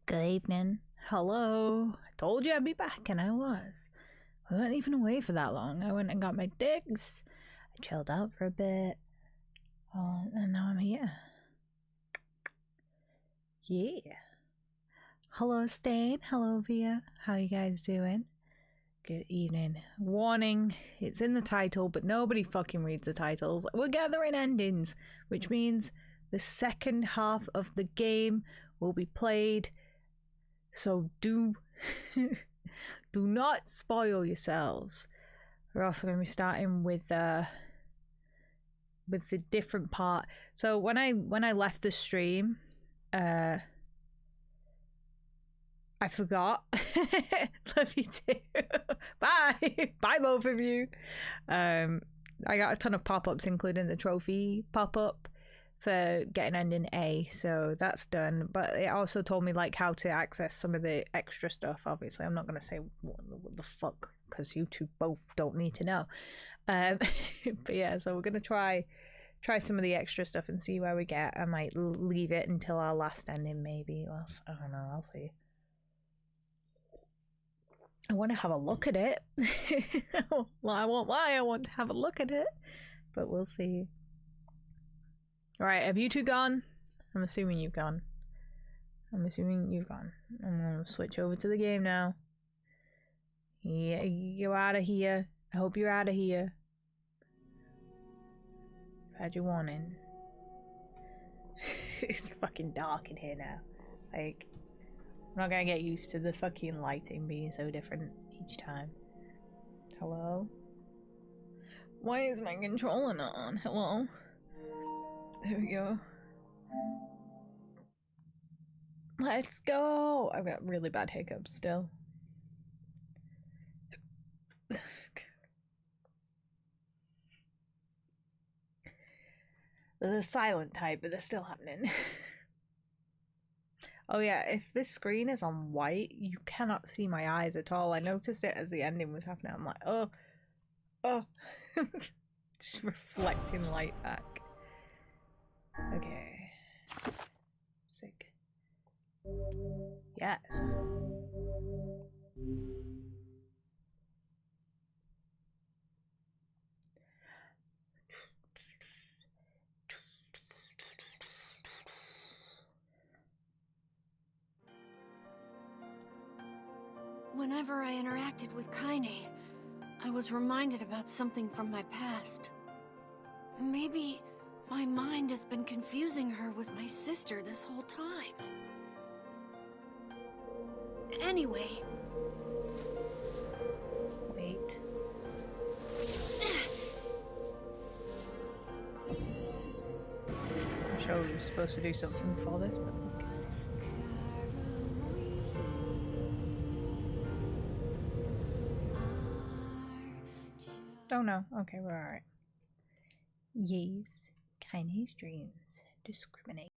Good evening. Hello. I told you I'd be back, and I was. I wasn't even away for that long. I went and got my digs. I chilled out for a bit. And now I'm here. Yeah. Hello, Stain. Hello, Via. How you guys doing? Good evening. Warning, it's in the title, but nobody fucking reads the titles. We're gathering endings, which means the second half of the game will be played. So do not spoil yourselves. We're also going to be starting with the different part. So when I left the stream, I forgot. Love you too. Bye. Bye both of you. I got a ton of pop-ups, including the trophy pop-up for getting ending A, so that's done. But it also told me like how to access some of the extra stuff. Obviously I'm not going to say what the fuck, because you two both don't need to know. But yeah, so we're going to try some of the extra stuff and see where we get. I might leave it until our last ending maybe. Well, I don't know, I'll see. I want to have a look at it. Well, I won't lie, I want to have a look at it, but we'll see. Alright, have you two gone? I'm assuming you've gone. I'm gonna switch over to the game now. Yeah, you're out of here. I hope you're out of here. I've had your warning. It's fucking dark in here now. Like, I'm not gonna get used to the fucking lighting being so different each time. Hello? Why is my controller not on? Hello? There we go. Let's go! I've got really bad hiccups still. They're the silent type, but they're still happening. Oh yeah, if this screen is on white, you cannot see my eyes at all. I noticed it as the ending was happening. I'm like, oh. Just reflecting light back. Okay. Sick. Yes. Whenever I interacted with Kaine, I was reminded about something from my past. Maybe my mind has been confusing her with my sister this whole time. Anyway. Wait. I'm sure we were supposed to do something before this, but okay. Oh no, okay, we're alright. Yes, Kaine's dreams discriminate.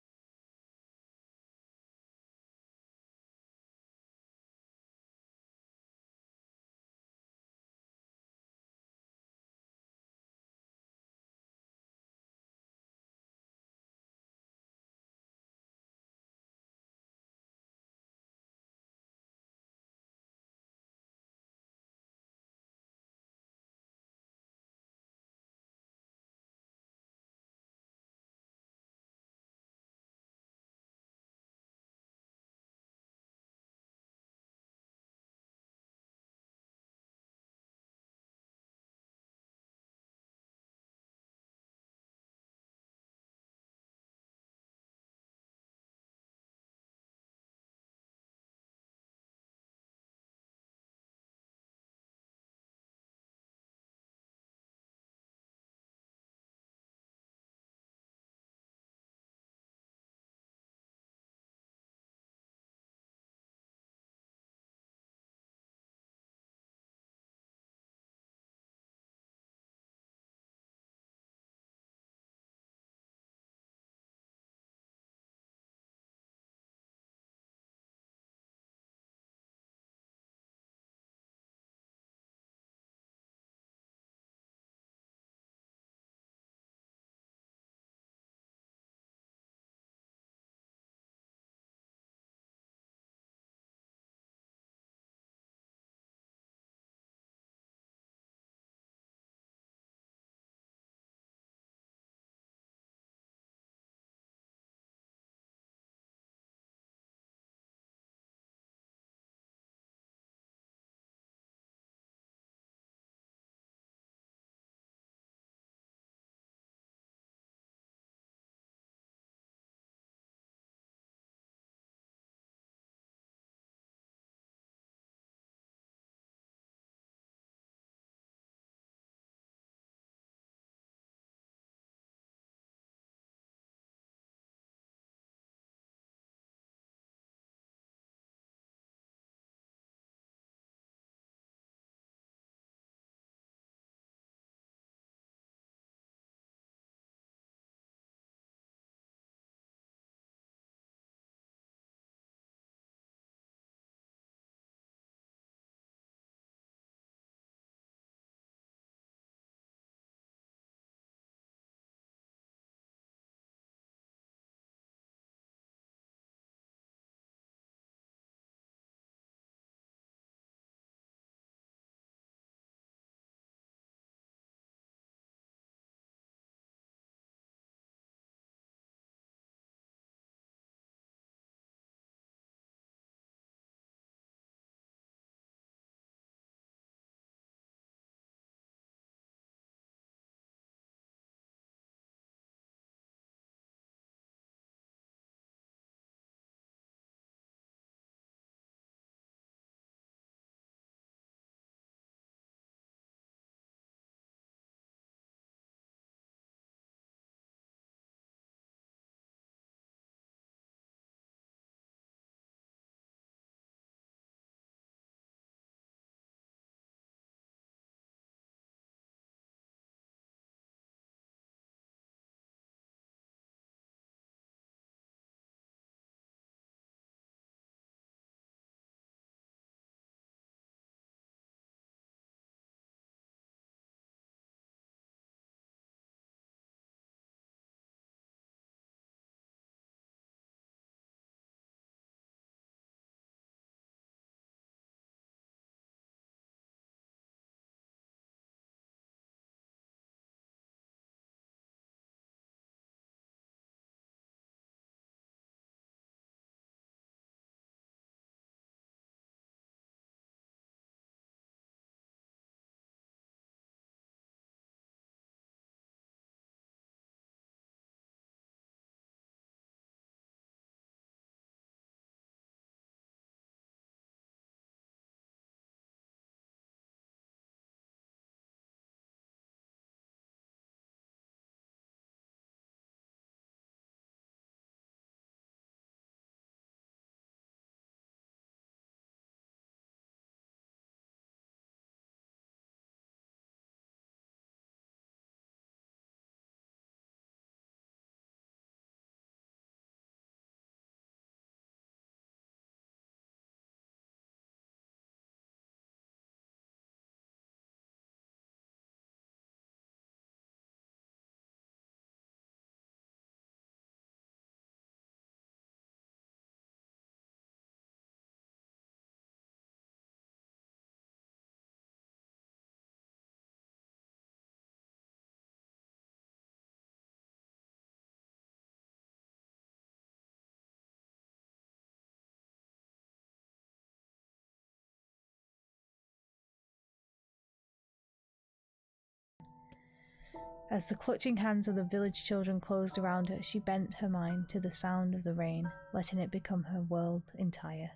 As the clutching hands of the village children closed around her, she bent her mind to the sound of the rain, letting it become her world entire.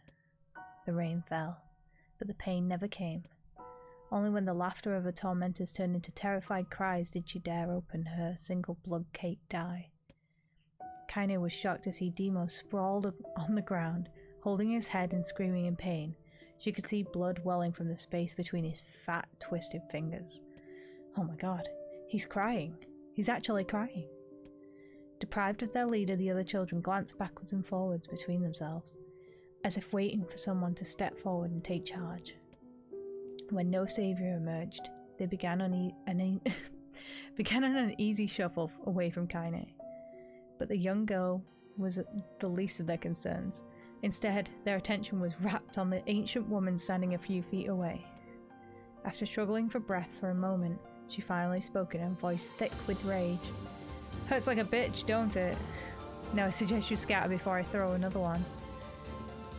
The rain fell, but the pain never came. Only when the laughter of her tormentors turned into terrified cries did she dare open her single blood-caked eye. Kaine was shocked to see Demo sprawled on the ground, holding his head and screaming in pain. She could see blood welling from the space between his fat, twisted fingers. Oh my god, he's crying. He's actually crying. Deprived of their leader, the other children glanced backwards and forwards between themselves, as if waiting for someone to step forward and take charge. When no savior emerged, they began on an uneasy shuffle away from Kaine. But the young girl was the least of their concerns. Instead, their attention was rapt on the ancient woman standing a few feet away. After struggling for breath for a moment, she finally spoke in a voice thick with rage. "Hurts like a bitch, don't it? Now I suggest you scatter before I throw another one.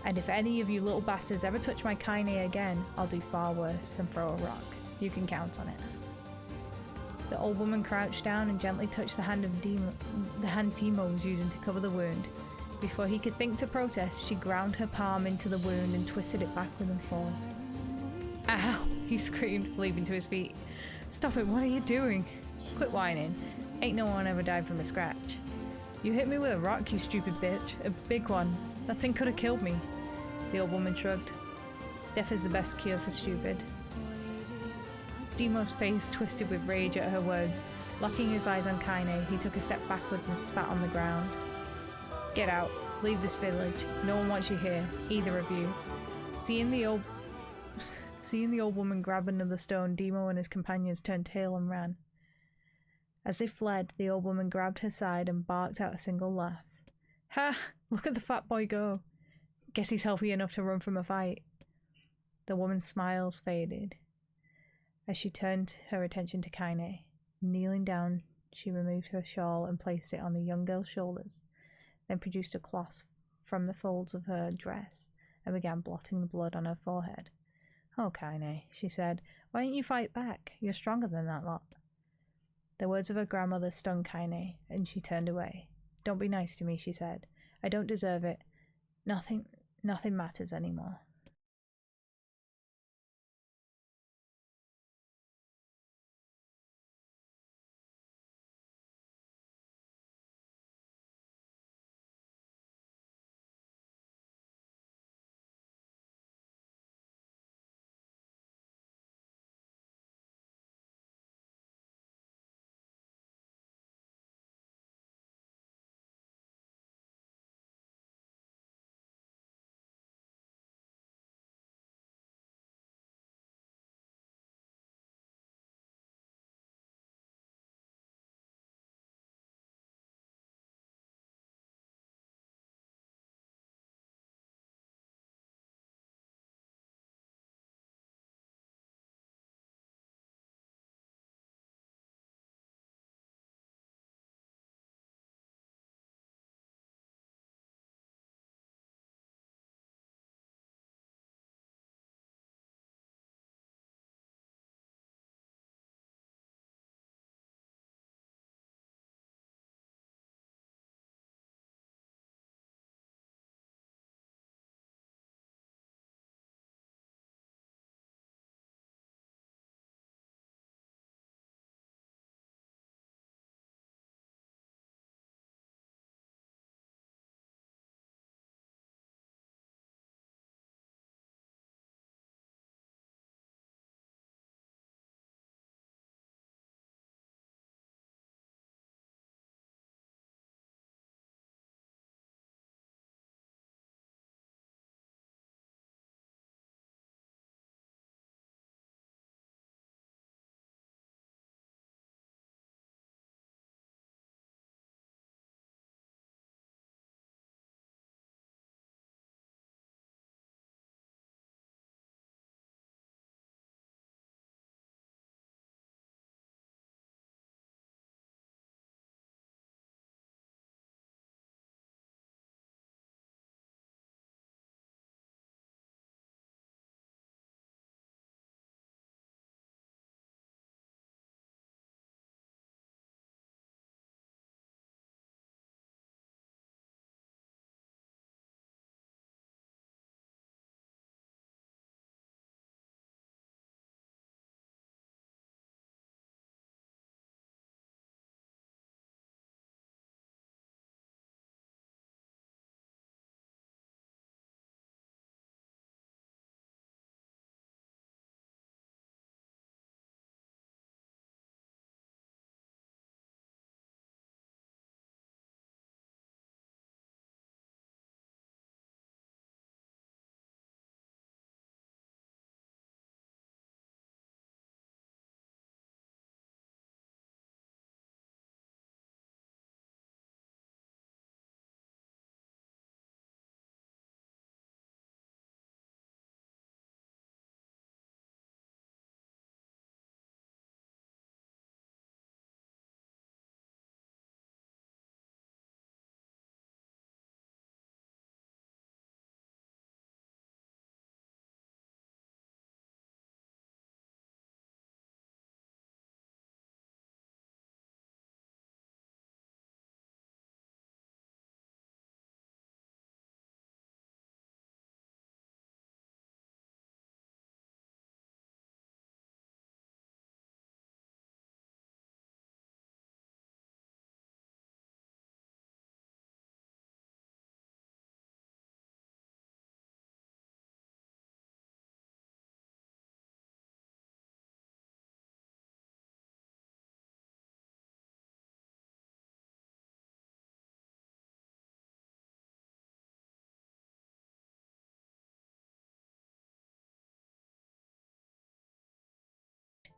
And if any of you little bastards ever touch my Kaine again, I'll do far worse than throw a rock. You can count on it." The old woman crouched down and gently touched the hand Demo was using to cover the wound. Before he could think to protest, she ground her palm into the wound and twisted it backward and forward. "Ow!" he screamed, leaping to his feet. "Stop it, what are you doing? Quit whining. Ain't no one ever died from a scratch. You hit me with a rock, you stupid bitch. A big one. That thing could have killed me." The old woman shrugged. "Death is the best cure for stupid." Demo's face twisted with rage at her words. Locking his eyes on Kaine, he took a step backwards and spat on the ground. "Get out. Leave this village. No one wants you here. Either of you." Seeing the old woman grab another stone, Demo and his companions turned tail and ran. As they fled, the old woman grabbed her side and barked out a single laugh. "Ha! Look at the fat boy go. Guess he's healthy enough to run from a fight." The woman's smiles faded as she turned her attention to Kaine. Kneeling down, she removed her shawl and placed it on the young girl's shoulders, then produced a cloth from the folds of her dress and began blotting the blood on her forehead. "Oh, Kaine," she said, "why don't you fight back? You're stronger than that lot." The words of her grandmother stung Kaine, and she turned away. "Don't be nice to me," she said. "I don't deserve it. Nothing matters anymore."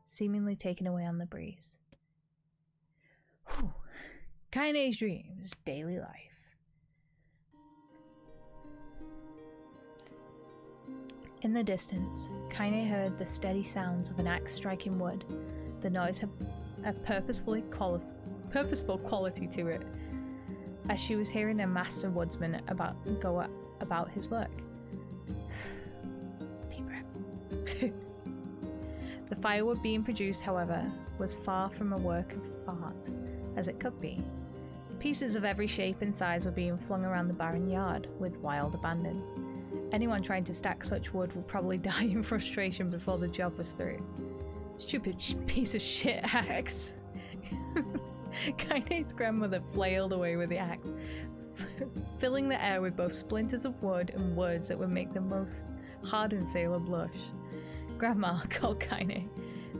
seemingly taken away on the breeze. Whew. Kaine's dreams, daily life. In the distance, Kaine heard the steady sounds of an axe striking wood. The noise had a purposeful quality to it, as she was hearing a master woodsman go about his work. Deep breath. The firewood being produced, however, was far from a work of art, as it could be. Pieces of every shape and size were being flung around the barren yard with wild abandon. Anyone trying to stack such wood would probably die in frustration before the job was through. Stupid piece of shit axe. Kaine's grandmother flailed away with the axe, filling the air with both splinters of wood and words that would make the most hardened sailor blush. Grandma, called Kaine.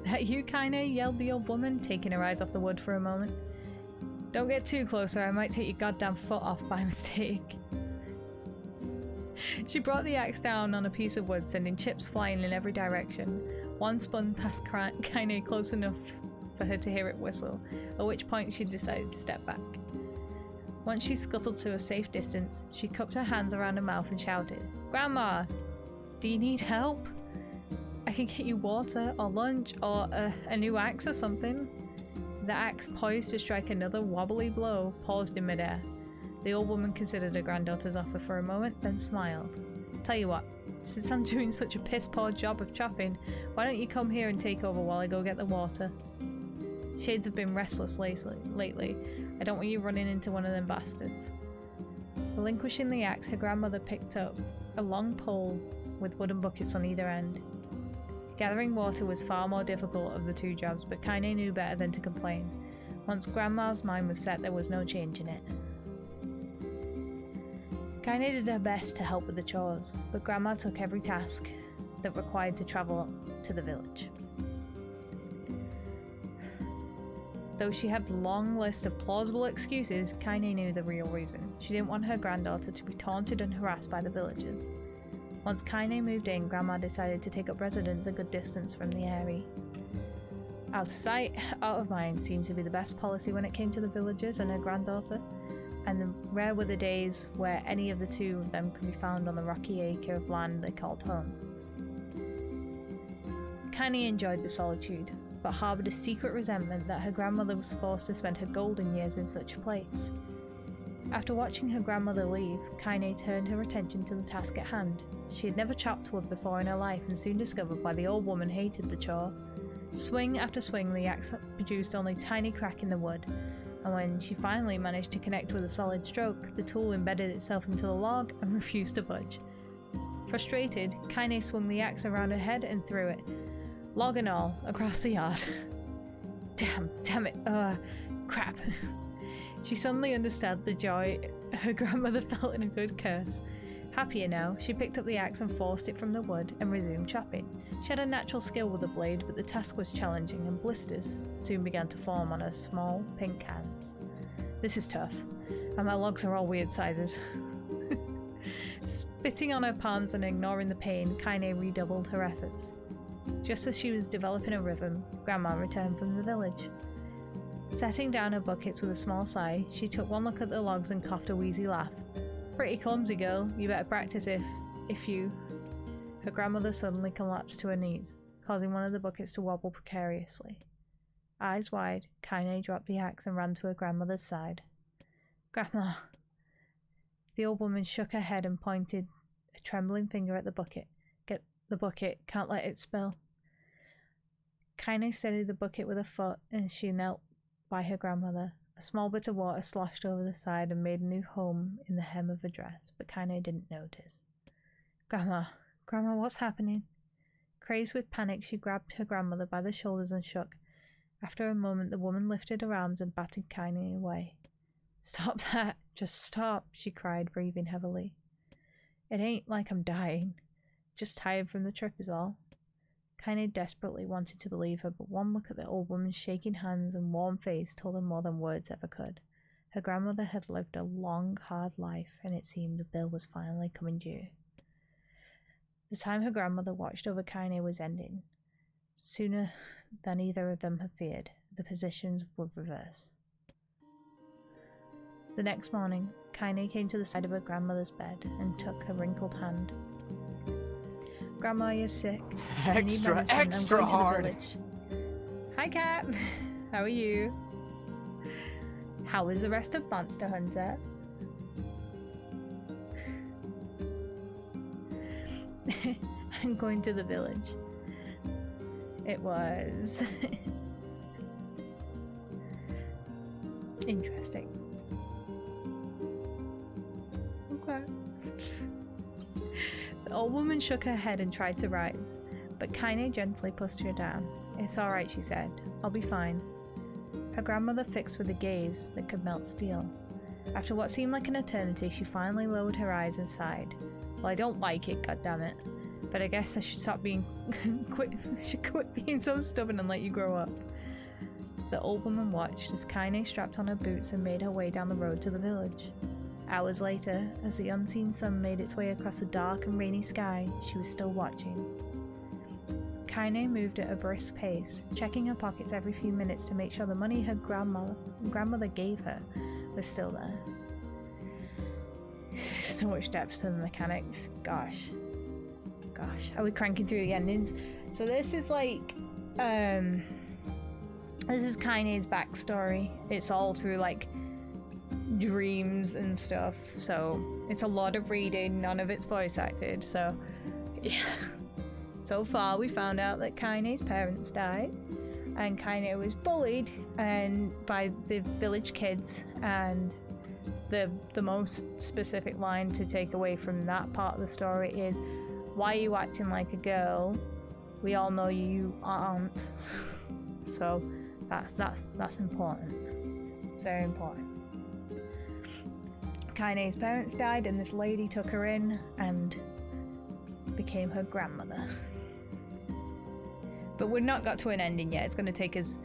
That you, Kaine? Yelled the old woman, taking her eyes off the wood for a moment. Don't get too close or I might take your goddamn foot off by mistake. She brought the axe down on a piece of wood, sending chips flying in every direction. One spun past Kaine close enough for her to hear it whistle, at which point she decided to step back. Once she scuttled to a safe distance, she cupped her hands around her mouth and shouted, Grandma, do you need help? I can get you water, or lunch, or a new axe or something. The axe, poised to strike another wobbly blow, paused in midair. The old woman considered her granddaughter's offer for a moment, then smiled. Tell you what, since I'm doing such a piss-poor job of chopping, why don't you come here and take over while I go get the water? Shades have been restless lately. I don't want you running into one of them bastards. Relinquishing the axe, her grandmother picked up a long pole with wooden buckets on either end. Gathering water was far more difficult of the two jobs, but Kaine knew better than to complain. Once Grandma's mind was set, there was no changing it. Kaine did her best to help with the chores, but Grandma took every task that required to travel up to the village. Though she had a long list of plausible excuses, Kaine knew the real reason. She didn't want her granddaughter to be taunted and harassed by the villagers. Once Kaine moved in, Grandma decided to take up residence a good distance from the area. Out of sight, out of mind seemed to be the best policy when it came to the villagers and her granddaughter, and rare were the days where any of the two of them could be found on the rocky acre of land they called home. Kaine enjoyed the solitude, but harboured a secret resentment that her grandmother was forced to spend her golden years in such a place. After watching her grandmother leave, Kaine turned her attention to the task at hand. She had never chopped wood before in her life and soon discovered why the old woman hated the chore. Swing after swing, the axe produced only a tiny crack in the wood, and when she finally managed to connect with a solid stroke, the tool embedded itself into the log and refused to budge. Frustrated, Kaine swung the axe around her head and threw it, log and all, across the yard. Damn it, crap. She suddenly understood the joy her grandmother felt in a good curse. Happier now, she picked up the axe and forced it from the wood and resumed chopping. She had a natural skill with the blade, but the task was challenging and blisters soon began to form on her small, pink hands. This is tough, and my logs are all weird sizes. Spitting on her palms and ignoring the pain, Kaine redoubled her efforts. Just as she was developing a rhythm, Grandma returned from the village. Setting down her buckets with a small sigh, she took one look at the logs and coughed a wheezy laugh. Pretty clumsy, girl. You better practice if you... Her grandmother suddenly collapsed to her knees, causing one of the buckets to wobble precariously. Eyes wide, Kaine dropped the axe and ran to her grandmother's side. Grandma. The old woman shook her head and pointed a trembling finger at the bucket. Get the bucket, can't let it spill. Kaine steadied the bucket with her foot and she knelt by her grandmother. A small bit of water sloshed over the side and made a new home in the hem of her dress, but Kaine didn't notice. Grandma, what's happening? Crazed with panic, she grabbed her grandmother by the shoulders and shook. After a moment, the woman lifted her arms and batted Kaine away. Stop that, just stop, she cried, breathing heavily. It ain't like I'm dying. Just tired from the trip is all. Kaine desperately wanted to believe her, but one look at the old woman's shaking hands and warm face told her more than words ever could. Her grandmother had lived a long, hard life, and it seemed the bill was finally coming due. The time her grandmother watched over Kaine was ending. Sooner than either of them had feared, the positions would reverse. The next morning, Kaine came to the side of her grandmother's bed and took her wrinkled hand. Grandma, you're sick. Extra hard. Hi, Cat. How are you? How is the rest of Monster Hunter? I'm going to the village. It was interesting. Okay. The old woman shook her head and tried to rise, but Kaine gently pushed her down. It's alright, she said. I'll be fine. Her grandmother fixed with a gaze that could melt steel. After what seemed like an eternity, she finally lowered her eyes and sighed. Well, I don't like it, goddammit. But I guess I should stop being quit being so stubborn and let you grow up. The old woman watched as Kaine strapped on her boots and made her way down the road to the village. Hours later, as the unseen sun made its way across the dark and rainy sky, she was still watching. Kaine moved at a brisk pace, checking her pockets every few minutes to make sure the money her grandmother gave her was still there. So much depth to the mechanics. Gosh, are we cranking through the endings? So this is like, this is Kaine's backstory. It's all through like dreams and stuff. So it's a lot of reading, none of it's voice acted. So yeah. So far we found out that Kaine's parents died, and Kaine was bullied by the village kids, and the most specific line to take away from that part of the story is, why are you acting like a girl? We all know you aren't. So that's important. It's very important. Kaine's parents died, and this lady took her in and became her grandmother. But we've not got to an ending yet. It's going to take us,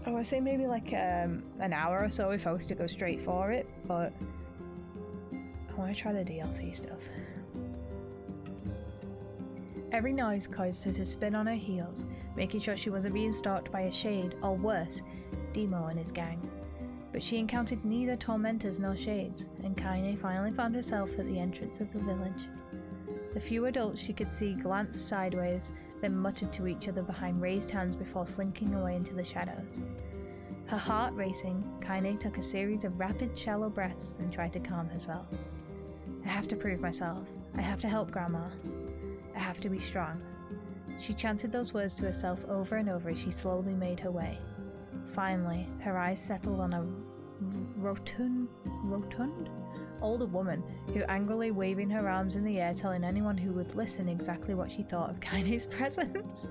I would say maybe like an hour or so if I was to go straight for it, but I want to try the DLC stuff. Every noise caused her to spin on her heels, making sure she wasn't being stalked by a shade, or worse, Demo and his gang. But she encountered neither tormentors nor shades, and Kaine finally found herself at the entrance of the village. The few adults she could see glanced sideways, then muttered to each other behind raised hands before slinking away into the shadows. Her heart racing, Kaine took a series of rapid, shallow breaths and tried to calm herself. I have to prove myself. I have to help Grandma. I have to be strong. She chanted those words to herself over and over as she slowly made her way. Finally, her eyes settled on a rotund older woman who angrily waving her arms in the air, telling anyone who would listen exactly what she thought of Kaine's presence.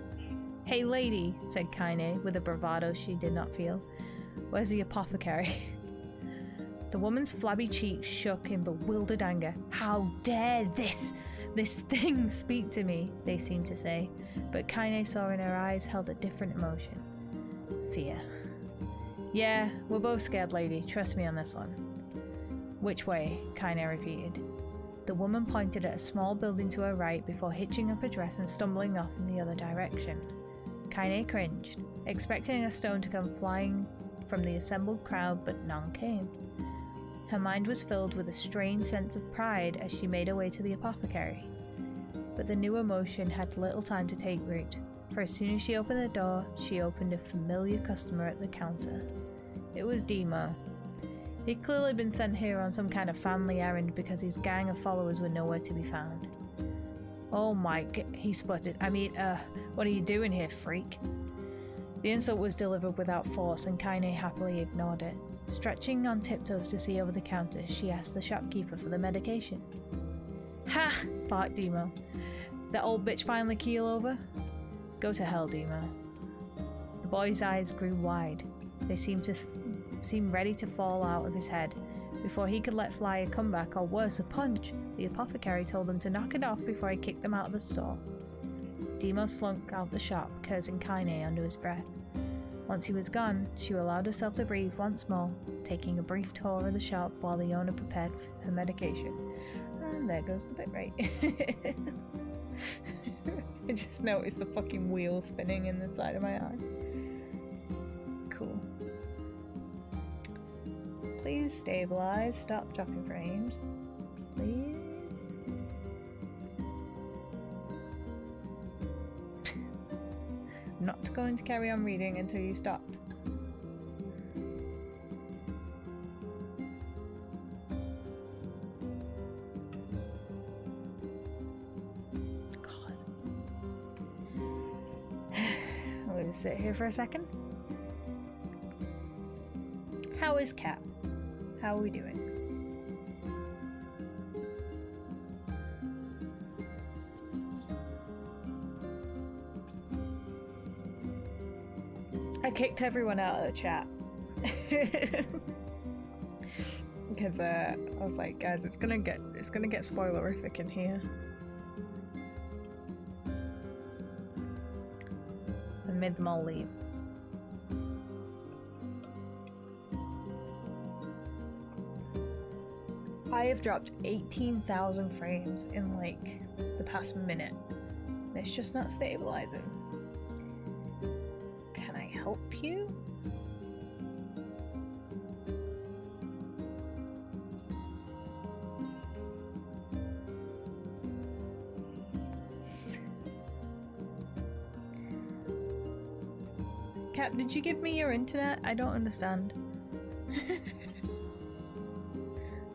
Hey lady, said Kaine with a bravado she did not feel. Where's the apothecary? The woman's flabby cheeks shook in bewildered anger. How dare this thing speak to me, they seemed to say, but Kaine saw in her eyes held a different emotion. Fear. Yeah, we're both scared, lady. Trust me on this one. Which way? Kaine repeated. The woman pointed at a small building to her right before hitching up her dress and stumbling off in the other direction. Kaine cringed, expecting a stone to come flying from the assembled crowd, but none came. Her mind was filled with a strange sense of pride as she made her way to the apothecary. But the new emotion had little time to take root, for as soon as she opened the door, she opened a familiar customer at the counter. It was Demo. He'd clearly been sent here on some kind of family errand because his gang of followers were nowhere to be found. Oh my he sputtered. What are you doing here, freak? The insult was delivered without force, and Kaine happily ignored it. Stretching on tiptoes to see over the counter, she asked the shopkeeper for the medication. Ha! Barked Demo. That old bitch finally keel over? Go to hell, Demo. The boy's eyes grew wide. They seemed ready to fall out of his head. Before he could let fly a comeback, or worse, a punch, the apothecary told him to knock it off before he kicked them out of the store. Demo slunk out the shop, cursing Kaine under his breath. Once he was gone, she allowed herself to breathe once more, taking a brief tour of the shop while the owner prepared her medication. And there goes the bit rate. I just noticed the fucking wheel spinning in the side of my eye. Cool. Please stabilize. Stop dropping frames. Please. I'm not going to carry on reading until you stop. Sit here for a second. How is Cat? How are we doing? I kicked everyone out of the chat because I was like, guys, it's gonna get spoilerific in here. Made them all leave. I have dropped 18,000 frames in like the past minute. It's just not stabilizing. Can I help you? Cap, did you give me your internet? I don't understand.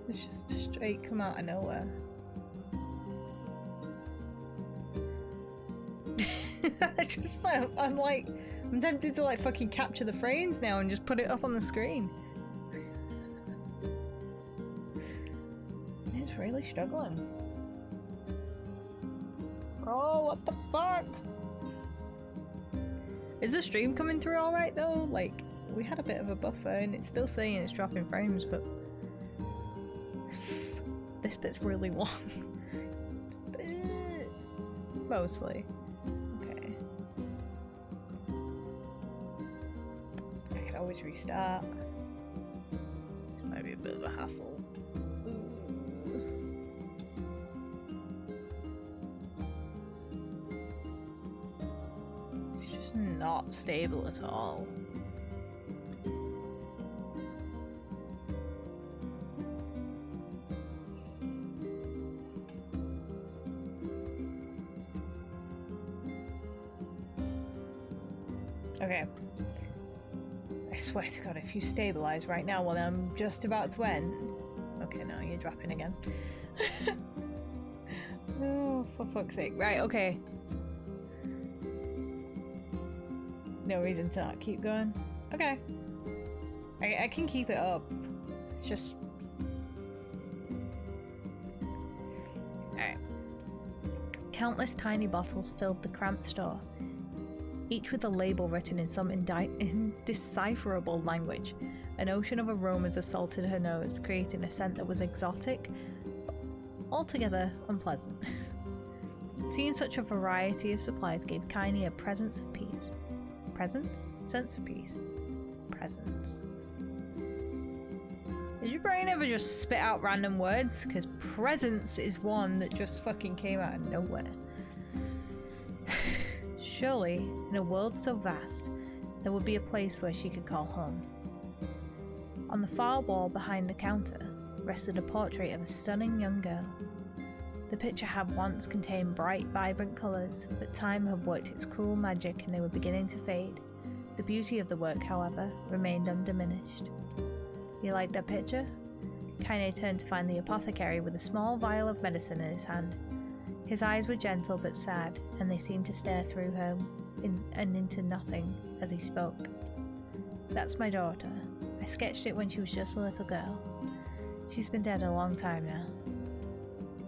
It's just straight come out of nowhere. I'm like, I'm tempted to like fucking capture the frames now and just put it up on the screen. It's really struggling. Oh, what the fuck? Is the stream coming through alright though? Like, we had a bit of a buffer and it's still saying it's dropping frames, but this bit's really long. Mostly. Okay. I can always restart. It might be a bit of a hassle. Not stable at all. Okay. I swear to God, if you stabilize right now while I'm just about to end. Okay, no, you're dropping again. Oh, for fuck's sake. Right, okay. No reason to not keep going. Okay. I can keep it up. It's just... Alright. Countless tiny bottles filled the cramped store, each with a label written in some indecipherable language. An ocean of aromas assaulted her nose, creating a scent that was exotic, but altogether unpleasant. Seeing such a variety of supplies gave Kaini a presence of peace. Presence? Sense of peace. Presence. Did your brain ever just spit out random words? Because presence is one that just fucking came out of nowhere. Surely, in a world so vast, there would be a place where she could call home. On the far wall behind the counter rested a portrait of a stunning young girl. The picture had once contained bright, vibrant colours, but time had worked its cruel magic and they were beginning to fade. The beauty of the work, however, remained undiminished. You like that picture? Kaine turned to find the apothecary with a small vial of medicine in his hand. His eyes were gentle but sad, and they seemed to stare through her and into nothing as he spoke. That's my daughter. I sketched it when she was just a little girl. She's been dead a long time now.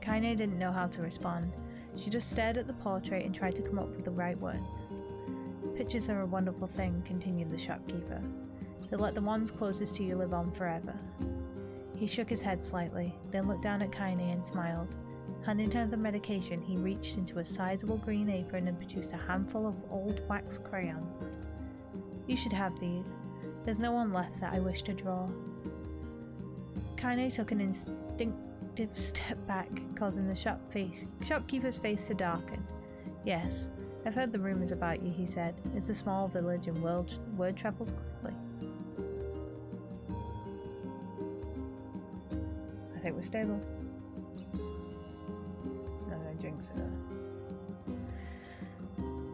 Kaine didn't know how to respond. She just stared at the portrait and tried to come up with the right words. Pictures are a wonderful thing, continued the shopkeeper. They let the ones closest to you live on forever. He shook his head slightly, then looked down at Kaine and smiled. Handing her the medication, he reached into a sizable green apron and produced a handful of old wax crayons. You should have these. There's no one left that I wish to draw. Kaine took an instinctive step back, causing the shopkeeper's face to darken. Yes, I've heard the rumours about you, he said. It's a small village and word travels quickly. I think we're stable. No drinks are.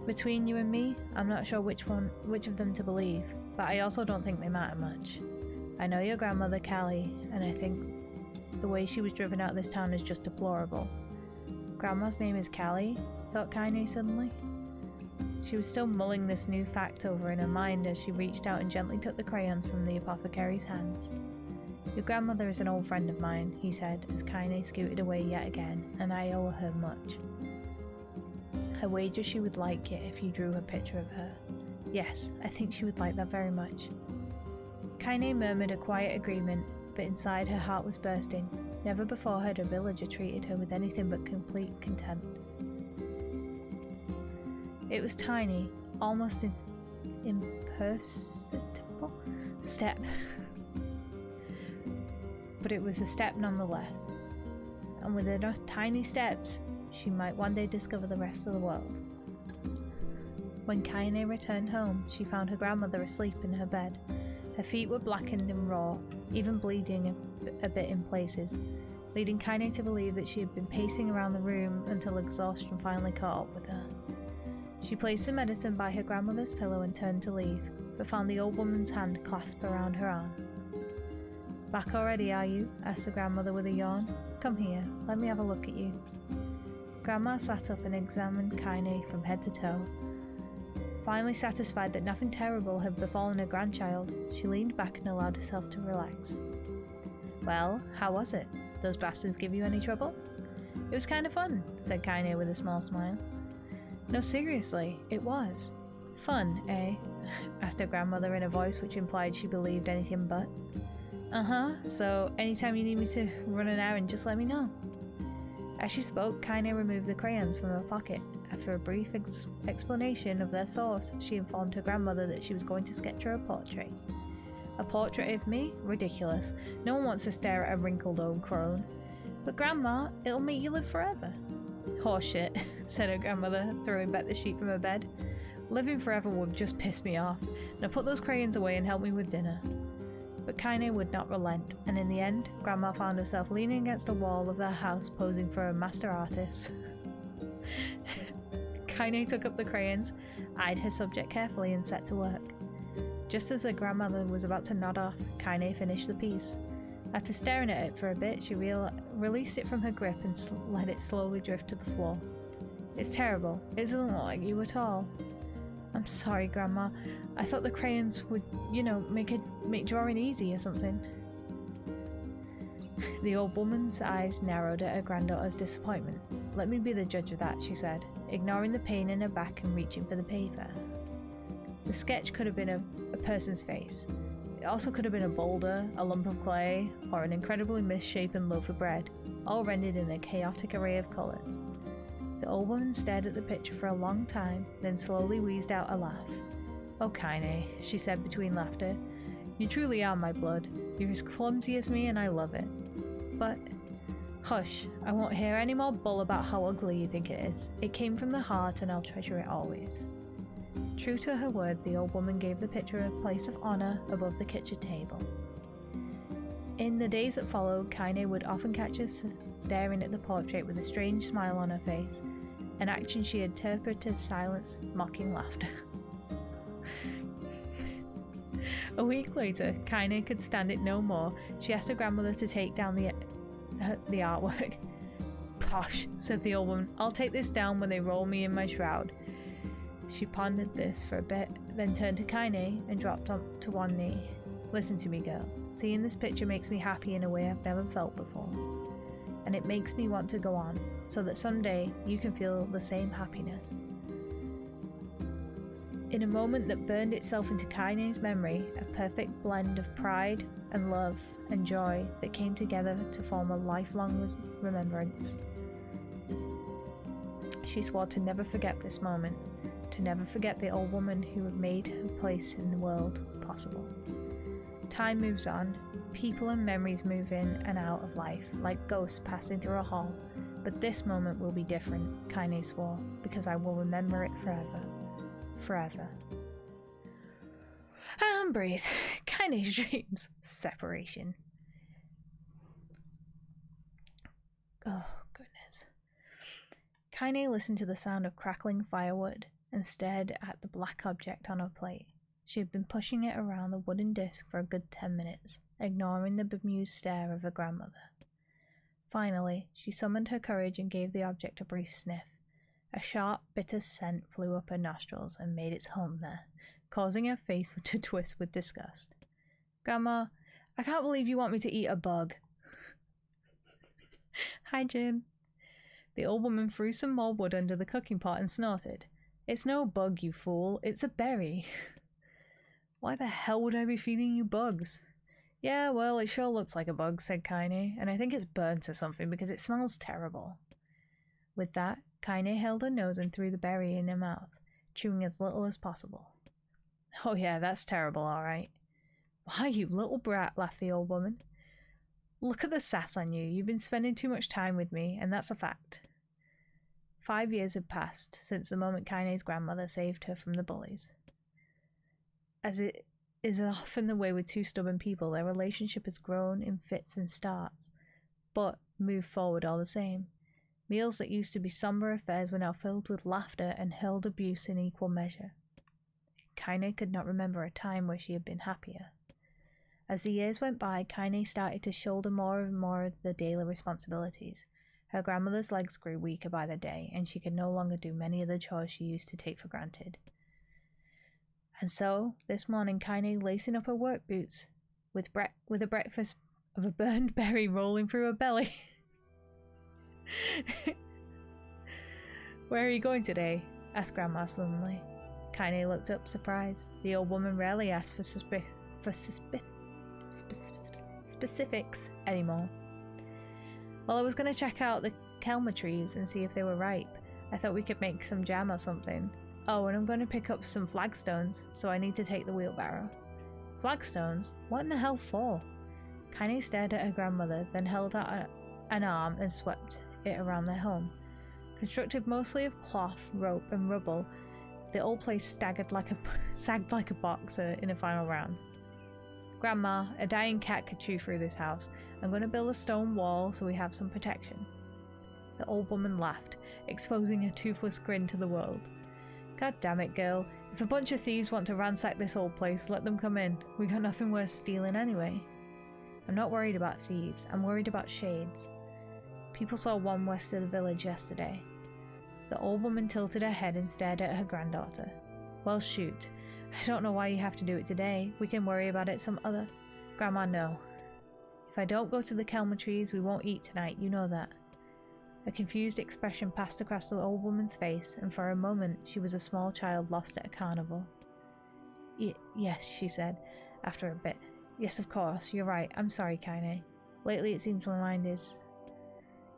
Between you and me, I'm not sure which of them to believe, but I also don't think they matter much. I know your grandmother, Callie, and I think the way she was driven out of this town is just deplorable. Grandma's name is Callie, thought Kaine suddenly. She was still mulling this new fact over in her mind as she reached out and gently took the crayons from the apothecary's hands. Your grandmother is an old friend of mine, he said, as Kaine scooted away yet again, and I owe her much. I wager she would like it if you drew a picture of her. Yes, I think she would like that very much. Kaine murmured a quiet agreement, but inside her heart was bursting. Never before had a villager treated her with anything but complete contempt. It was tiny, almost imperceptible step. But it was a step nonetheless. And with enough tiny steps, she might one day discover the rest of the world. When Kaine returned home, she found her grandmother asleep in her bed. Her feet were blackened and raw, even bleeding a bit in places, leading Kaine to believe that she had been pacing around the room until exhaustion finally caught up with her. She placed the medicine by her grandmother's pillow and turned to leave, but found the old woman's hand clasped around her arm. Back already, are you? Asked the grandmother with a yawn. Come here, let me have a look at you. Grandma sat up and examined Kaine from head to toe. Finally satisfied that nothing terrible had befallen her grandchild, she leaned back and allowed herself to relax. Well, how was it? Those bastards give you any trouble? It was kind of fun, said Kaine with a small smile. No, seriously, it was. Fun, eh? Asked her grandmother in a voice which implied she believed anything but. So anytime you need me to run an errand, just let me know. As she spoke, Kaine removed the crayons from her pocket. After a brief explanation of their source, she informed her grandmother that she was going to sketch her a portrait. A portrait of me? Ridiculous. No one wants to stare at a wrinkled old crone. But Grandma, it'll make you live forever. Horseshit, said her grandmother, throwing back the sheet from her bed. Living forever would just piss me off. Now put those crayons away and help me with dinner. But Kaine would not relent, and in the end, Grandma found herself leaning against the wall of their house posing for a master artist. Kaine took up the crayons, eyed her subject carefully and set to work. Just as her grandmother was about to nod off, Kaine finished the piece. After staring at it for a bit, she released it from her grip and let it slowly drift to the floor. It's terrible. It doesn't look like you at all. I'm sorry, Grandma. I thought the crayons would, make drawing easy or something. The old woman's eyes narrowed at her granddaughter's disappointment. Let me be the judge of that, she said, ignoring the pain in her back and reaching for the paper. The sketch could have been a person's face. It also could have been a boulder, a lump of clay, or an incredibly misshapen loaf of bread, all rendered in a chaotic array of colours. The old woman stared at the picture for a long time, then slowly wheezed out a laugh. Oh, Kaine, she said between laughter, you truly are my blood. You're as clumsy as me and I love it. But, hush, I won't hear any more bull about how ugly you think it is. It came from the heart and I'll treasure it always. True to her word, the old woman gave the picture a place of honour above the kitchen table. In the days that followed, Kaine would often catch her staring at the portrait with a strange smile on her face, an action she interpreted as silence, mocking laughter. A week later, Kaine could stand it no more. She asked her grandmother to take down the artwork. Posh, said the old woman. I'll take this down when they roll me in my shroud. She pondered this for a bit, then turned to Kaine and dropped onto one knee. Listen to me, girl. Seeing this picture makes me happy in a way I've never felt before. And it makes me want to go on, so that someday you can feel the same happiness. In a moment that burned itself into Kaine's memory, a perfect blend of pride and love and joy that came together to form a lifelong remembrance. She swore to never forget this moment, to never forget the old woman who had made her place in the world possible. Time moves on, people and memories move in and out of life like ghosts passing through a hall, But this moment will be different, Kaine swore, because I will remember it forever. Forever. And breathe. Kaine's dreams. Separation. Oh, goodness. Kaine listened to the sound of crackling firewood and stared at the black object on her plate. She had been pushing it around the wooden disc for a good 10 minutes, ignoring the bemused stare of her grandmother. Finally, she summoned her courage and gave the object a brief sniff. A sharp, bitter scent flew up her nostrils and made its home there, causing her face to twist with disgust. Grandma, I can't believe you want me to eat a bug. Hi, Jim. The old woman threw some more wood under the cooking pot and snorted. It's no bug, you fool. It's a berry. Why the hell would I be feeding you bugs? Yeah, well, it sure looks like a bug, said Kaine, and I think it's burnt or something because it smells terrible. With that, Kaine held her nose and threw the berry in her mouth, chewing as little as possible. Oh yeah, that's terrible, all right. Why, you little brat, laughed the old woman. Look at the sass on you. You've been spending too much time with me, and that's a fact. 5 years had passed since the moment Kaine's grandmother saved her from the bullies. As it is often the way with two stubborn people, their relationship has grown in fits and starts, but moved forward all the same. Meals that used to be somber affairs were now filled with laughter and hurled abuse in equal measure. Kaine could not remember a time where she had been happier. As the years went by, Kaine started to shoulder more and more of the daily responsibilities. Her grandmother's legs grew weaker by the day, and she could no longer do many of the chores she used to take for granted. And so, this morning, Kaine, lacing up her work boots, with a breakfast of a burned berry rolling through her belly. Where are you going today? Asked Grandma suddenly. Kaine looked up, surprised. The old woman rarely asked for specifics anymore. Well, I was going to check out the kelma trees and see if they were ripe. I thought we could make some jam or something. Oh, and I'm going to pick up some flagstones, so I need to take the wheelbarrow. Flagstones? What in the hell for? Kaine stared at her grandmother, then held out an arm and swept it around their home. Constructed mostly of cloth, rope, and rubble, the old place sagged like a boxer in a final round. Grandma, a dying cat could chew through this house. I'm going to build a stone wall so we have some protection. The old woman laughed, exposing a toothless grin to the world. God damn it, girl. If a bunch of thieves want to ransack this old place, let them come in. We got nothing worth stealing anyway. I'm not worried about thieves. I'm worried about shades. People saw one west of the village yesterday. The old woman tilted her head and stared at her granddaughter. Well, shoot. I don't know why you have to do it today. We can worry about it some other... Grandma, no. If I don't go to the kelma trees, we won't eat tonight. You know that. A confused expression passed across the old woman's face, and for a moment she was a small child lost at a carnival. Yes, she said, after a bit. Yes, of course, you're right. I'm sorry, Kaine. Lately it seems my mind is...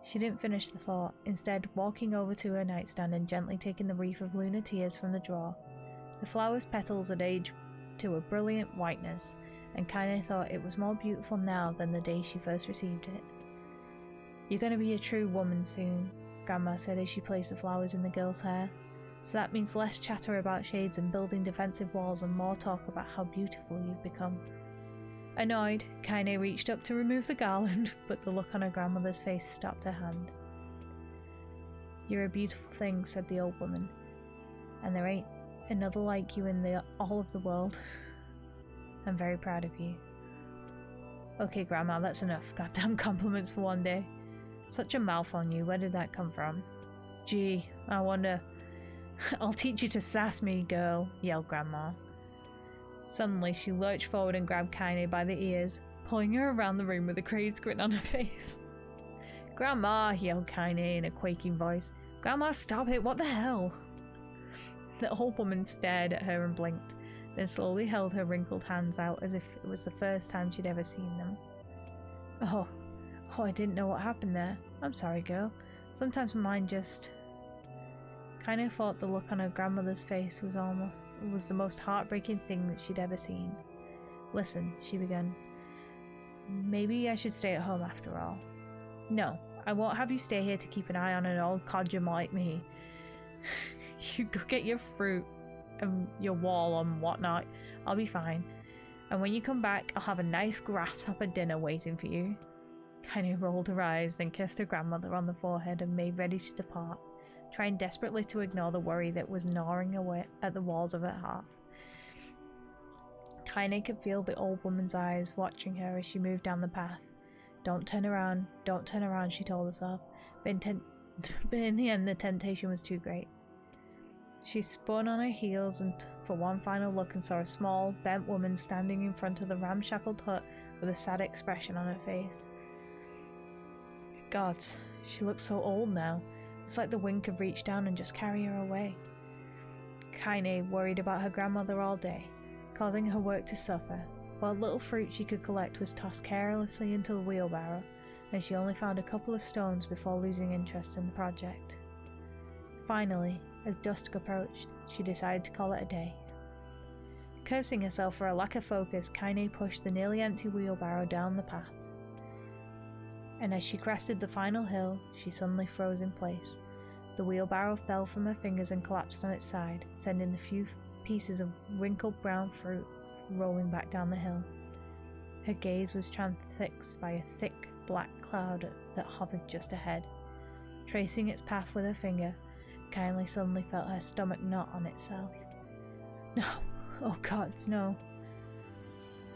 She didn't finish the thought, instead walking over to her nightstand and gently taking the wreath of lunar tears from the drawer. The flower's petals had aged to a brilliant whiteness, and Kaine thought it was more beautiful now than the day she first received it. You're going to be a true woman soon, Grandma said as she placed the flowers in the girl's hair. So that means less chatter about shades and building defensive walls and more talk about how beautiful you've become. Annoyed, Kaine reached up to remove the garland, but the look on her grandmother's face stopped her hand. You're a beautiful thing, said the old woman, and there ain't another like you in all of the world. I'm very proud of you. Okay, Grandma, that's enough. Goddamn compliments for one day. Such a mouth on you. Where did that come from? Gee, I wonder. I'll teach you to sass me, girl, yelled Grandma. Suddenly, she lurched forward and grabbed Kaine by the ears, pulling her around the room with a crazed grin on her face. Grandma, yelled Kaine in a quaking voice. Grandma, stop it. What the hell? The old woman stared at her and blinked, then slowly held her wrinkled hands out as if it was the first time she'd ever seen them. Oh, I didn't know what happened there. I'm sorry, girl. Sometimes my mind just... Kaine thought the look on her grandmother's face was the most heartbreaking thing that she'd ever seen. Listen, she began. Maybe I should stay at home after all. No, I won't have you stay here to keep an eye on an old codger like me. You go get your fruit and your wall and whatnot. I'll be fine. And when you come back, I'll have a nice grasshopper dinner waiting for you. Kaine rolled her eyes, then kissed her grandmother on the forehead and made ready to depart, trying desperately to ignore the worry that was gnawing away at the walls of her heart. Kaine could feel the old woman's eyes watching her as she moved down the path. Don't turn around, she told herself, but in the end the temptation was too great. She spun on her heels and for one final look and saw a small, bent woman standing in front of the ramshackled hut with a sad expression on her face. Gods, she looked so old now. It's like the wind could reach down and just carry her away. Kaine worried about her grandmother all day, causing her work to suffer, while little fruit she could collect was tossed carelessly into the wheelbarrow, and she only found a couple of stones before losing interest in the project. Finally, as dusk approached, she decided to call it a day. Cursing herself for a lack of focus, Kaine pushed the nearly empty wheelbarrow down the path. And as she crested the final hill, she suddenly froze in place. The wheelbarrow fell from her fingers and collapsed on its side, sending the few pieces of wrinkled brown fruit rolling back down the hill. Her gaze was transfixed by a thick black cloud that hovered just ahead. Tracing its path with her finger, Kaine suddenly felt her stomach knot on itself. No, oh gods, no.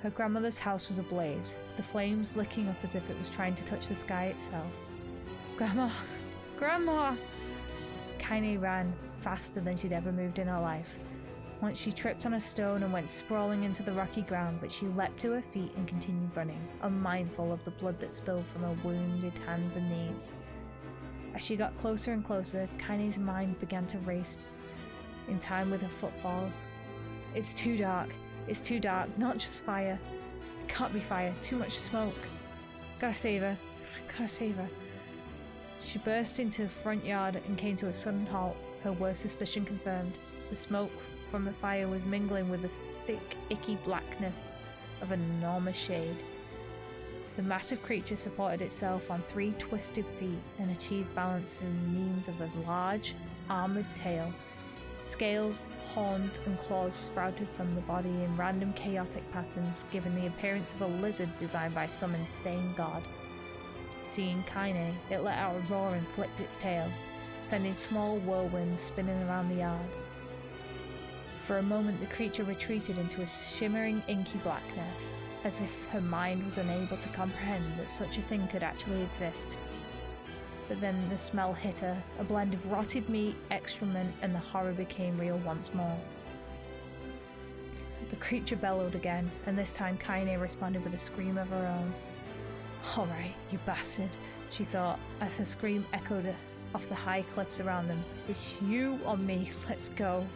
Her grandmother's house was ablaze, the flames licking up as if it was trying to touch the sky itself. Grandma! Grandma! Kaine ran faster than she'd ever moved in her life. Once she tripped on a stone and went sprawling into the rocky ground, but she leapt to her feet and continued running, unmindful of the blood that spilled from her wounded hands and knees. As she got closer and closer, Kaine's mind began to race in time with her footfalls. It's too dark, not just fire. It can't be fire, too much smoke. Gotta save her. She burst into the front yard and came to a sudden halt, her worst suspicion confirmed. The smoke from the fire was mingling with the thick, icky blackness of an enormous shade. The massive creature supported itself on 3 twisted feet and achieved balance through means of a large, armoured tail. Scales, horns, and claws sprouted from the body in random chaotic patterns, giving the appearance of a lizard designed by some insane god. Seeing Kaine, it let out a roar and flicked its tail, sending small whirlwinds spinning around the yard. For a moment, the creature retreated into a shimmering, inky blackness, as if her mind was unable to comprehend that such a thing could actually exist. But then the smell hit her, a blend of rotted meat, excrement, and the horror became real once more. The creature bellowed again, and this time Kaine responded with a scream of her own. "Alright, you bastard," she thought, as her scream echoed off the high cliffs around them. "It's you or me, let's go."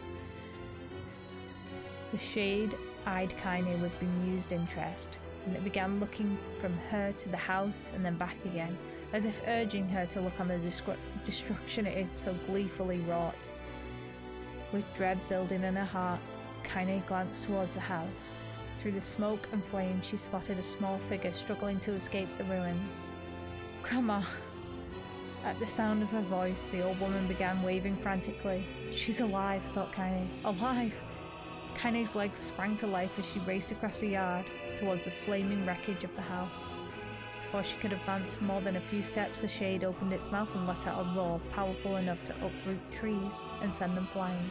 The shade eyed Kaine with bemused interest, and it began looking from her to the house and then back again, as if urging her to look on the destruction it had so gleefully wrought. With dread building in her heart, Kaine glanced towards the house. Through the smoke and flame, she spotted a small figure struggling to escape the ruins. "Grandma!" At the sound of her voice, the old woman began waving frantically. "She's alive," thought Kaine. "Alive!" Kaine's legs sprang to life as she raced across the yard towards the flaming wreckage of the house. Before she could advance more than a few steps, the shade opened its mouth and let out a roar powerful enough to uproot trees and send them flying.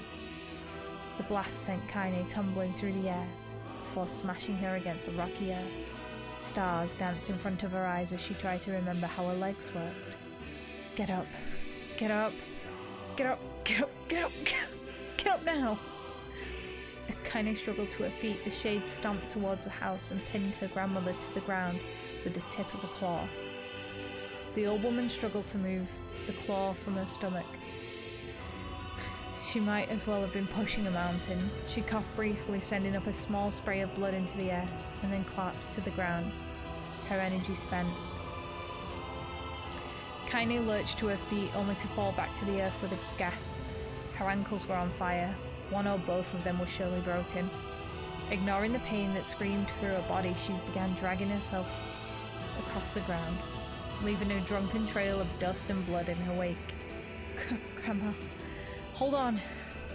The blast sent Kaine tumbling through the air before smashing her against the rocky earth. Stars danced in front of her eyes as she tried to remember how her legs worked. Get up, get up, get up, get up, get up, get up now! As Kaine struggled to her feet, the shade stomped towards the house and pinned her grandmother to the ground with the tip of a claw. The old woman struggled to move the claw from her stomach. She might as well have been pushing a mountain. She coughed briefly, sending up a small spray of blood into the air, and then collapsed to the ground, her energy spent. Kaine lurched to her feet, only to fall back to the earth with a gasp. Her ankles were on fire. One or both of them were surely broken. Ignoring the pain that screamed through her body, she began dragging herself across the ground. leaving a drunken trail of dust and blood in her wake. Grandma, hold on.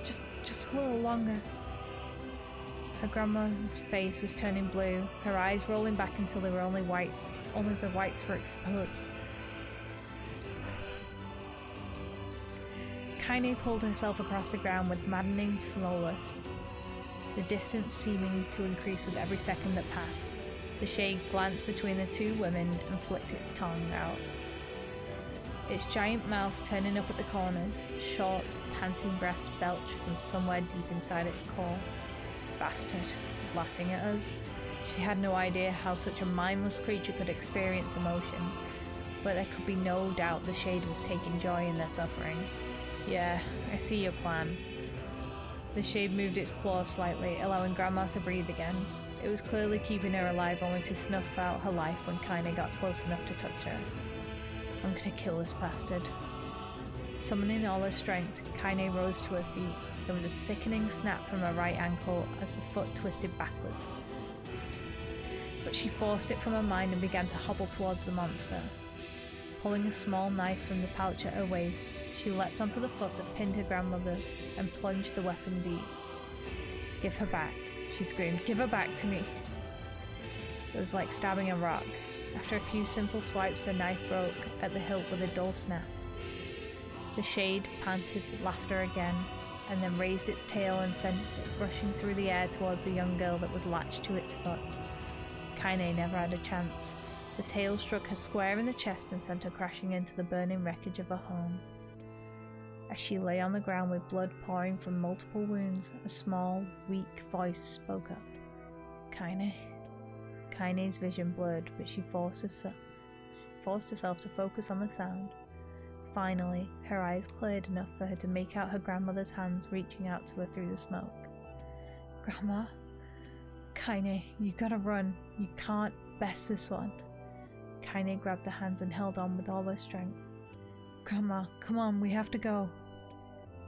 Just a little longer. Her grandma's face was turning blue, her eyes rolling back until they were only white. Only the whites were exposed. Kaine pulled herself across the ground with maddening slowness, the distance seeming to increase with every second that passed. The shade glanced between the two women and flicked its tongue out. Its giant mouth turning up at the corners, short, panting breaths belched from somewhere deep inside its core. Bastard, laughing at us. She had no idea how such a mindless creature could experience emotion, but there could be no doubt the shade was taking joy in their suffering. Yeah, I see your plan. The shade moved its claws slightly, allowing Grandma to breathe again. It was clearly keeping her alive, only to snuff out her life when Kaine got close enough to touch her. I'm gonna kill this bastard. Summoning all her strength, Kaine rose to her feet. There was a sickening snap from her right ankle as the foot twisted backwards. But she forced it from her mind and began to hobble towards the monster. Pulling a small knife from the pouch at her waist, she leapt onto the foot that pinned her grandmother and plunged the weapon deep. Give her back, she screamed. Give her back to me. It was like stabbing a rock. After a few simple swipes, the knife broke at the hilt with a dull snap. The shade panted laughter again, and then raised its tail and sent it rushing through the air towards the young girl that was latched to its foot. Kaine never had a chance. The tail struck her square in the chest and sent her crashing into the burning wreckage of her home. As she lay on the ground with blood pouring from multiple wounds, a small, weak voice spoke up. Kaine. Kaine's vision blurred, but she forced herself to focus on the sound. Finally, her eyes cleared enough for her to make out her grandmother's hands reaching out to her through the smoke. Grandma? Kaine, you gotta run. You can't best this one. Kaine grabbed the hands and held on with all her strength. Grandma, come on, we have to go.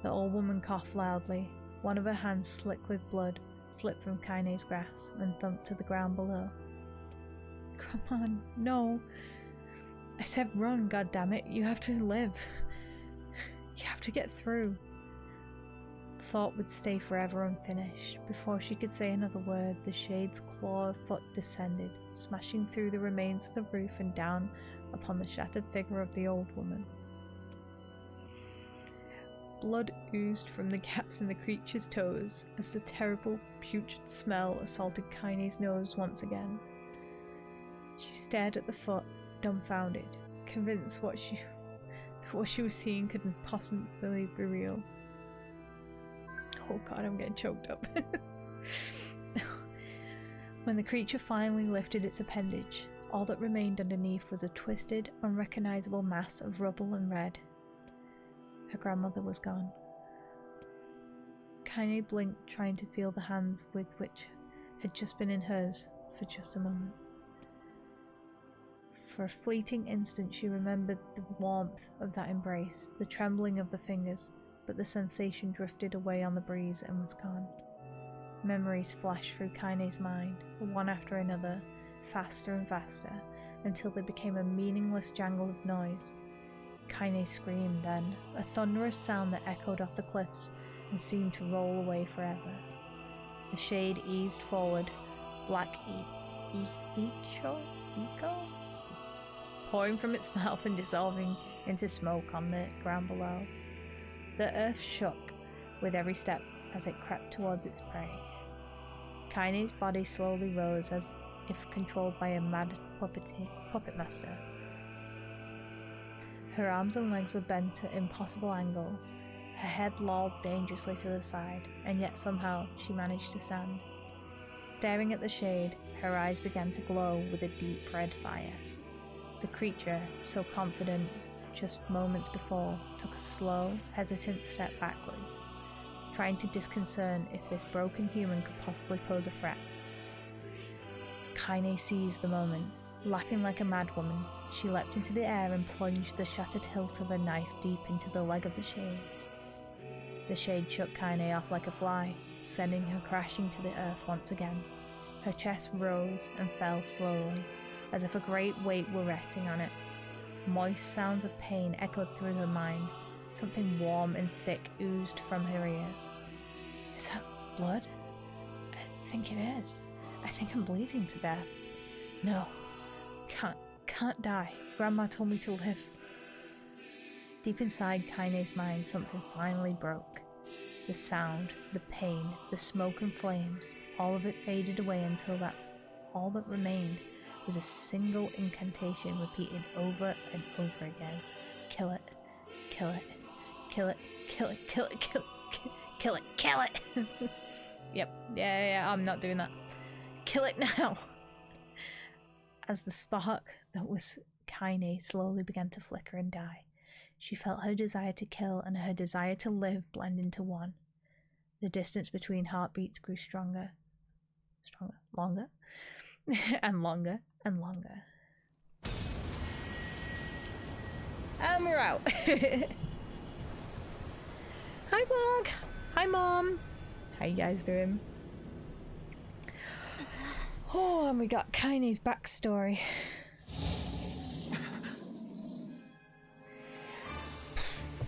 The old woman coughed loudly. One of her hands, slick with blood, slipped from Kaine's grasp and thumped to the ground below. Come on, no. I said run, goddammit. You have to live. You have to get through. Thought would stay forever unfinished. Before she could say another word, the shade's clawed foot descended, smashing through the remains of the roof and down upon the shattered figure of the old woman. Blood oozed from the gaps in the creature's toes as the terrible, putrid smell assaulted Kaine's nose once again. She stared at the foot, dumbfounded, convinced what she was seeing couldn't possibly be real. Oh god, I'm getting choked up. When the creature finally lifted its appendage, all that remained underneath was a twisted, unrecognizable mass of rubble and red. Her grandmother was gone. Kaine blinked, trying to feel the hands with which had just been in hers for just a moment. For a fleeting instant she remembered the warmth of that embrace, the trembling of the fingers, but the sensation drifted away on the breeze and was gone. Memories flashed through Kaine's mind, one after another, faster and faster, until they became a meaningless jangle of noise. Kaine screamed then, a thunderous sound that echoed off the cliffs and seemed to roll away forever. The shade eased forward, black echo? Pouring from its mouth and dissolving into smoke on the ground below. The earth shook with every step as it crept towards its prey. Kaine's body slowly rose as if controlled by a mad puppet master. Her arms and legs were bent at impossible angles, her head lolled dangerously to the side, and yet somehow she managed to stand. Staring at the shade, her eyes began to glow with a deep red fire. The creature, so confident just moments before, took a slow, hesitant step backwards, trying to discern if this broken human could possibly pose a threat. Kaine seized the moment. Laughing like a madwoman, she leapt into the air and plunged the shattered hilt of her knife deep into the leg of the shade. The shade shook Kaine off like a fly, sending her crashing to the earth once again. Her chest rose and fell slowly, as if a great weight were resting on it. Moist sounds of pain echoed through her mind. Something warm and thick oozed from her ears. Is that blood? I think it is. I think I'm bleeding to death. No. Can't die. Grandma told me to live. Deep inside Kaine's mind, something finally broke. The sound, the pain, the smoke and flames, all of it faded away until all that remained was a single incantation repeated over and over again. Kill it. Kill it. Kill it. Kill it. Kill it. Kill it. Kill it. Kill it. Yep. Yeah, I'm not doing that. Kill it now. As the spark that was Kaine slowly began to flicker and die, she felt her desire to kill and her desire to live blend into one. The distance between heartbeats grew stronger, longer, and longer and longer. And we're out. Hi vlog. Hi mom. How you guys doing? Oh, and we got Kaine's backstory.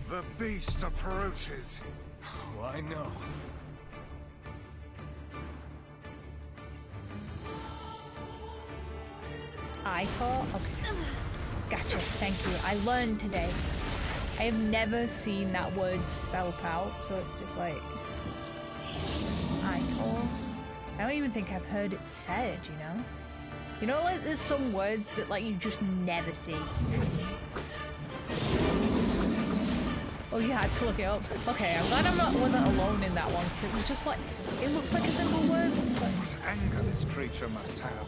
The beast approaches. Oh, I know. I thought? Okay. Gotcha, thank you. I learned today. I have never seen that word spelled out, so it's just like... Icor. I don't even think I've heard it said, you know? You know, like, there's some words that, like, you just never see. Oh, you had to look it up. Okay, I'm glad wasn't alone in that one, because it was just like... It looks like a simple word. It's like... What anger this creature must have.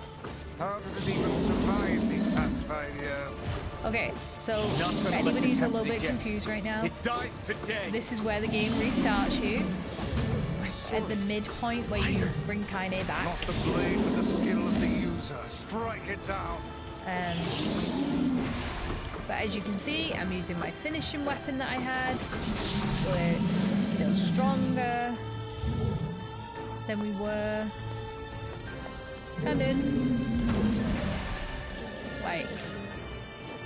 How did it even survive these past 5 years? Okay, so if anybody's a little bit confused right now, it dies today. This is where the game restarts you. At the midpoint where you bring Kaine back. It's not the blade, but the skill of the user. Strike it down. But as you can see, I'm using my finishing weapon that I had. We're still stronger than we were. Wait.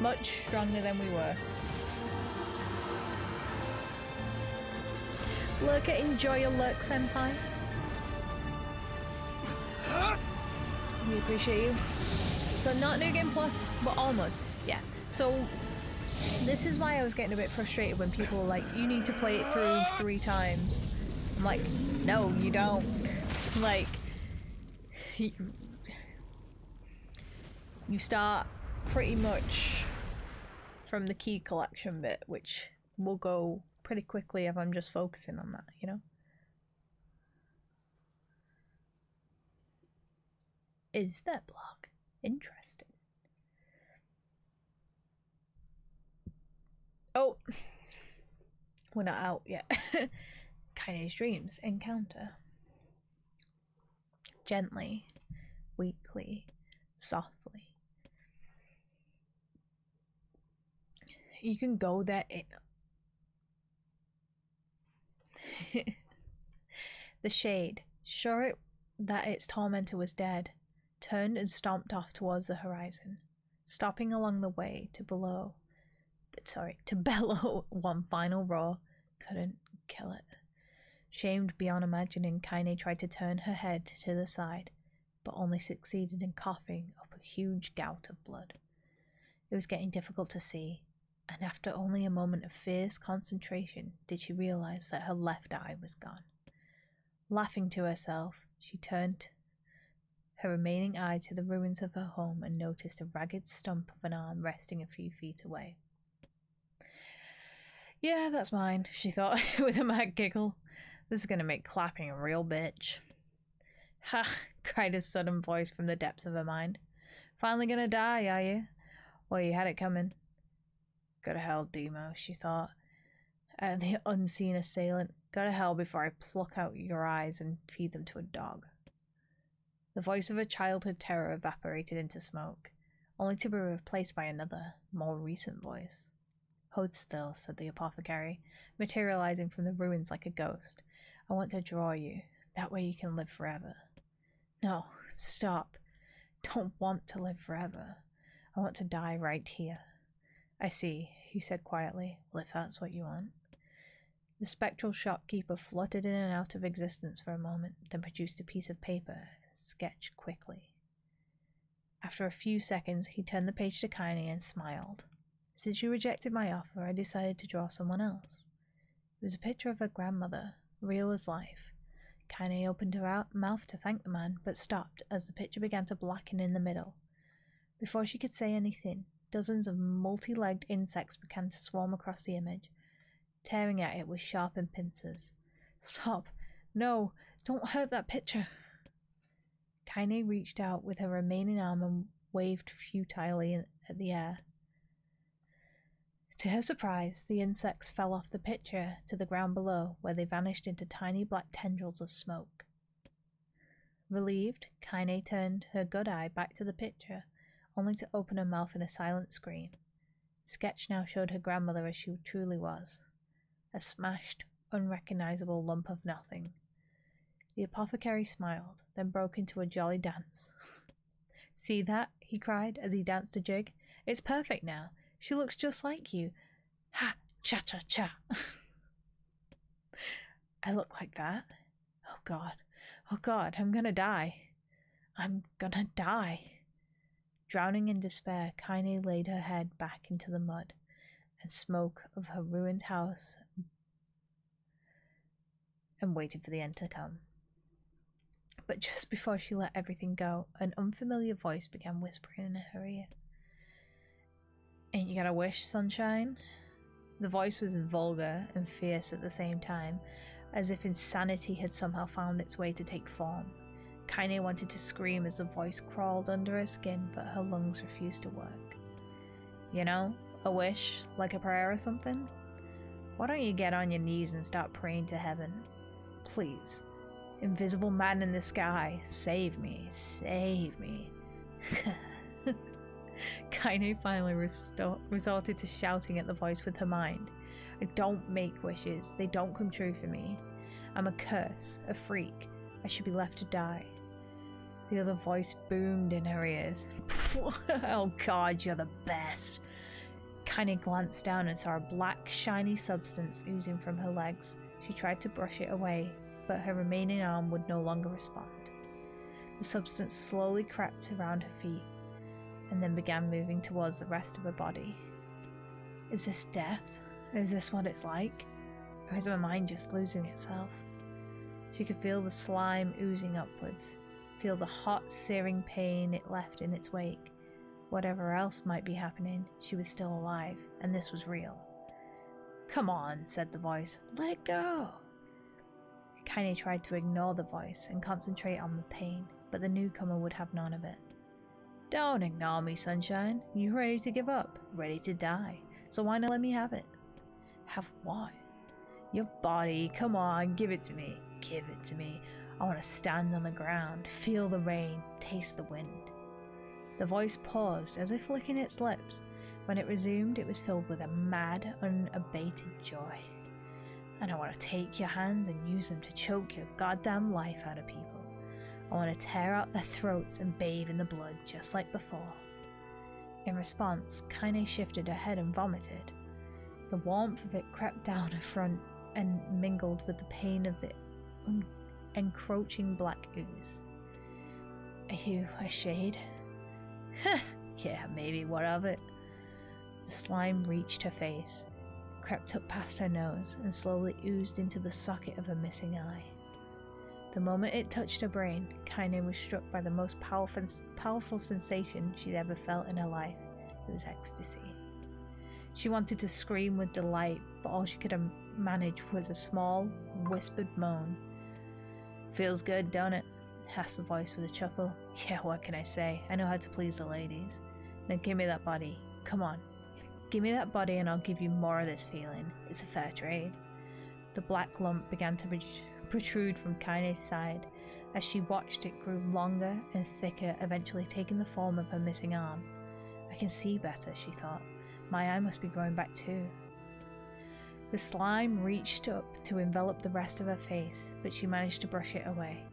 Much stronger than we were. Look at enjoy your look, senpai. We appreciate you. So not New Game Plus, but almost. Yeah. So this is why I was getting a bit frustrated when people were like, you need to play it through 3 times. I'm like, no, you don't. Like, you start pretty much from the key collection bit, which will go pretty quickly if I'm just focusing on that, you know? Is that blog interesting? Oh, we're not out yet. Kaine's dreams encounter. Gently, weakly, softly. You can go there in... The shade, sure that its tormentor was dead, turned and stomped off towards the horizon, stopping along the way to bellow one final roar. Couldn't kill it. Shamed beyond imagining, Kaine tried to turn her head to the side, but only succeeded in coughing up a huge gout of blood. It was getting difficult to see, and after only a moment of fierce concentration did she realize that her left eye was gone. Laughing to herself, she turned her remaining eye to the ruins of her home and noticed a ragged stump of an arm resting a few feet away. Yeah, that's mine, she thought with a mad giggle. This is gonna make clapping a real bitch. Ha! Cried a sudden voice from the depths of her mind. Finally gonna die, are you? Well, you had it coming. Go to hell, Demo, she thought. The unseen assailant. Go to hell before I pluck out your eyes and feed them to a dog. The voice of her childhood terror evaporated into smoke, only to be replaced by another, more recent voice. Hold still, said the apothecary, materializing from the ruins like a ghost. I want to draw you. That way you can live forever. No, stop. Don't want to live forever. I want to die right here. I see, he said quietly. Well, if that's what you want. The spectral shopkeeper fluttered in and out of existence for a moment, then produced a piece of paper and sketched quickly. After a few seconds, he turned the page to Kaine and smiled. Since you rejected my offer, I decided to draw someone else. It was a picture of her grandmother, real as life. Kaine opened her mouth to thank the man, but stopped as the picture began to blacken in the middle. Before she could say anything, dozens of multi-legged insects began to swarm across the image, tearing at it with sharpened pincers. Stop! No! Don't hurt that picture! Kaine reached out with her remaining arm and waved futilely at the air. To her surprise, the insects fell off the picture to the ground below, where they vanished into tiny black tendrils of smoke. Relieved, Kaine turned her good eye back to the picture, only to open her mouth in a silent scream. The sketch now showed her grandmother as she truly was, a smashed, unrecognizable lump of nothing. The apothecary smiled, then broke into a jolly dance. See that? He cried as he danced a jig. It's perfect now. She looks just like you. Ha! Cha-cha-cha! I look like that? Oh God, I'm gonna die. I'm gonna die. Drowning in despair, Kaine laid her head back into the mud, and smoke of her ruined house, and waited for the end to come. But just before she let everything go, an unfamiliar voice began whispering in her ear. Ain't you got a wish, sunshine? The voice was vulgar and fierce at the same time, as if insanity had somehow found its way to take form. Kaine wanted to scream as the voice crawled under her skin, but her lungs refused to work. You know, a wish, like a prayer or something? Why don't you get on your knees and start praying to heaven? Please. Invisible man in the sky, save me, save me. Kaine finally resorted to shouting at the voice with her mind. I don't make wishes, they don't come true for me. I'm a curse, a freak, I should be left to die. The other voice boomed in her ears. Oh God, you're the best. Kaine glanced down and saw a black, shiny substance oozing from her legs. She tried to brush it away, but her remaining arm would no longer respond. The substance slowly crept around her feet, and then began moving towards the rest of her body. Is this death? Is this what it's like? Or is my mind just losing itself? She could feel the slime oozing upwards, feel the hot, searing pain it left in its wake. Whatever else might be happening, she was still alive, and this was real. Come on, said the voice. Let it go. Kaine tried to ignore the voice and concentrate on the pain, but the newcomer would have none of it. Don't ignore me, sunshine. You ready to give up? Ready to die. So why not let me have it? Have what? Your body. Come on, give it to me. Give it to me. I want to stand on the ground, feel the rain, taste the wind. The voice paused, as if licking its lips. When it resumed, it was filled with a mad, unabated joy. And I want to take your hands and use them to choke your goddamn life out of people. I want to tear out their throats and bathe in the blood just like before. In response, Kaine shifted her head and vomited. The warmth of it crept down her front and mingled with the pain of the encroaching black ooze. Are you a shade? Yeah, maybe, what of it? The slime reached her face, crept up past her nose, and slowly oozed into the socket of her missing eye. The moment it touched her brain, Kaine was struck by the most powerful sensation she'd ever felt in her life. It was ecstasy. She wanted to scream with delight, but all she could manage was a small, whispered moan. Feels good, don't it? Asked the voice with a chuckle. Yeah, what can I say? I know how to please the ladies. Now give me that body. Come on. Give me that body and I'll give you more of this feeling. It's a fair trade. The black lump began to protrude from Kaine's side. As she watched, it grew longer and thicker, eventually taking the form of her missing arm. I can see better, she thought. My eye must be growing back too. The slime reached up to envelop the rest of her face, but she managed to brush it away.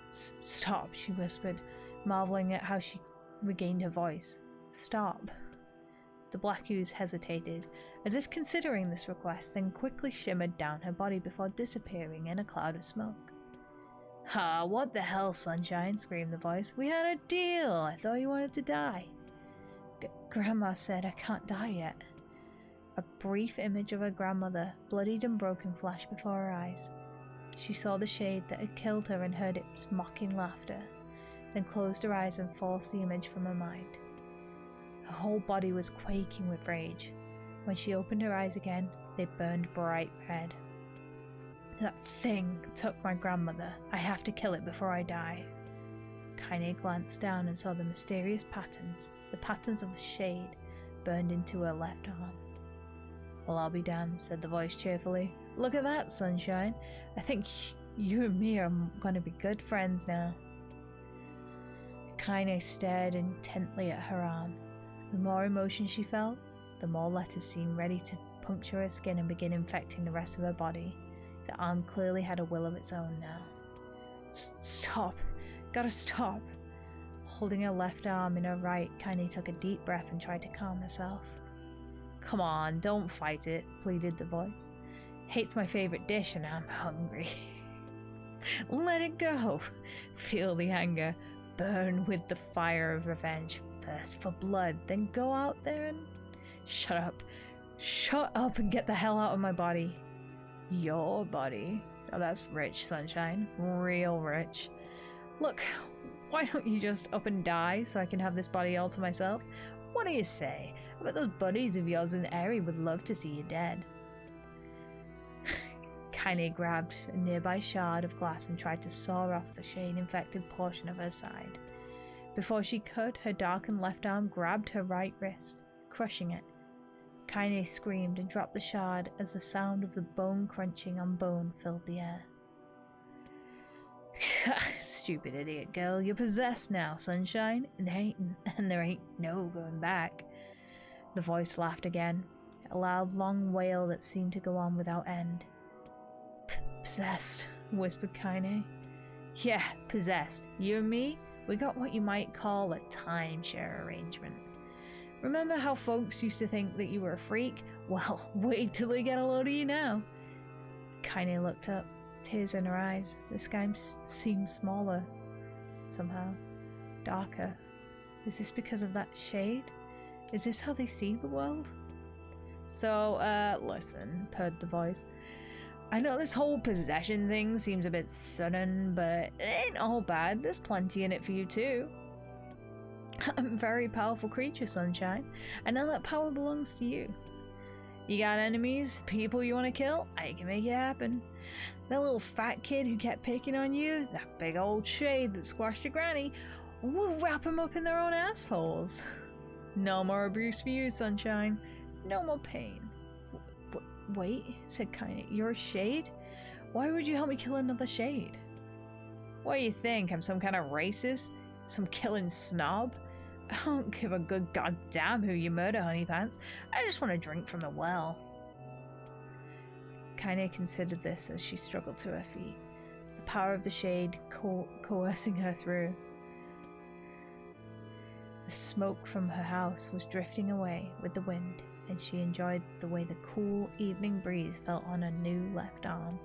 Stop, she whispered, marveling at how she regained her voice. Stop. The black ooze hesitated, as if considering this request, then quickly shimmered down her body before disappearing in a cloud of smoke. "Ha, what the hell, Sunshine?" screamed the voice. "We had a deal! I thought you wanted to die." Grandma said I can't die yet." A brief image of her grandmother, bloodied and broken, flashed before her eyes. She saw the shade that had killed her and heard its mocking laughter, then closed her eyes and forced the image from her mind. Her whole body was quaking with rage. When she opened her eyes again, they burned bright red. "That thing took my grandmother. I have to kill it before I die." Kaine glanced down and saw the mysterious patterns, the patterns of a shade, burned into her left arm. "Well, I'll be damned," said the voice cheerfully. "Look at that, Sunshine. I think you and me are going to be good friends now." Kaine stared intently at her arm. The more emotion she felt, the more letters seemed ready to puncture her skin and begin infecting the rest of her body. The arm clearly had a will of its own now. Stop! Gotta stop! Holding her left arm in her right, Kaine took a deep breath and tried to calm herself. "Come on, don't fight it," pleaded the voice. "Hate's my favorite dish and I'm hungry." "Let it go. Feel the anger. Burn with the fire of revenge. Thirst for blood. Then go out there and... Shut up. Shut up and get the hell out of my body." "Your body? Oh, that's rich, Sunshine. Real rich. Look, why don't you just up and die so I can have this body all to myself? What do you say? I bet those buddies of yours in the area would love to see you dead." Kaine grabbed a nearby shard of glass and tried to saw off the shade-infected portion of her side. Before she could, her darkened left arm grabbed her right wrist, crushing it. Kaine screamed and dropped the shard as the sound of the bone crunching on bone filled the air. "Stupid idiot girl, you're possessed now, Sunshine, and there ain't no going back." The voice laughed again, a loud, long wail that seemed to go on without end. "Possessed," whispered Kaine. "Yeah, possessed. You and me, we got what you might call a timeshare arrangement. Remember how folks used to think that you were a freak? Well, wait till they get a load of you now." Kaine looked up, tears in her eyes. The sky seemed smaller, somehow, darker. Is this because of that shade? Is this how they see the world? "So, listen," purred the voice. "I know this whole possession thing seems a bit sudden, but it ain't all bad. There's plenty in it for you too. I'm a very powerful creature, Sunshine, and now that power belongs to you. You got enemies, people you want to kill? I can make it happen. That little fat kid who kept picking on you, that big old shade that squashed your granny, we'll wrap them up in their own assholes. No more abuse for you, Sunshine. No more pain." Wait, said Kaine. "You're a shade? Why would you help me kill another shade?" "What do you think? I'm some kind of racist? Some killing snob? I don't give a good goddamn who you murder, honeypants. I just want to drink from the well." Kaine considered this as she struggled to her feet, the power of the shade coercing her through. The smoke from her house was drifting away with the wind, and she enjoyed the way the cool evening breeze felt on her new left arm.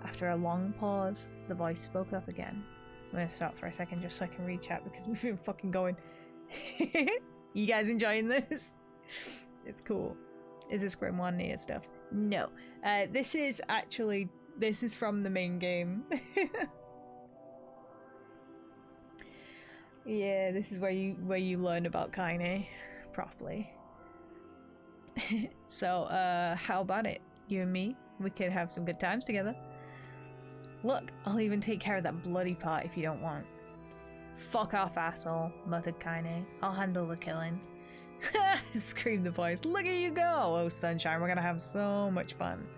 After a long pause, the voice spoke up again. I'm gonna stop for a second just so I can read chat because we've been fucking going. You guys enjoying this? It's cool. Is this Grimoire NieR stuff? No. This is from the main game. Yeah, this is where you learn about Kaine properly. So, how about it? You and me? We could have some good times together. Look, I'll even take care of that bloody part if you don't want. Fuck off, asshole, muttered Kaine. I'll handle the killing. Screamed the voice. Look at you go! Oh, Sunshine, we're gonna have so much fun.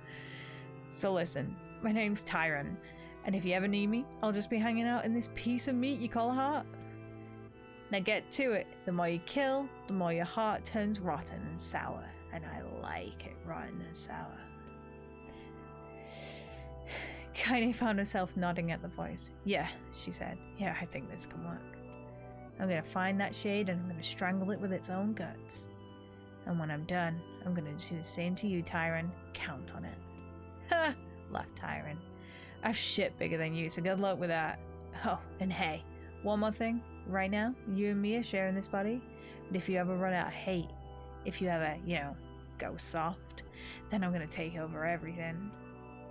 So listen, my name's Tyron, and if you ever need me, I'll just be hanging out in this piece of meat you call a heart. Now get to it. The more you kill, the more your heart turns rotten and sour. And I like it rotten and sour. Kaine found herself nodding at the voice. Yeah, she said. Yeah, I think this can work. I'm gonna find that shade and I'm gonna strangle it with its own guts. And when I'm done, I'm gonna do the same to you, Tyron. Count on it. Ha! Laughed Tyron. I've shit bigger than you, so good luck with that. Oh, and hey, one more thing. Right now, you and me are sharing this body. But if you ever run out of hate, if you ever, go soft, then I'm gonna take over everything.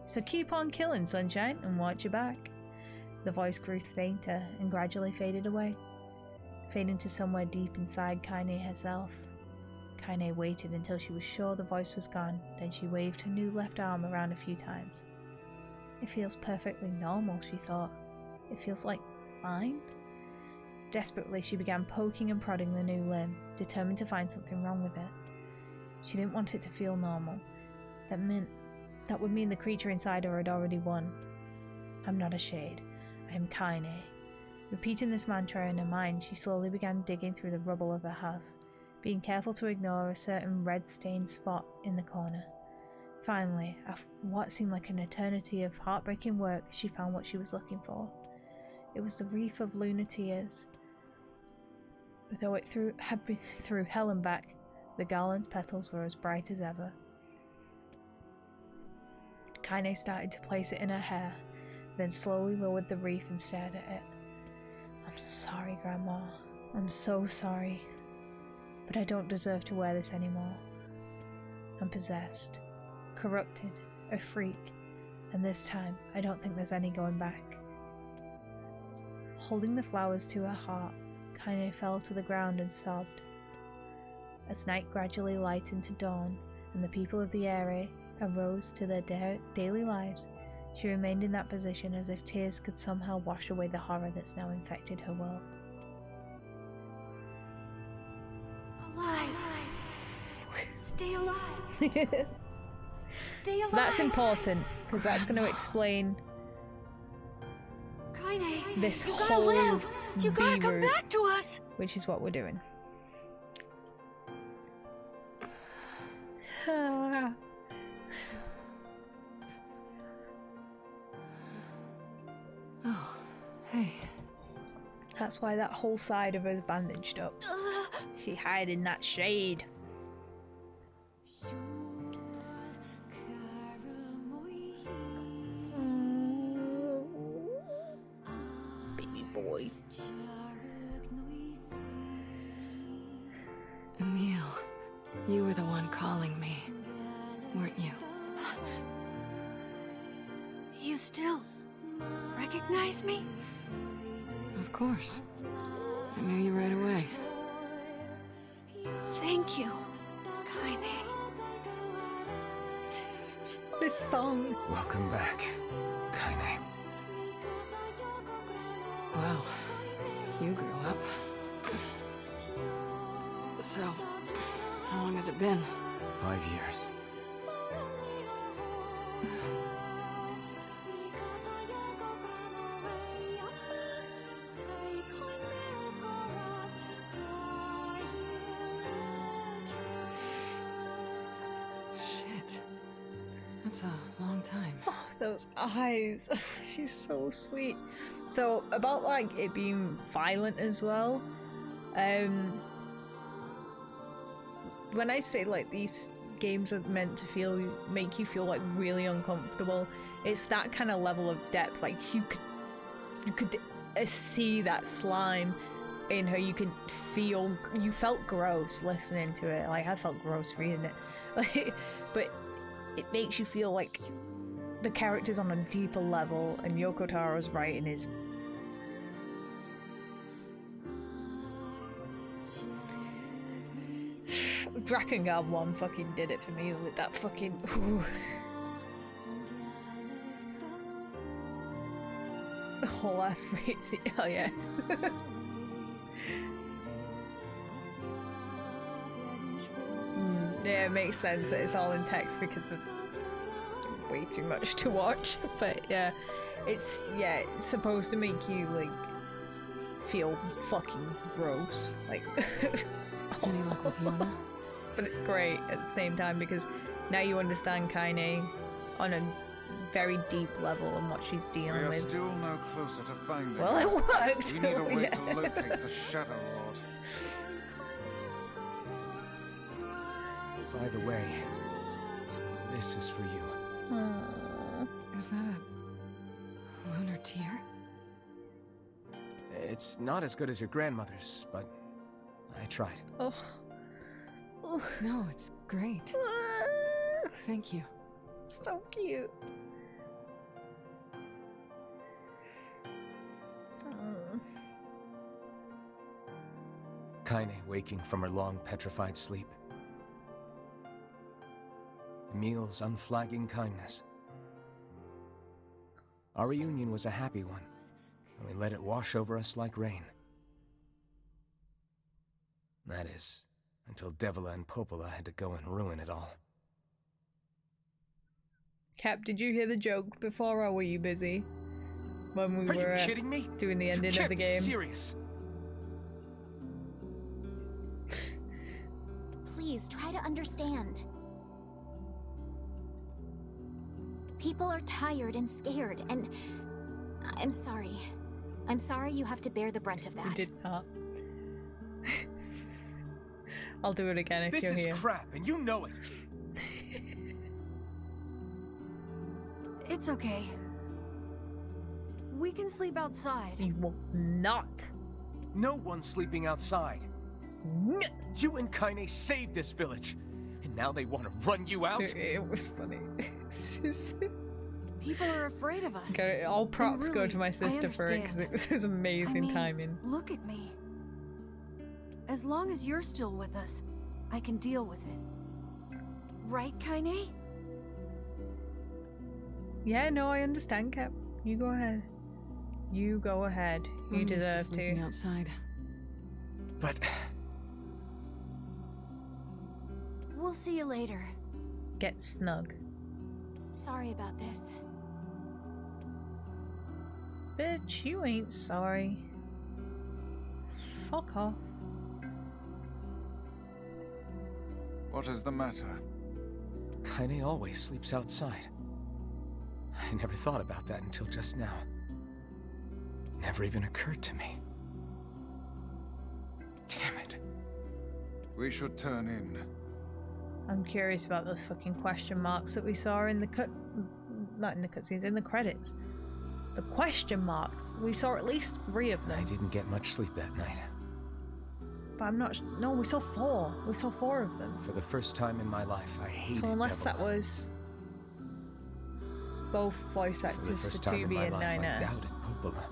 So keep on killing, Sunshine, and watch your back. The voice grew fainter and gradually faded away, fading to somewhere deep inside Kaine herself. Kaine waited until she was sure the voice was gone, then she waved her new left arm around a few times. It feels perfectly normal, she thought. It feels like mine? Desperately, she began poking and prodding the new limb, determined to find something wrong with it. She didn't want it to feel normal. That would mean the creature inside her had already won. I'm not a shade. I am Kaine. Repeating this mantra in her mind, she slowly began digging through the rubble of her house, being careful to ignore a certain red-stained spot in the corner. Finally, after what seemed like an eternity of heartbreaking work, she found what she was looking for. It was the wreath of lunar tears. Though it had been through hell and back, the garland's petals were as bright as ever. Kaine started to place it in her hair, then slowly lowered the wreath and stared at it. I'm sorry, Grandma. I'm so sorry. But I don't deserve to wear this anymore. I'm possessed, corrupted, a freak, and this time I don't think there's any going back. Holding the flowers to her heart, Kaine fell to the ground and sobbed. As night gradually lightened to dawn, and the people of the area arose to their daily lives, she remained in that position as if tears could somehow wash away the horror that's now infected her world. Alive! Stay alive! Stay alive! So that's important, because that's going to explain Kaine, this you gotta whole live! You gotta B come route, back to us! which is what we're doing. Oh, hey. That's why that whole side of her is bandaged up. She hid in that shade. Baby boy. Emil, you were the one calling me, weren't you? You still recognize me? Of course. I knew you right away. Thank you, Kaine. This song. Welcome back, Kaine. Wow, you grew up. So, how long has it been? 5 years. Shit. That's a long time. Oh, those eyes. She's so sweet. So, about like it being violent as well. When I say like these games are meant to make you feel like really uncomfortable, it's that kind of level of depth. Like you could see that slime in her. You felt gross listening to it. Like I felt gross reading it. Like, but it makes you feel like the character's on a deeper level, and Yoko Taro's writing is Drakengard 1 fucking did it for me with that fucking the whole ass race. Oh yeah. Yeah, it makes sense that it's all in text because of way too much to watch. But yeah, it's supposed to make you like feel fucking gross. Like Any luck with Yona? but it's great at the same time because now you understand Kaine on a very deep level and what she's We dealing are with. still no closer to finding Well, her. it worked. We need a way Yeah. to locate the Shadow Lord. By the way, this is for you. Aww. Is that a lunar tear? It's not as good as your grandmother's, but I tried. Oh. Oh. No, it's great. Thank you. So cute. Oh. Kaine waking from her long petrified sleep. Emil's unflagging kindness. Our reunion was a happy one, and we let it wash over us like rain. That is, until Devila and Popola had to go and ruin it all. Cap, did you hear the joke before, or were you busy when we Are were you kidding me? doing the ending You of the can't be game? serious. Please try to understand. People are tired and scared, and I'm sorry. I'm sorry you have to bear the brunt of that. You did not. I'll do it again if This you're is here. crap, and you know it. It's okay. We can sleep outside. You will not. No one's sleeping outside. No. You and Kaine saved this village, and now they want to run you out? It was funny. People are afraid of us. Okay, all props go really, to my I sister for it, because understand. it was amazing I mean, timing. Look at me. As long as you're still with us, I can deal with it. Right, Kaine? Yeah, no, I understand, Cap. You go ahead. You go ahead. You I'm used deserve sleeping to. outside. But We'll see you later. Get snug. Sorry about this. Bitch, you ain't sorry. Fuck off. What is the matter? Kaine always sleeps outside. I never thought about that until just now. Never even occurred to me. Damn it. We should turn in. I'm curious about those fucking question marks that we saw in the not in the cutscenes, in the credits. The question marks. We saw at least 3 of them. I didn't get much sleep that night. But I'm not. No, we saw 4. We saw 4 of them. For the first time in my life, I hated So unless that Devila. was both voice For the actors for first time in 2B my and life, I 9S, doubted Popola.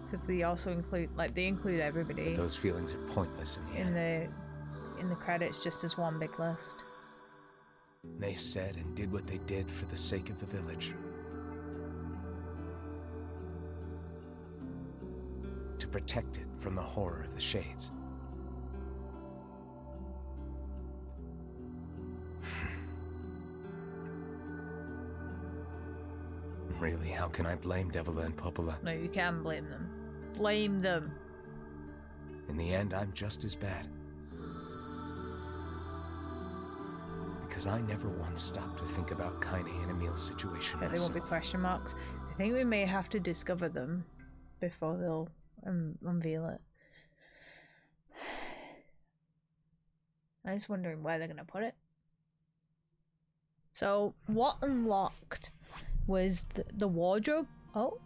because they also include, like, they include everybody But those feelings are pointless in the in end. the credits just as one big list. They said and did what they did for the sake of the village. To protect it from the horror of the Shades. Really, how can I blame Devila and Popola? No, you can blame them. Blame them. In the end, I'm just as bad. Because I never once stopped to think about Kaine and Emil's situation But they won't be myself. question marks. I think we may have to discover them before they'll unveil it. I'm just wondering where they're going to put it. So, what unlocked was the wardrobe? Oh.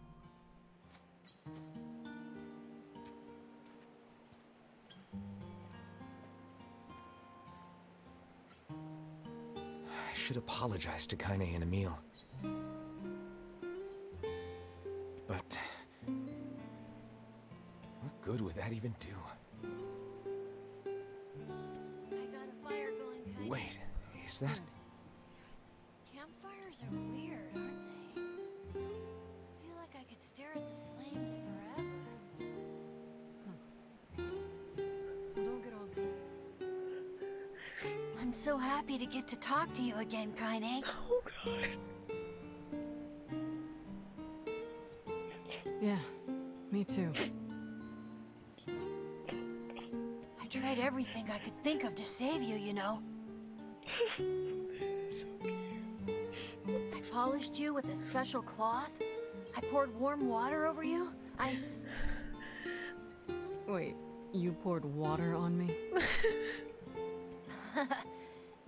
I should apologize to Kaine and Emil. But what good would that even do? I got a fire going, Kaine. Wait, is that... Campfires are weird, aren't they? I feel like I could stare at the flames forever. Don't get all... I'm so happy to get to talk to you again, Kaine. Oh, God. Yeah, me too. I tried everything I could think of to save you, you know. I polished you with a special cloth. I poured warm water over you. Wait, you poured water on me?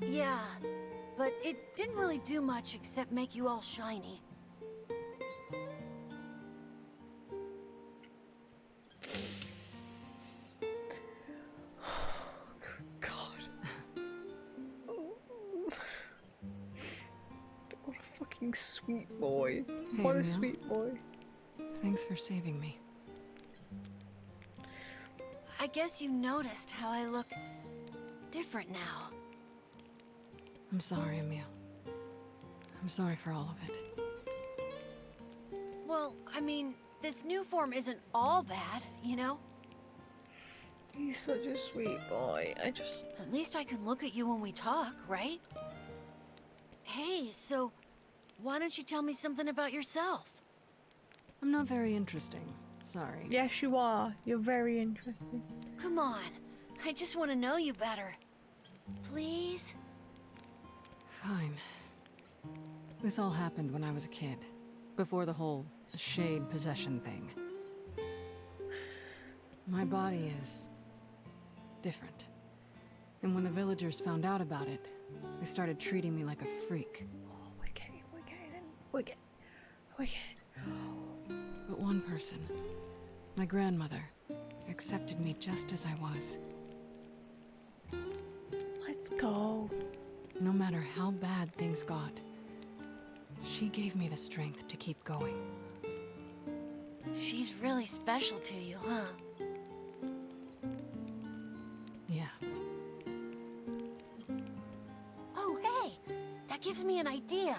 Yeah, but it didn't really do much except make you all shiny. God. What a fucking sweet boy. Hey, What a Emil. sweet boy. Thanks for saving me. I guess you noticed how I look different now. I'm sorry, Emil. I'm sorry for all of it. Well, I mean, this new form isn't all bad, you know? He's such a sweet boy. At least I can look at you when we talk, right? Hey, so why don't you tell me something about yourself? I'm not very interesting. Sorry. Yes, you are. You're very interesting. Come on, I just want to know you better. Please? Fine. This all happened when I was a kid. Before the whole shade possession thing. My body is different. And when the villagers found out about it, they started treating me like a freak. Oh, we're getting. But one person, my grandmother, accepted me just as I was. Let's go. No matter how bad things got, she gave me the strength to keep going. She's really special to you, huh? Yeah. Oh, hey! That gives me an idea.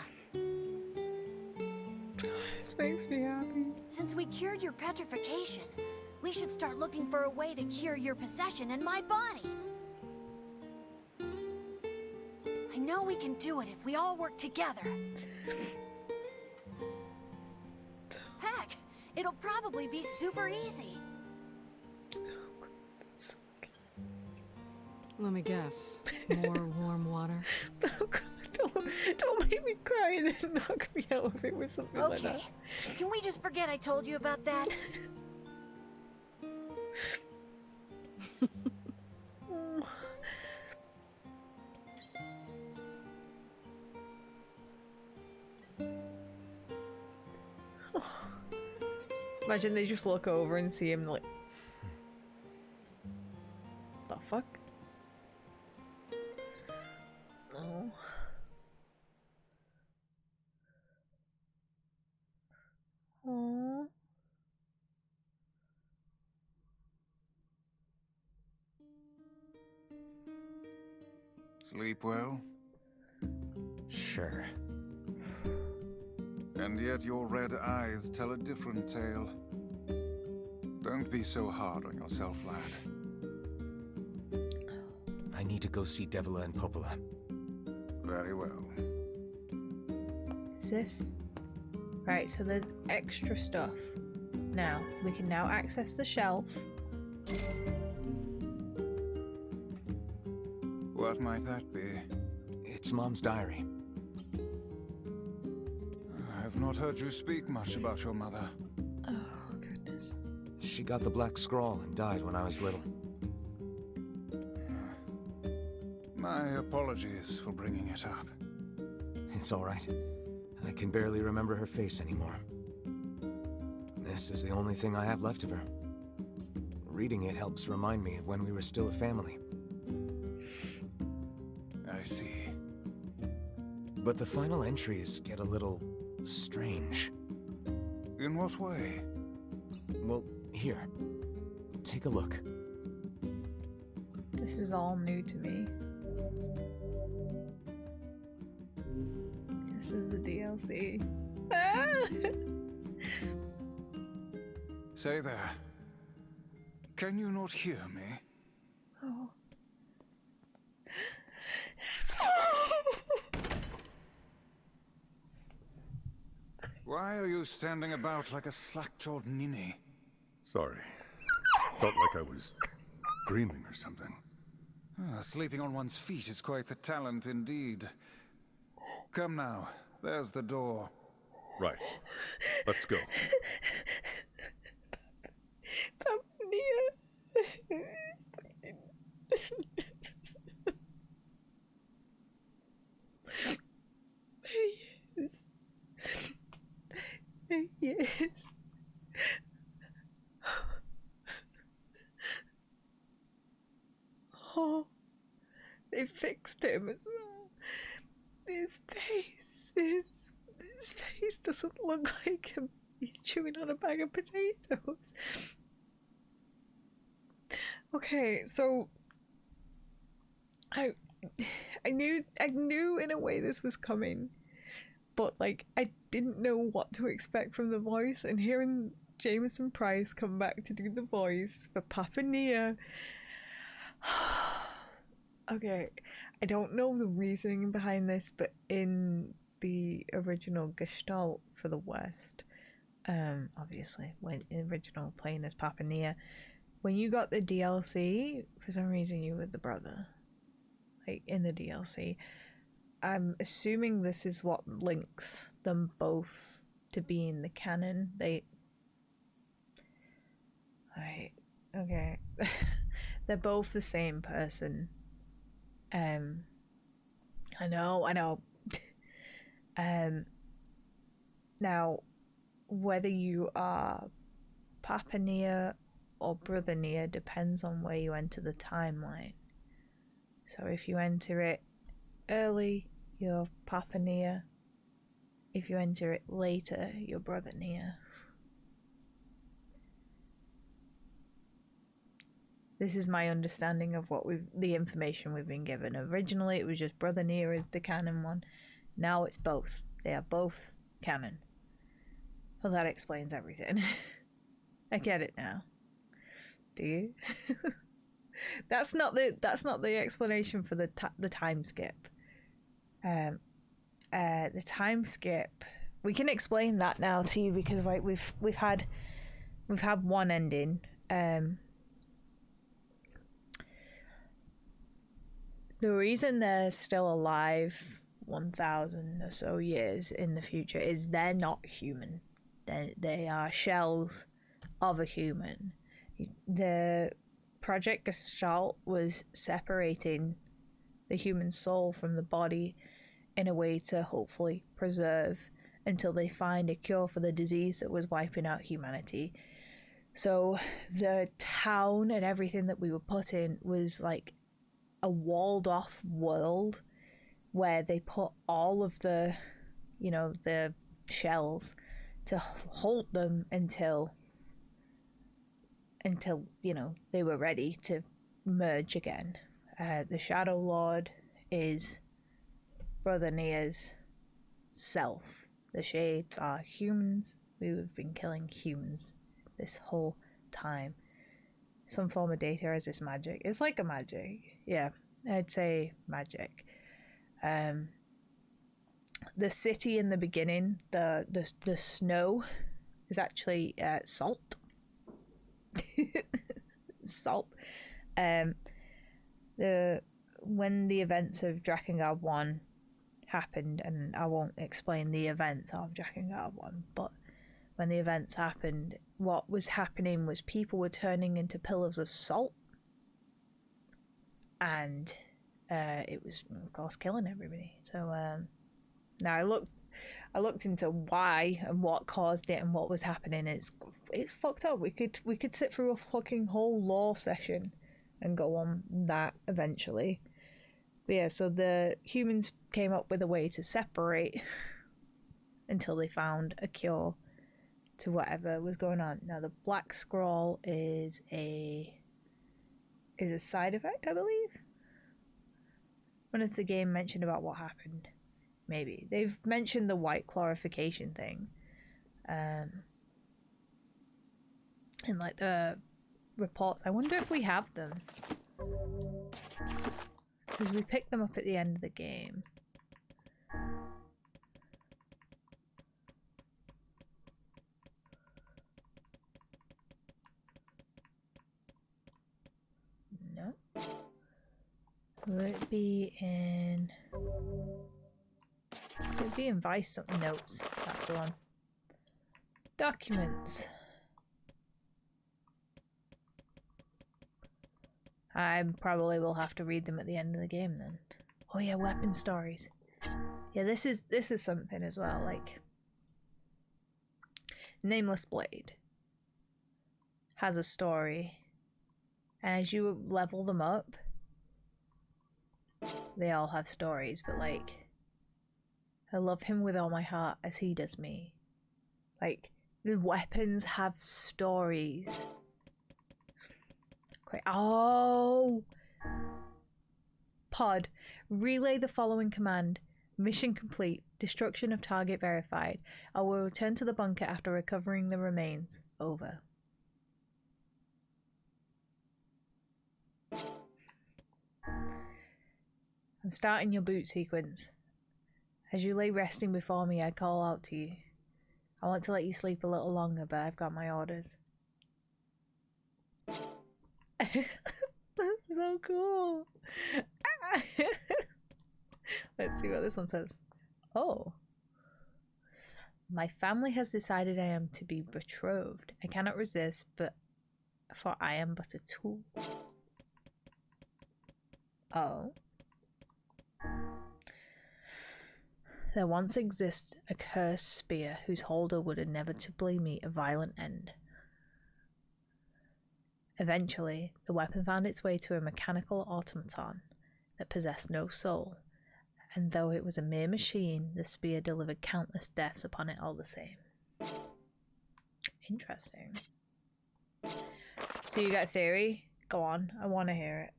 This makes me happy. Since we cured your petrification, we should start looking for a way to cure your possession in my body. I know we can do it if we all work together. Heck, it'll probably be super easy. Let me guess. More warm water? Oh, God, don't make me cry and then knock me out if it was something like that. Okay, can we just forget I told you about that? Imagine they just look over and see him like, the fuck? Oh. Aww. Sleep well? Sure. And yet your red eyes tell a different tale. Don't be so hard on yourself, lad. I need to go see Devila and Popola. Very well. Is this? Right, so there's extra stuff. Now, we can now access the shelf. What might that be? It's Mom's diary. I've not heard you speak much about your mother. Oh, goodness. She got the black scrawl and died when I was little. My apologies for bringing it up. It's all right. I can barely remember her face anymore. This is the only thing I have left of her. Reading it helps remind me of when we were still a family. I see. But the final entries get a little strange. In what way? Well, here. Take a look. This is all new to me. This is the DLC. Ah! Say there. Can you not hear me? Oh. Why are you standing about like a slack-jawed ninny? Sorry. Felt like I was dreaming or something. Sleeping on one's feet is quite the talent indeed. Come now, there's the door. Right. Let's go. Yes. Oh, they fixed him as well. His face doesn't look like him. He's chewing on a bag of potatoes. Okay, so I knew in a way this was coming, but like I didn't know what to expect from the voice, and hearing Jameson Price come back to do the voice for Papa NieR. Okay, I don't know the reasoning behind this, but in the original Gestalt for the West, obviously when original playing as Papa NieR, when you got the DLC, for some reason you were the brother, like in the DLC. I'm assuming this is what links them both to being the canon. Okay. They're both the same person. I know. Now, whether you are Papa NieR or Brother NieR depends on where you enter the timeline. So if you enter it early, you're Papa NieR. If you enter it later, you're Brother NieR. This is my understanding of the information we've been given. Originally, it was just Brother NieR is the canon one. Now it's both. They are both canon. Well, that explains everything. I get it now. Do you? That's not the explanation for the time skip. The time skip. We can explain that now to you because like we've had one ending. The reason they're still alive 1,000 or so years in the future is they're not human. They are shells of a human. The Project Gestalt was separating the human soul from the body in a way to hopefully preserve until they find a cure for the disease that was wiping out humanity. So the town and everything that we were put in was like a walled off world where they put all of the shells to hold them until they were ready to merge again. The Shadow Lord is Brother NieR's self. The Shades are humans. We've been killing humans this whole time. Some form of data as this magic. It's like a magic. Yeah, I'd say magic. The city in the beginning, the snow is actually salt. Salt. When the events of Drakengard 1 happened, and I won't explain the events of Drakengard 1, but when the events happened, what was happening was people were turning into pillars of salt, and it was of course killing everybody. So now I looked into why and what caused it and what was happening. It's fucked up. We could sit through a fucking whole lore session and go on that eventually. But yeah, so the humans came up with a way to separate until they found a cure to whatever was going on. Now the Black Scroll is a side effect, I believe. When if the game mentioned about what happened, maybe they've mentioned the white clarification thing, in like the reports. I wonder if we have them because we picked them up at the end of the game. No. Will it be in? It'd be in Vice something notes. That's the one. Documents. I probably will have to read them at the end of the game then. Oh yeah, weapon stories. Yeah, this is something as well. Like Nameless Blade has a story, and as you level them up, they all have stories, but like, I love him with all my heart as he does me. Like, the weapons have stories. Great. Oh! Pod, relay the following command. Mission complete. Destruction of target verified. I will return to the bunker after recovering the remains. Over. I'm starting your boot sequence. As you lay resting before me, I call out to you. I want to let you sleep a little longer, but I've got my orders. That's so cool. Let's see what this one says. Oh. My family has decided I am to be betrothed. I cannot resist, for I am but a tool. Oh. There once exists a cursed spear whose holder would inevitably meet a violent end. Eventually, the weapon found its way to a mechanical automaton that possessed no soul, and though it was a mere machine, the spear delivered countless deaths upon it all the same. Interesting. So you got a theory? Go on, I want to hear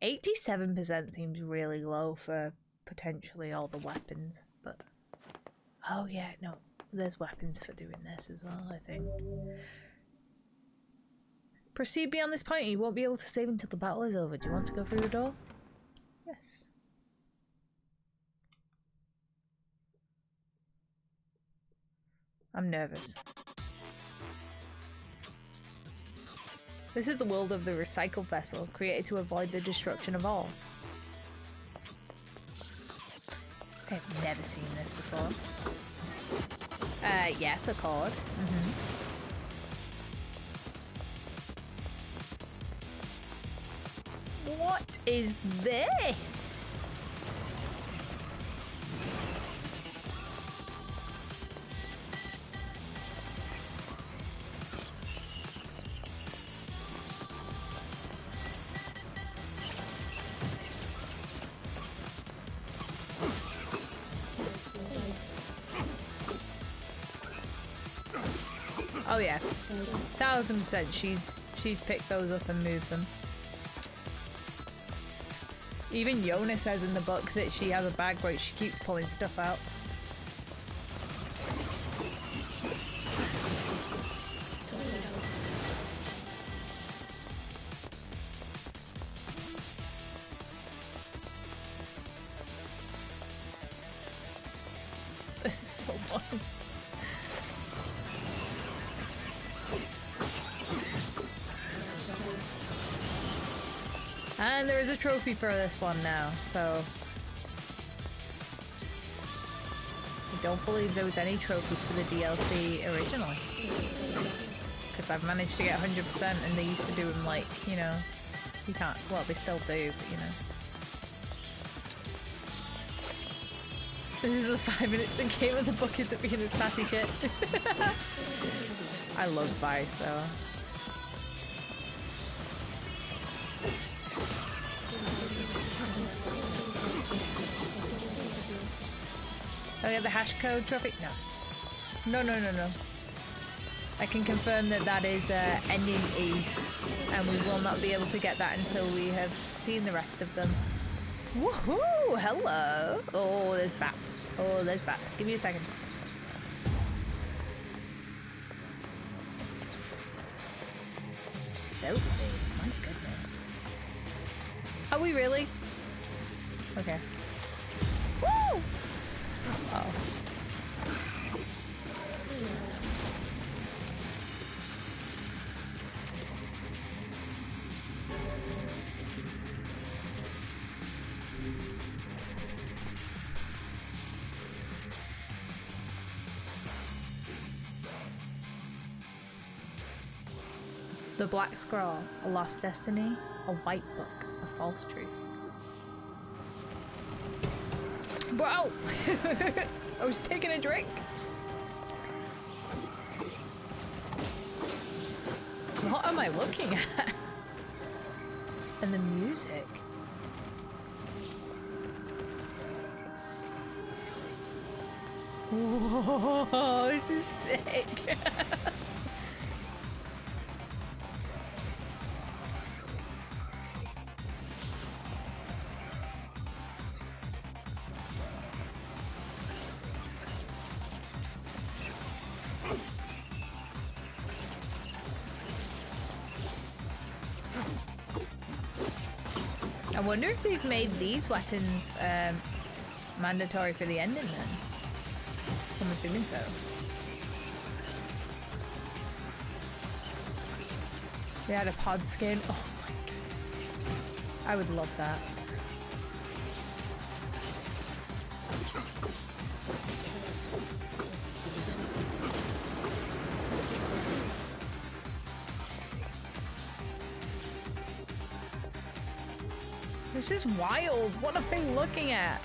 it. 87% seems really low for potentially all the weapons, but... Oh yeah, no, there's weapons for doing this as well, I think. Proceed beyond this point, you won't be able to save until the battle is over. Do you want to go through the door? Yes. I'm nervous. This is the world of the recycled vessel, created to avoid the destruction of all. I've never seen this before. Yes, Accord. What is this? Oh yeah, 1000%. She's picked those up and moved them. Even Yona says in the book that she has a bag where she keeps pulling stuff out. This is so fun. And there is a trophy for this one now, so... I don't believe there was any trophies for the DLC original. Because I've managed to get 100% and they used to do them like, you know... You can't... Well, they still do, but you know... This is the 5 minutes in game of the book isn't being this sassy shit. I love Vice, so... Oh, we have the hash code trophy? No. No. I can confirm that that is ending E, and we will not be able to get that until we have seen the rest of them. Woohoo! Hello! Oh, there's bats. Oh, there's bats. Give me a second. This is filthy. My goodness. Are we really? Okay. Woo! Oh. The Black Scroll, a lost destiny, a white book, a false truth. Bro! I was taking a drink. I looking at? And the music. Whoa, this is sick. I wonder if they've made these weapons mandatory for the ending then. I'm assuming so. They had a pod skin. Oh my god. I would love that. This is wild. What am I looking at?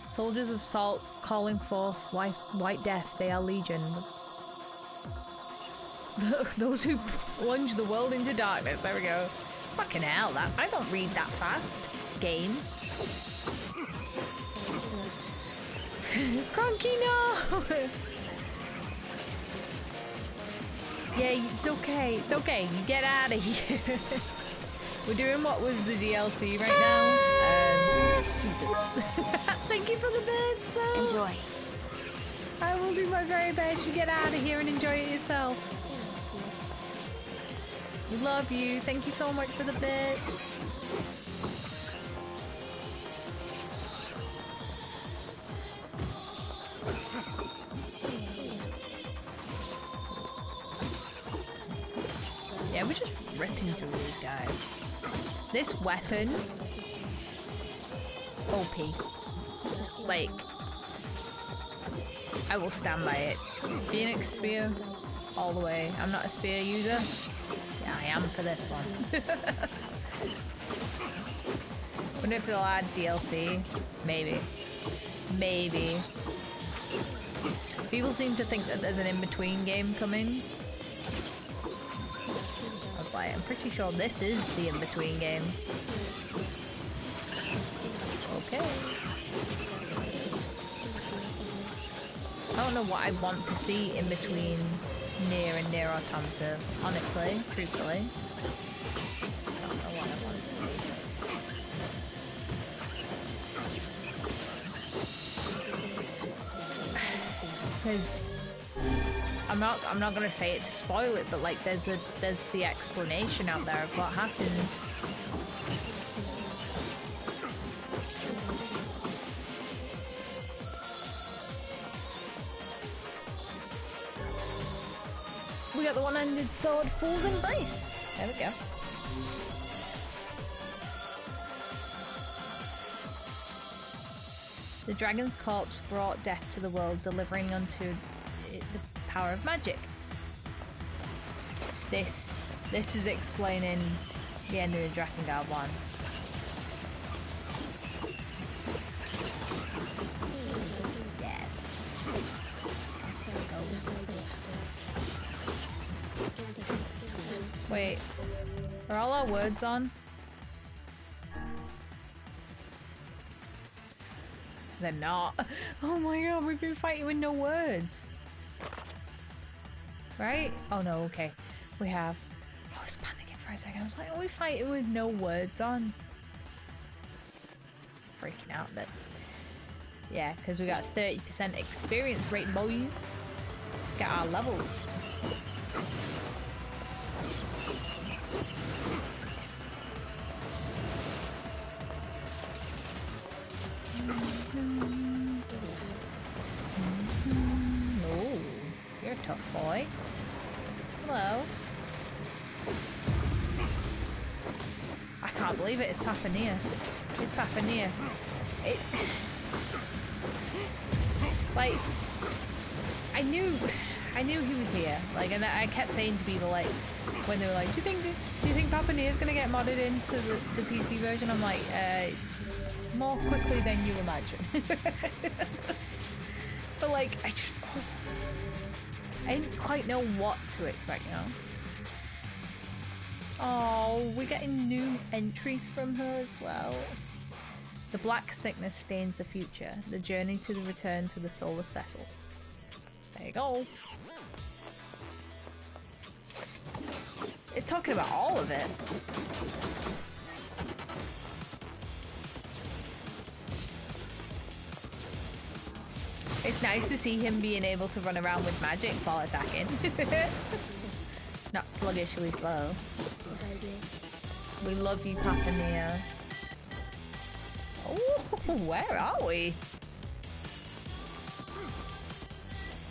Soldiers of Salt calling forth white death, they are legion. Those who plunge the world into darkness. There we go. Fucking hell, that I don't read that fast. Game. Cronky, no! Yeah, it's okay. It's okay. You get out of here. We're doing what was the DLC right now. Jesus. Thank you for the bits, though. Enjoy. I will do my very best. You get out of here and enjoy it yourself. We love you. Thank you so much for the bits. Yeah, we're just ripping through these guys. This weapon, OP. Like, I will stand by it. Phoenix Spear, all the way. I'm not a spear user. Yeah, I am for this one. Wonder if they'll add DLC. Maybe. Maybe. People seem to think that there's an in-between game coming. I'm pretty sure this is the in-between game. Okay. I don't know what I want to see in between NieR and NieR Automata, honestly, truthfully. I don't know what I want to see. Because I'm not gonna say it to spoil it, but like there's the explanation out there of what happens. We got the one-handed sword, Fool's Embrace. There we go. The dragon's corpse brought death to the world, delivering unto it the power of magic. This is explaining the end of the Drakengard one. Yes. Wait, are all our words on? They're not. Oh my god, we've been fighting with no words. Right? Oh no, okay. We have. I was panicking for a second. I was like, are we fighting with no words on? Freaking out then. Yeah, because we got 30% experience rate, boys. Get our levels. Oh, you're a tough boy. Hello. I can't believe it. It's Papa NieR. It's Papa NieR. Like, I knew he was here. Like, and I kept saying to people, like, when they were like, do you think Papa NieR's gonna get modded into the PC version? I'm like, more quickly than you imagine. But like, I didn't quite know what to expect, you know? Oh, we're getting new entries from her as well. The black sickness stains the future. The journey to the return to the soulless vessels. There you go. It's talking about all of it. It's nice to see him being able to run around with magic while attacking. Not sluggishly slow. We love you, Papa NieR. Oh, where are we?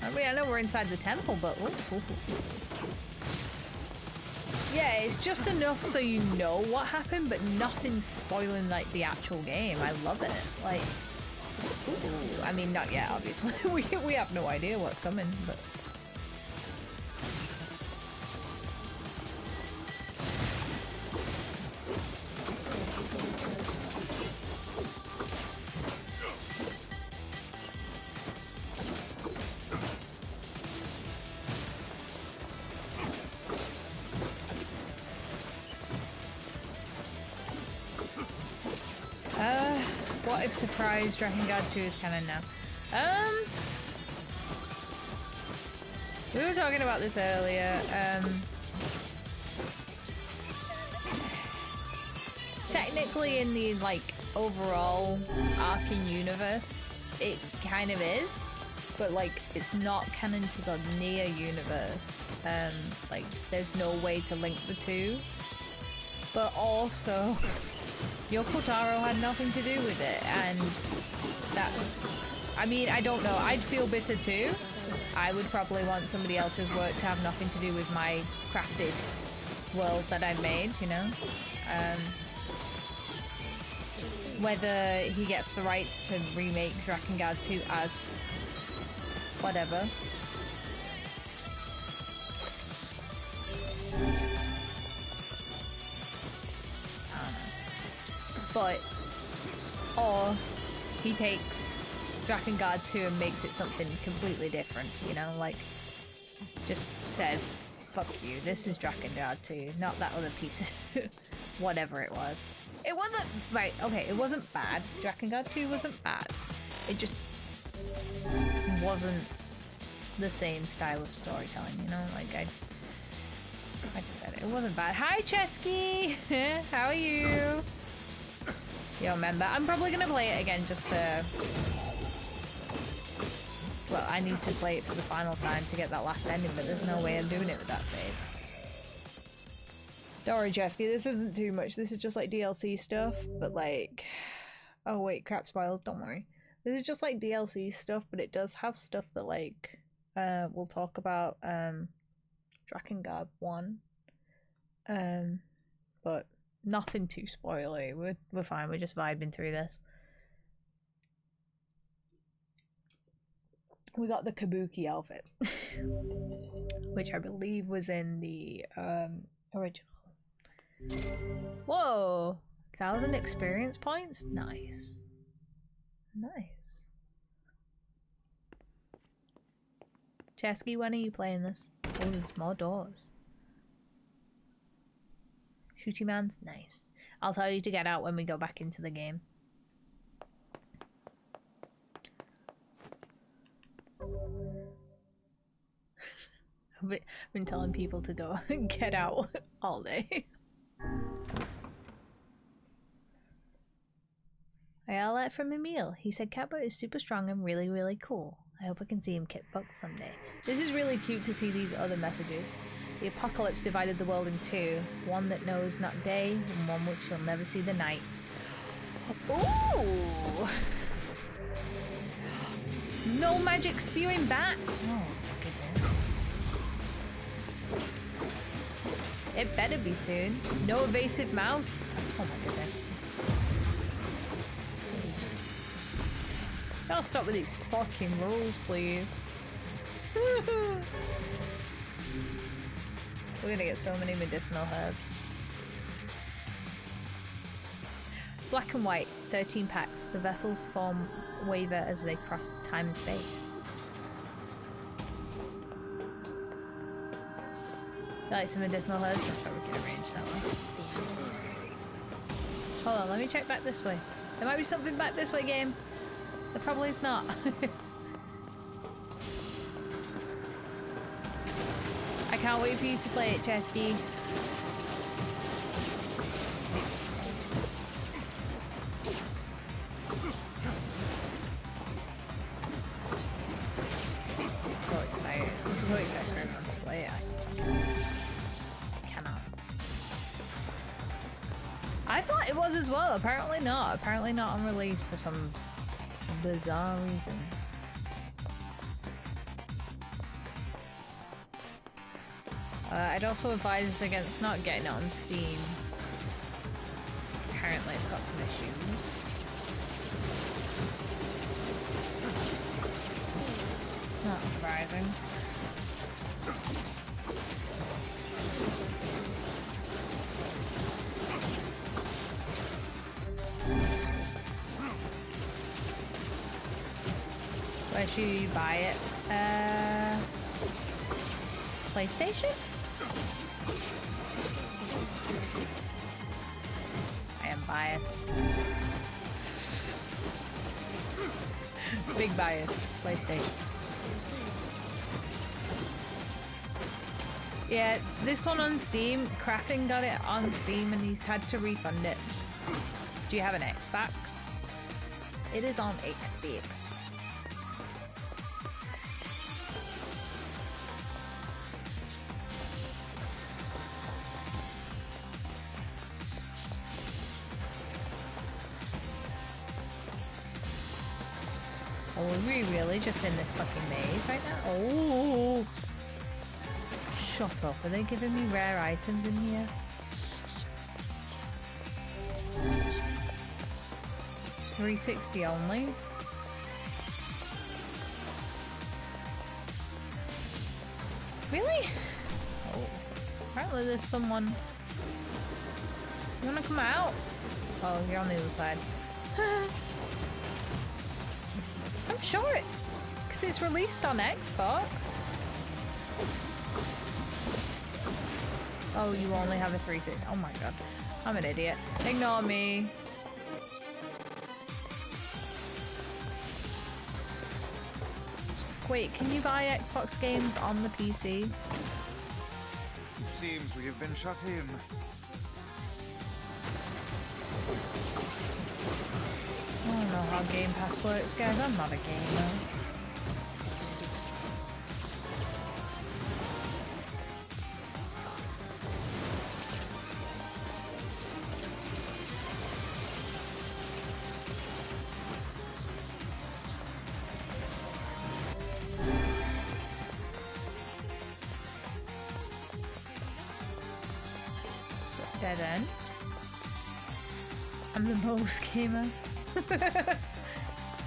I mean, I know we're inside the temple, but... Ooh. Yeah, it's just enough so you know what happened, but nothing's spoiling, like, the actual game. I love it. Like... Ooh, I mean, not yet, obviously. we have no idea what's coming, but... What if surprise Drakengard 2 is canon now? We were talking about this earlier. Technically in the, like, overall Arcane universe, it kind of is. But, like, it's not canon to the NieR universe. Like, there's no way to link the two. But also... Yoko Taro had nothing to do with it, and that... I mean, I don't know. I'd feel bitter too. I would probably want somebody else's work to have nothing to do with my crafted world that I've made, you know? Whether he gets the rights to remake Drakengard 2 as... whatever. But, or he takes Drakengard 2 and makes it something completely different, you know, like, just says, fuck you, this is Drakengard 2, not that other piece of whatever it was. It wasn't, right, okay, it wasn't bad. Drakengard 2 wasn't bad. It just wasn't the same style of storytelling, you know, like I said, it wasn't bad. Hi, Chesky! How are you? Yo, remember, I'm probably gonna play it again just to... Well, I need to play it for the final time to get that last ending, but there's no way I'm doing it with that save. Don't worry, Chesky, this isn't too much. This is just like DLC stuff, but like... Oh wait, crap spoils, don't worry. This is just like DLC stuff, but it does have stuff that like... we'll talk about Drakengard 1. But... Nothing too spoilery. We're fine. We're just vibing through this. We got the Kabuki outfit, which I believe was in the original. Whoa! 1,000 experience points? Nice. Nice. Chesky, when are you playing this? Oh, there's more doors. Shooty man's nice. I'll tell you to get out when we go back into the game. I've been telling people to go and get out all day. I got a letter from Emil. He said Catbot is super strong and really, really cool. I hope I can see him kickbox someday. This is really cute to see these other messages. The apocalypse divided the world in two. One that knows not day, and one which will never see the night. Ooh! No magic spewing back! Oh, goodness. It better be soon. No evasive mouse. Oh my goodness. Gotta stop with these fucking rules, please. We're gonna get so many medicinal herbs. Black and white, 13 packs. The vessels form waver as they cross time and space. Like some medicinal herbs, I probably can arrange that way. Hold on, let me check back this way. There might be something back this way, game. There probably is not. I can't wait for you to play it, Chesky. So excited. I'm so excited for everyone to play it. I cannot. I thought it was as well. Apparently not. Apparently not on release for some bizarre reason. I'd also advise against not getting it on Steam. Apparently it's got some issues. Not surprising. Where should you buy it? PlayStation? I am biased. Big bias. PlayStation. Yeah, this one on Steam. Crafting got it on Steam and he's had to refund it. Do you have an Xbox? It is on Xbox. Oh, are we really just in this fucking maze right now? Oh! Shut up. Are they giving me rare items in here? $360 only? Really? Oh. Apparently there's someone... You wanna come out? Oh, you're on the other side. I'm sure it... Because it's released on Xbox. Oh, you only have a 360. Oh my god. I'm an idiot. Ignore me. Wait, can you buy Xbox games on the PC? It seems we have been shut in. I don't know how Game Pass works, guys. I'm not a gamer. Dead end. I'm the most gamer.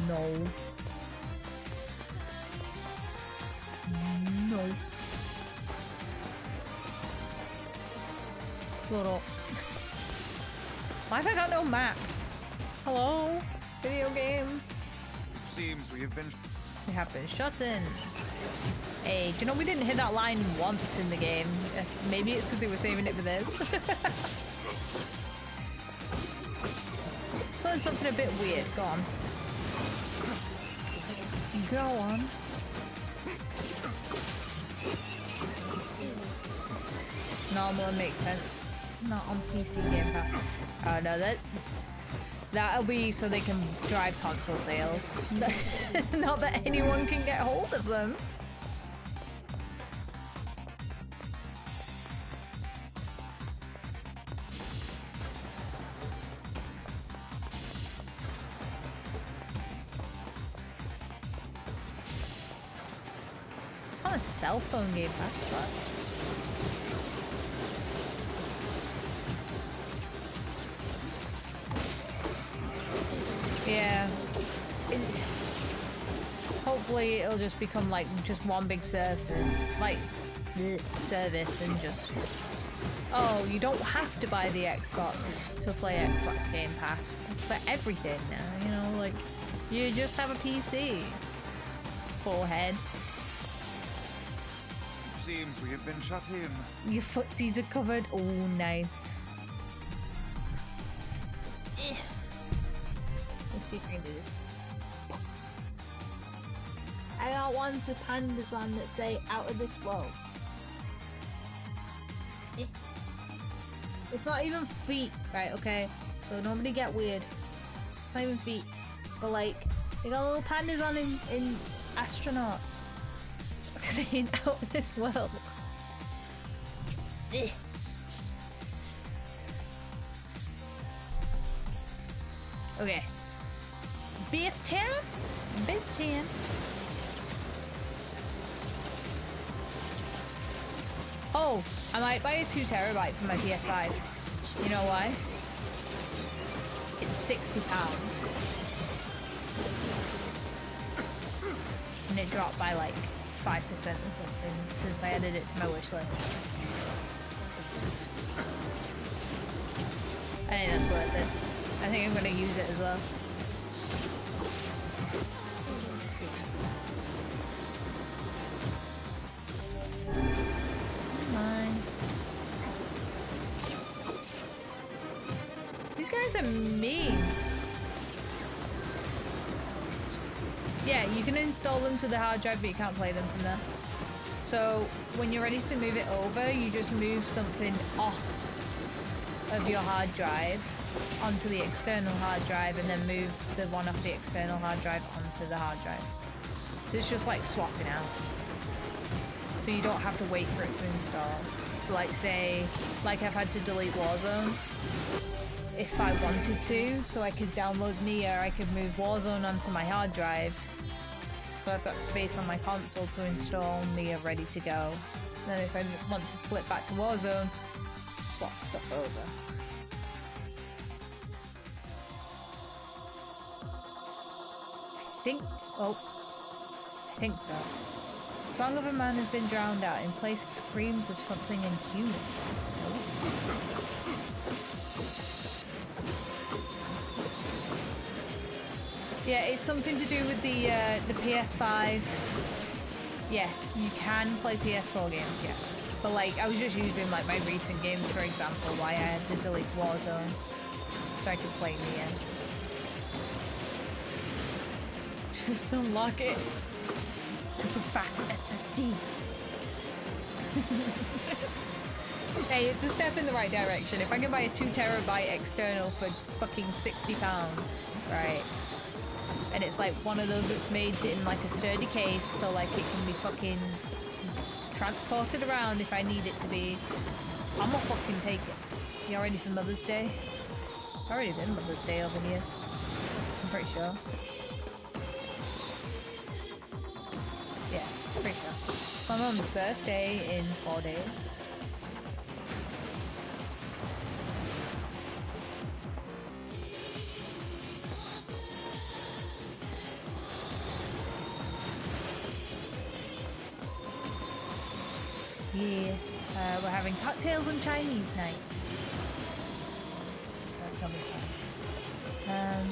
No. No. Little. Why have I got no map? Hello? Video game? It seems we have been... We have been shut in. Hey, do you know we didn't hit that line once in the game? Maybe it's because they were saving it for this. So it's something a bit weird. Go on. Go on. Normal and makes sense. It's not on PC Game Pass. Oh no, that'll be so they can drive console sales. Not that anyone can get hold of them. It's on a cell phone Game Pass, but... Yeah. Hopefully it'll just become like just one big service, like service, and just Oh, you don't have to buy the Xbox to play Xbox Game Pass for everything now, you know, like, you just have a PC. Forehead. It seems we have been shut in. Your footsies are covered. Oh, nice. Let's see if I can do this. I got ones with pandas on that say out of this world. It's not even feet, right? Okay, so nobody get weird. It's not even feet, but like they got little pandas on in astronauts saying out of this world. Okay, base 10, base 10. Oh, I might buy a 2 terabyte for my PS5. You know why? It's £60. And it dropped by like 5% or something since I added it to my wish list. I think that's worth it. I think I'm gonna use it as well. These guys are mean. Yeah, you can install them to the hard drive, but you can't play them from there. So when you're ready to move it over, you just move something off of your hard drive onto the external hard drive, and then move the one off the external hard drive onto the hard drive. So it's just like swapping out. So you don't have to wait for it to install. So like say, like I've had to delete Warzone if I wanted to, so I could download NieR, I could move Warzone onto my hard drive. So I've got space on my console to install NieR ready to go. Then if I want to flip back to Warzone, swap stuff over. I think so. The song of a man has been drowned out. In place screams of something inhuman. Yeah, it's something to do with the PS5. Yeah, you can play PS4 games, yeah. But like, I was just using like my recent games for example, why I had to delete Warzone so I could play NieR. Just unlock it. Super fast SSD. Hey, it's a step in the right direction. If I can buy a 2 terabyte external for fucking £60, right? And it's like one of those that's made in like a sturdy case, so like it can be fucking transported around if I need it to be. I'm gonna fucking take it. You all ready for Mother's Day? It's already been Mother's Day over here. I'm pretty sure. Yeah, pretty sure. My mum's birthday in 4 days. Yeah, we're having cocktails and Chinese night. That's gonna be fun.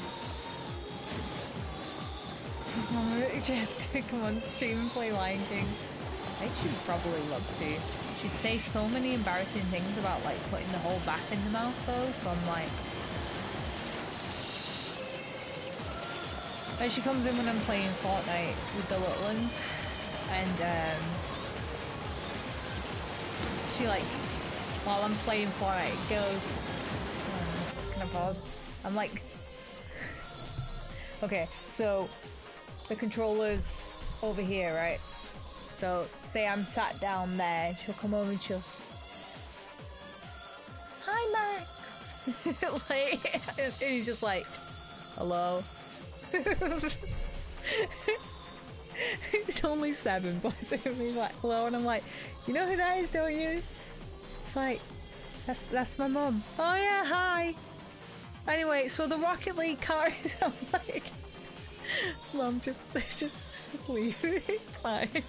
His mom really just come on stream and play Lion King. I think she'd probably love to. She'd say so many embarrassing things about like putting the whole bath in the mouth though, so I'm like... And she comes in when I'm playing Fortnite with the little ones, and she like, while I'm playing Fortnite, goes, can I pause? I'm like, okay, so the controller's over here, right? So say I'm sat down there, she'll come over and she'll, hi Max, like, and he's just like, hello. He's only 7, but he's like, hello, and I'm like, you know who that is, don't you? It's like, that's my mum. Oh yeah, hi. Anyway, so the Rocket League car is, I'm like, Mom, just leave it. It's fine.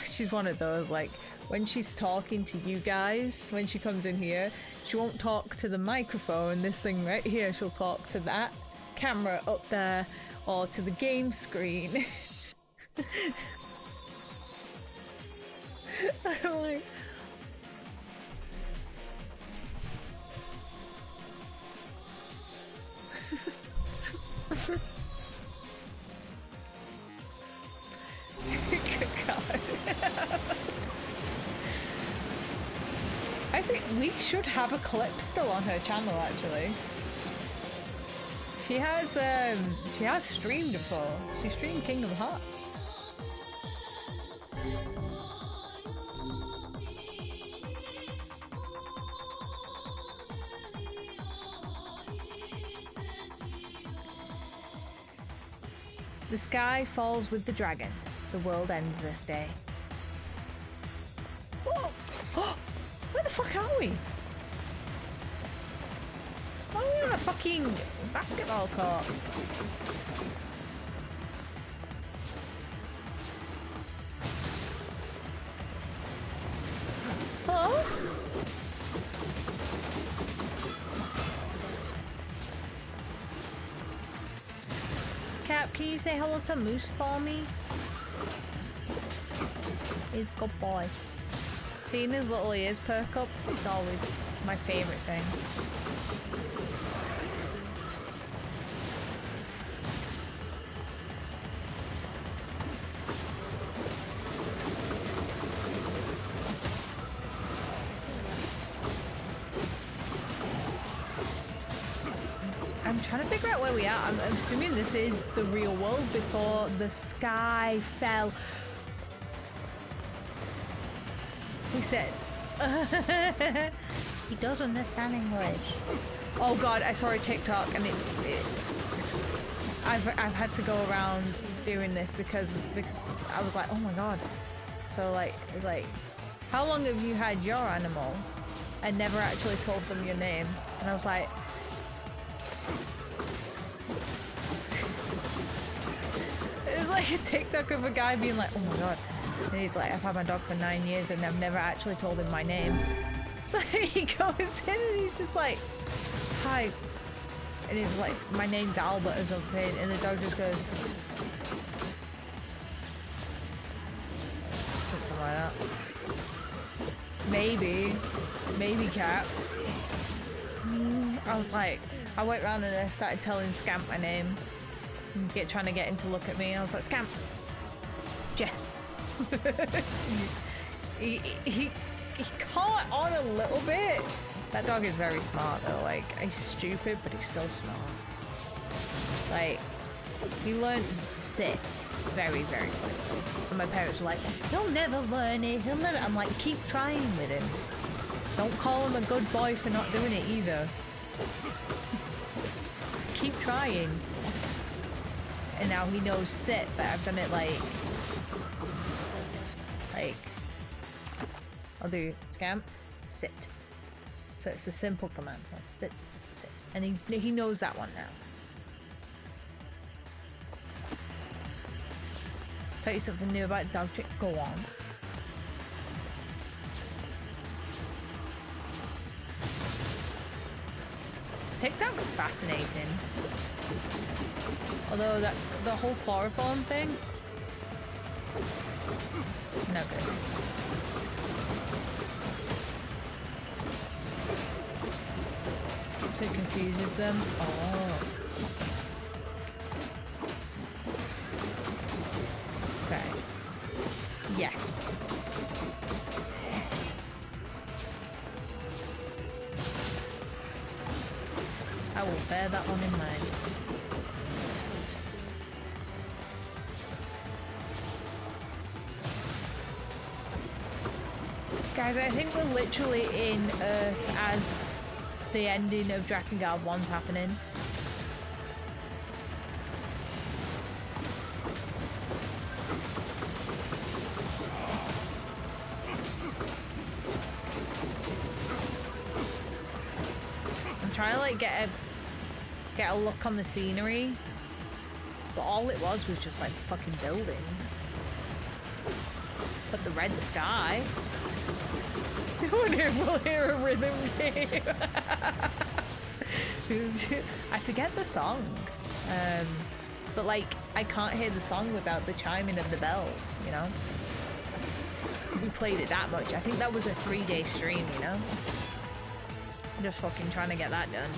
She's one of those, like, when she's talking to you guys, when she comes in here, she won't talk to the microphone, this thing right here, she'll talk to that camera up there, or to the game screen. I'm like... Good God. I think we should have a clip still on her channel, actually. She has streamed before. She streamed Kingdom Hearts. The sky falls with the dragon. The world ends this day. Whoa! Oh, where the fuck are we? Why are we on a fucking basketball court? Hello? Cap, can you say hello to Moose for me? He's a good boy. Seeing his little ears perk up is always my favourite thing. I'm trying to figure out where we are. I'm assuming this is the real world before the sky fell. He said, he does understand English. Oh God, I saw a TikTok and I've had to go around doing this because I was like, oh my God. So like, it's like, how long have you had your animal? And never actually told them your name. And I was like, it was like a TikTok of a guy being like, oh my God. And he's like, I've had my dog for 9 years and I've never actually told him my name. So he goes in and he's just like, hi. And he's like, my name's Albert or something. And the dog just goes, something like that. Maybe Cap. I was like, I went round and I started telling Scamp my name. And trying to get him to look at me. I was like, Scamp. Jess. he caught on a little bit. That dog is very smart though. Like, he's stupid, but he's so smart. Like, he learned sit very, very quickly. And my parents were like, he'll never learn it. He'll never. I'm like, keep trying with him. Don't call him a good boy for not doing it either. Keep trying. And now he knows sit, but I've done it like I'll do Scamp, sit. So it's a simple command, like sit, sit. And he knows that one now. Tell you something new about dog trick, go on. TikTok's fascinating. Although the whole chloroform thing, no good. So it confuses them. Oh. Okay. Yes. I will bear that one in mind. Guys, I think we're literally in Earth as the ending of Drakengard 1's happening. I'm trying to like get a look on the scenery But all it was just like fucking buildings. But the red sky. We'll hear a rhythm game. I forget the song. But like, I can't hear the song without the chiming of the bells, you know? We played it that much. I think that was a 3-day stream, you know? Just fucking trying to get that done.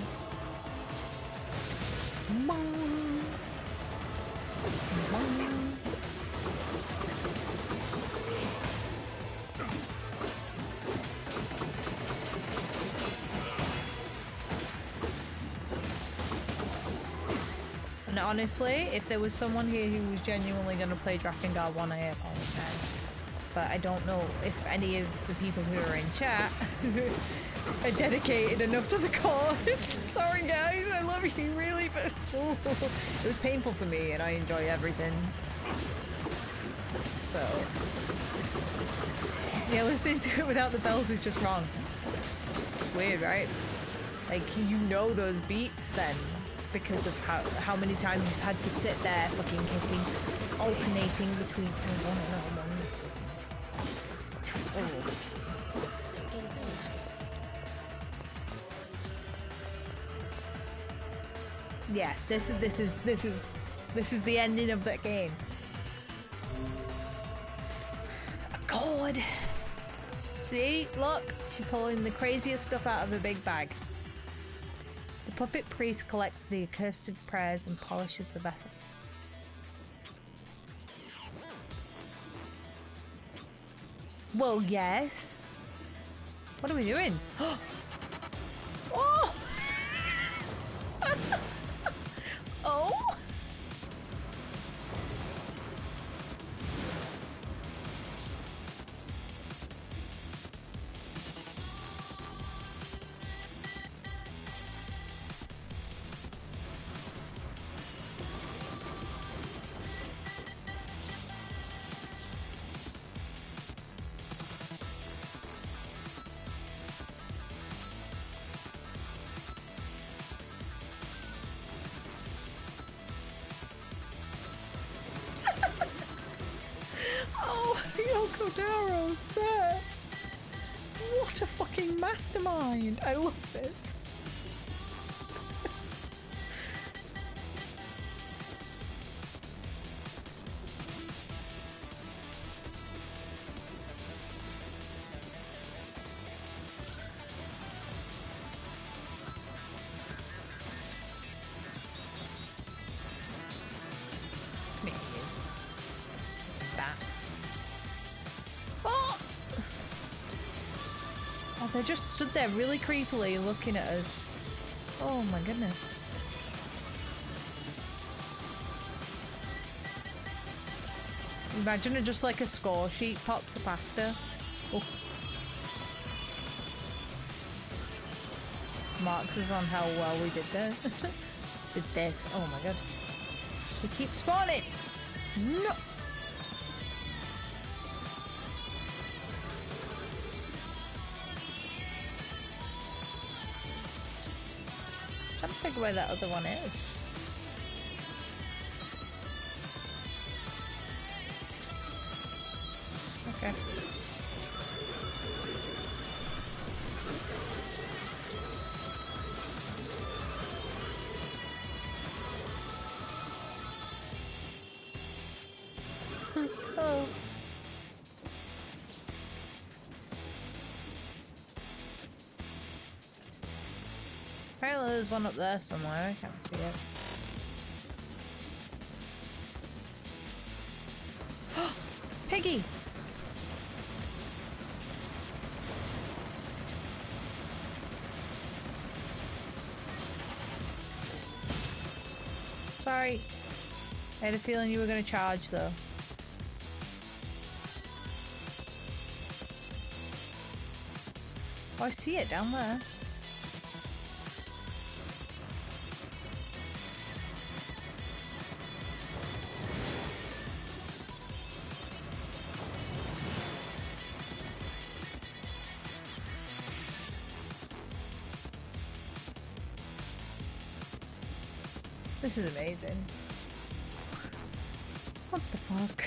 And honestly, if there was someone here who was genuinely going to play Drakengard 1, I apologize. But I don't know if any of the people who are in chat are dedicated enough to the cause. Sorry guys, I love you really, but it was painful for me and I enjoy everything. So yeah, listening to it without the bells is just wrong. Weird, right? Like, you know those beats then because of how many times you've had to sit there fucking hitting, alternating between one and one. Yeah, this is the ending of that game. A god. See, look, she's pulling the craziest stuff out of a big bag. The puppet priest collects the accursed prayers and polishes the vessel. Well, yes. What are we doing? Oh! Oh! Cordero, sir! What a fucking mastermind! I love this. They just stood there really creepily looking at us. Oh my goodness. Imagine it just like a score sheet pops up after. Oh. Marks us on how well we did this. Did this. Oh my god. We keep spawning. No. I'm trying to figure where that other one is. Okay. Oh. Apparently there's one up there somewhere, I can't see it. Piggy! Sorry. I had a feeling you were going to charge though. Oh, I see it down there. This is amazing. What the fuck?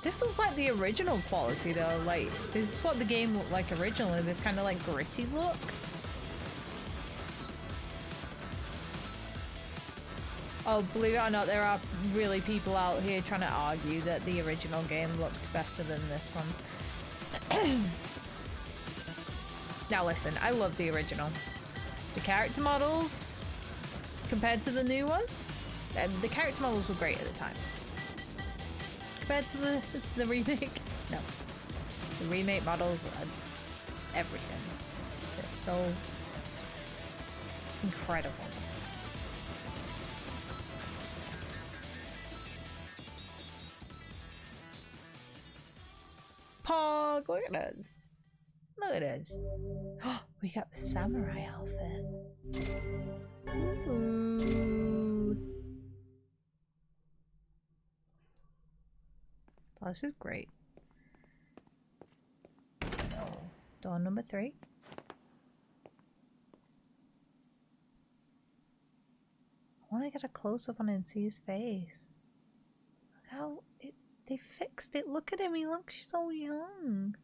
This looks like the original quality though, like this is what the game looked like originally, this kind of like gritty look. Oh, believe it or not, there are really people out here trying to argue that the original game looked better than this one. Now listen, I love the original. The character models, compared to the new ones, the character models were great at the time. Compared to the remake, no. The remake models are everything. They're so incredible. Pog, look at us. Look at us. Oh, we got the samurai outfit. Ooh. Oh, this is great. Oh, door number 3. I want to get a close-up on him and see his face. Look how they fixed it. Look at him, he looks so young.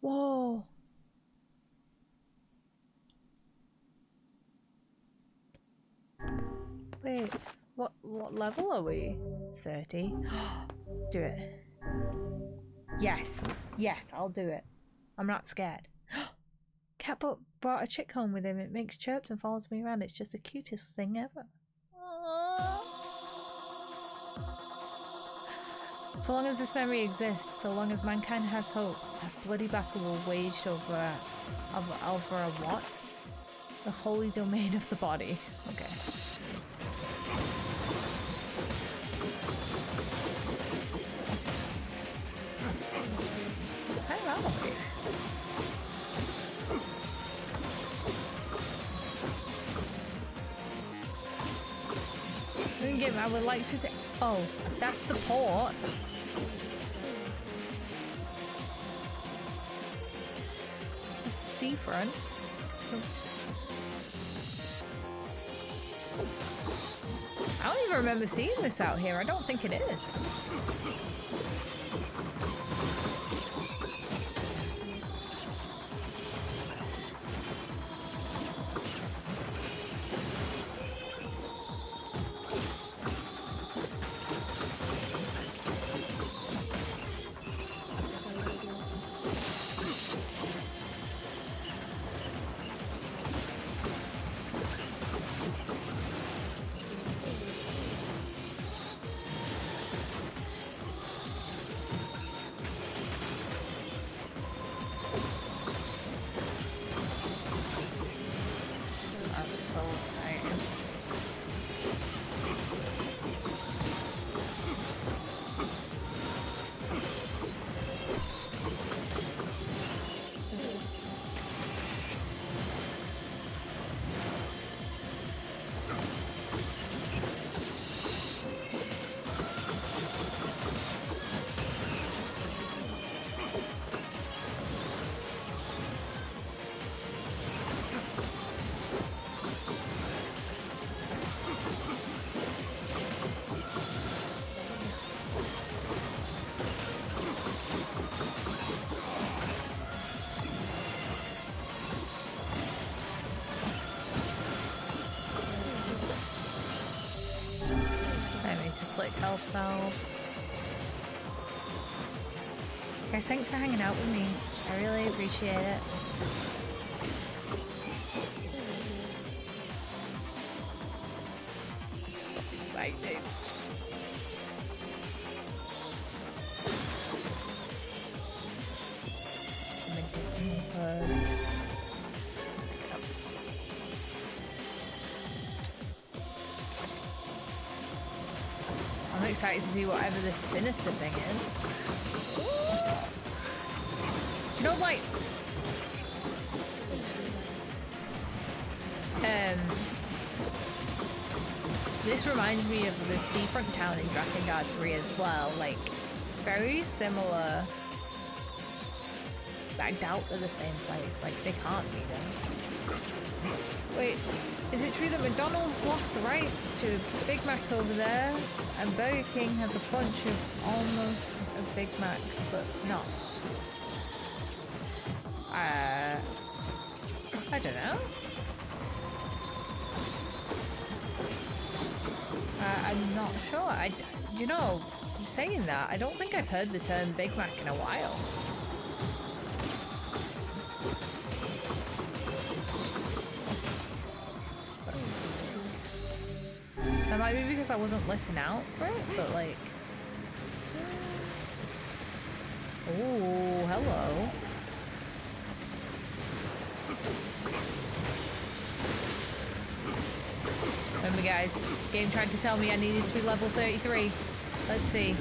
Whoa. Wait, what level are we? 30. Do it. Yes, I'll do it. I'm not scared. Cat brought a chick home with him. It makes chirps and follows me around. It's just the cutest thing ever. Aww. So long as this memory exists, so long as mankind has hope, a bloody battle will wage over a what? The holy domain of the body. Okay. Kind of almost I would like to say, oh, that's the port. That's the seafront. So I don't even remember seeing this out here. I don't think it is. Health cell. Guys, thanks for hanging out with me. I really appreciate it. So exciting. I'm in Disney mode. I'm excited to see whatever this sinister thing is. Do you know, like, This reminds me of the seafront town in Drakengard 3 as well. Like, it's very similar. I doubt they're the same place. Like, they can't be them. Wait, is it true that McDonald's lost the rights to Big Mac over there? And Burger King has a bunch of almost a Big Mac, but not. I don't know. I'm not sure. You know, saying that, I don't think I've heard the term Big Mac in a while. That might be because I wasn't listening out for it, but like... Oh, hello. Remember guys, game tried to tell me I needed to be level 33. Let's see.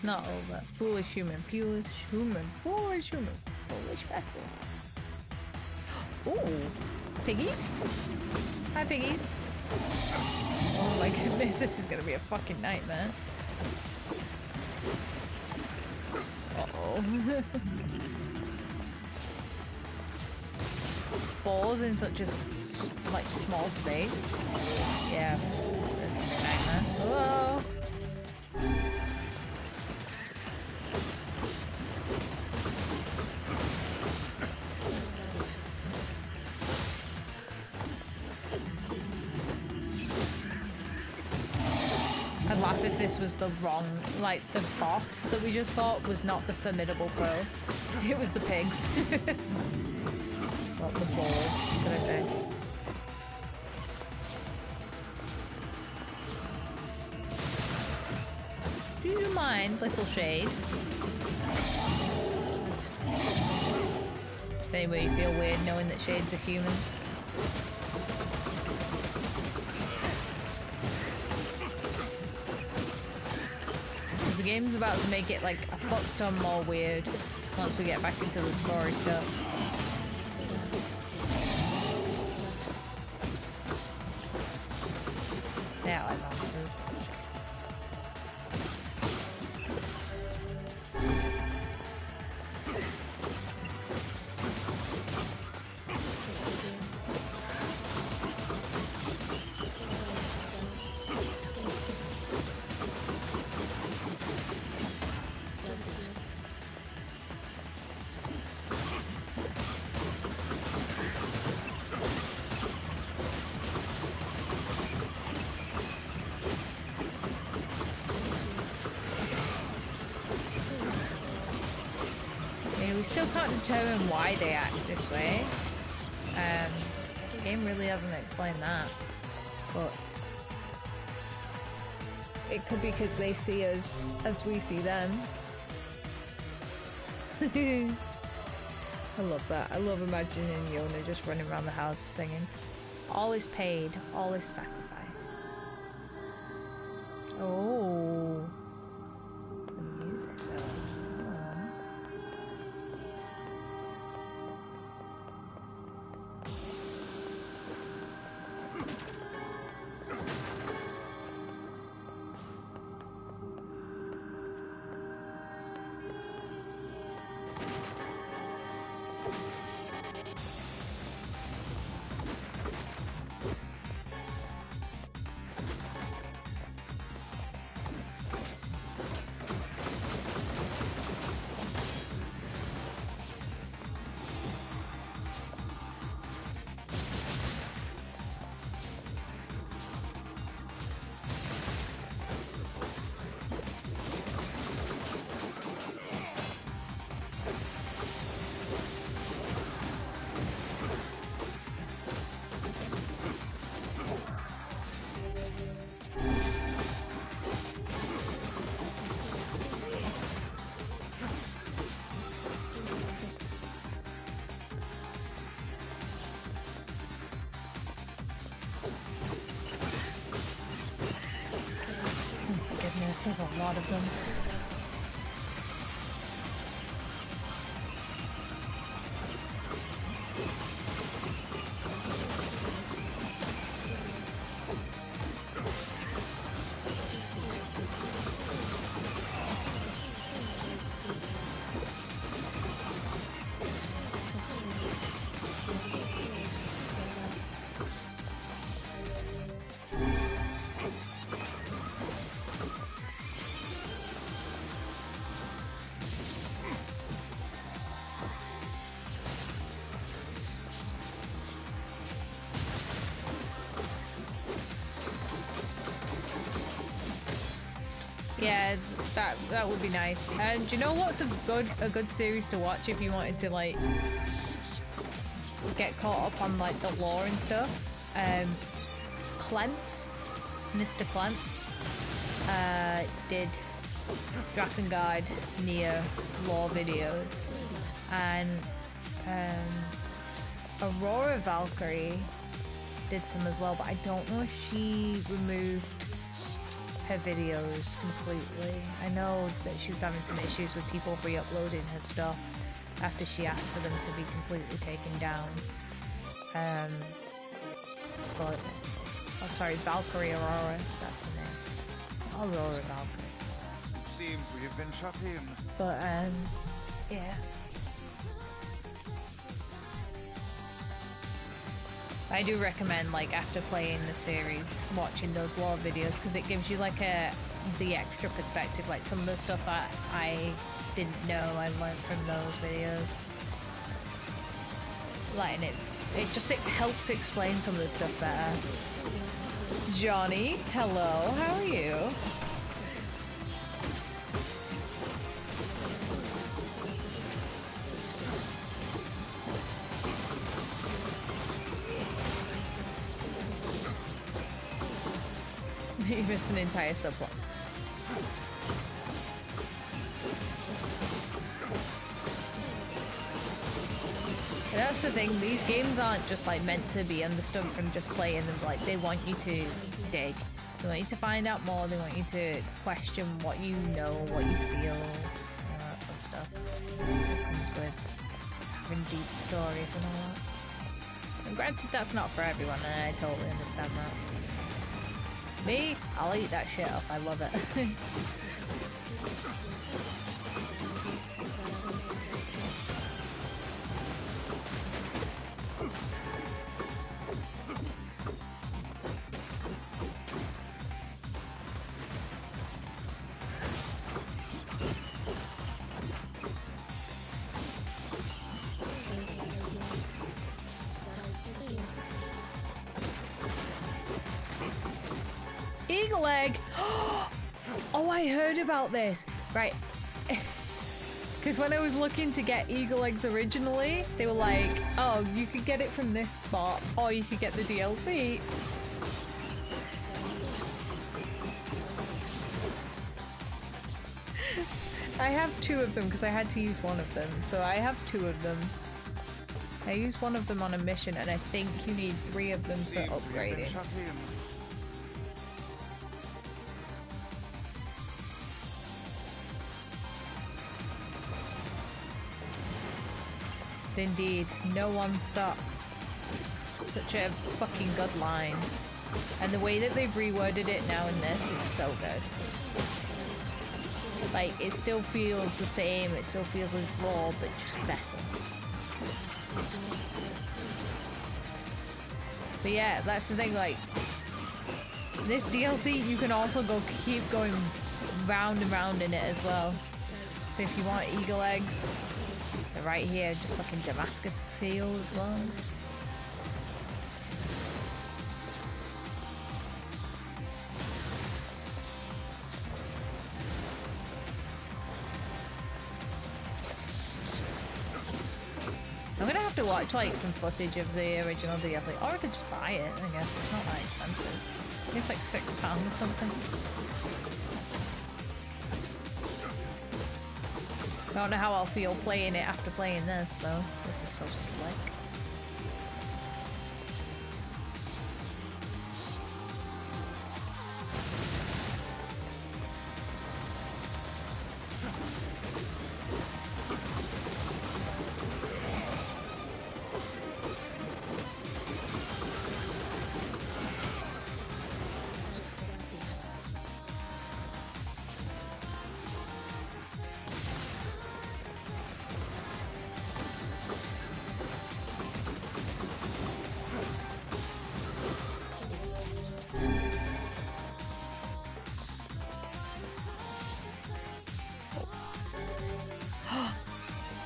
Not over. Foolish human. Foolish human. Foolish human. Foolish vessel. Ooh. Piggies? Hi, piggies. Oh my goodness, this is gonna be a fucking nightmare. Uh-oh. Balls in such a like small space. Yeah. Nightmare. Hello. I'd laugh if this was the wrong, like the boss that we just fought was not the formidable foe. It was the pigs. Well, the balls, could I say. Do you mind, little shade? Does anybody feel weird knowing that shades are humans? The game's about to make it like a fuck ton more weird once we get back into the story stuff. Now I know. Still can't determine why they act this way. The game really hasn't explained that, but it could be because they see us as we see them. I love that. I love imagining Yona just running around the house singing, "All is paid, all is sacrificed." Oh. The music though. Jesus, there's a lot of them. Yeah, that would be nice. And do you know what's a good series to watch if you wanted to like get caught up on like the lore and stuff? Clemps, Mr. Clemps, did Drakengard NieR lore videos, and Aurora Valkyrie did some as well, but I don't know if she removed her videos completely. I know that she was having some issues with people re-uploading her stuff after she asked for them to be completely taken down. But oh, sorry, Valkyrie Aurora, that's the name. Aurora Valkyrie. It seems we have been shut in. But yeah. I do recommend, like, after playing the series, watching those lore videos, because it gives you like the extra perspective, like some of the stuff that I didn't know I learned from those videos. Like, and it helps explain some of the stuff better. Johnny, hello, how are you? You missed an entire subplot. And that's the thing, these games aren't just like meant to be understood from just playing them, like they want you to dig. They want you to find out more, they want you to question what you know, what you feel, all that fun stuff. It comes with having deep stories and all that. And granted, that's not for everyone, and I totally understand that. Me, I'll eat that shit up. I love it. Eagle egg! Oh, I heard about this. Right. Because when I was looking to get eagle eggs originally, they were like, oh, you could get it from this spot, or you could get the DLC. I have 2 of them because I had to use one of them. So I have 2 of them. I used one of them on a mission, and I think you need 3 of them for upgrading. Indeed, no one stops. Such a fucking good line. And the way that they've reworded it now in this is so good. Like, it still feels the same, it still feels as raw, but just better. But yeah, that's the thing, like, this DLC, you can also keep going round and round in it as well. So if you want eagle eggs, they're right here, just fucking Damascus seal as well. I'm gonna have to watch like some footage of the original DLC, or I could just buy it. I guess it's not that expensive. I think it's like £6 or something. I don't know how I'll feel playing it after playing this though. This is so slick.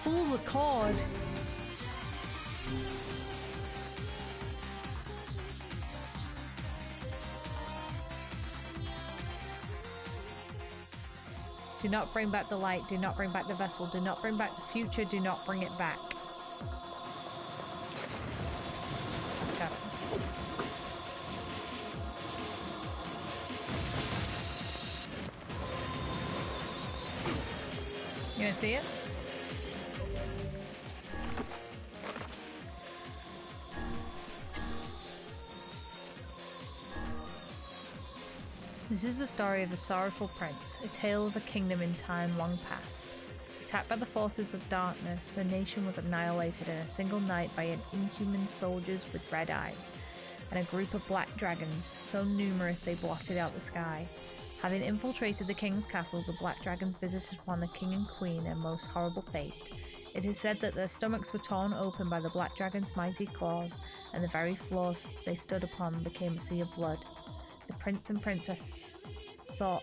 Fool's Accord. Do not bring back the light, do not bring back the vessel, do not bring back the future, do not bring it back. Got it. You gonna see it? This is the story of a sorrowful prince, a tale of a kingdom in time long past. Attacked by the forces of darkness, the nation was annihilated in a single night by an inhuman soldiers with red eyes, and a group of black dragons, so numerous they blotted out the sky. Having infiltrated the king's castle, the black dragons visited upon the king and queen a most horrible fate. It is said that their stomachs were torn open by the black dragon's mighty claws, and the very floors they stood upon became a sea of blood. The prince and princess thought,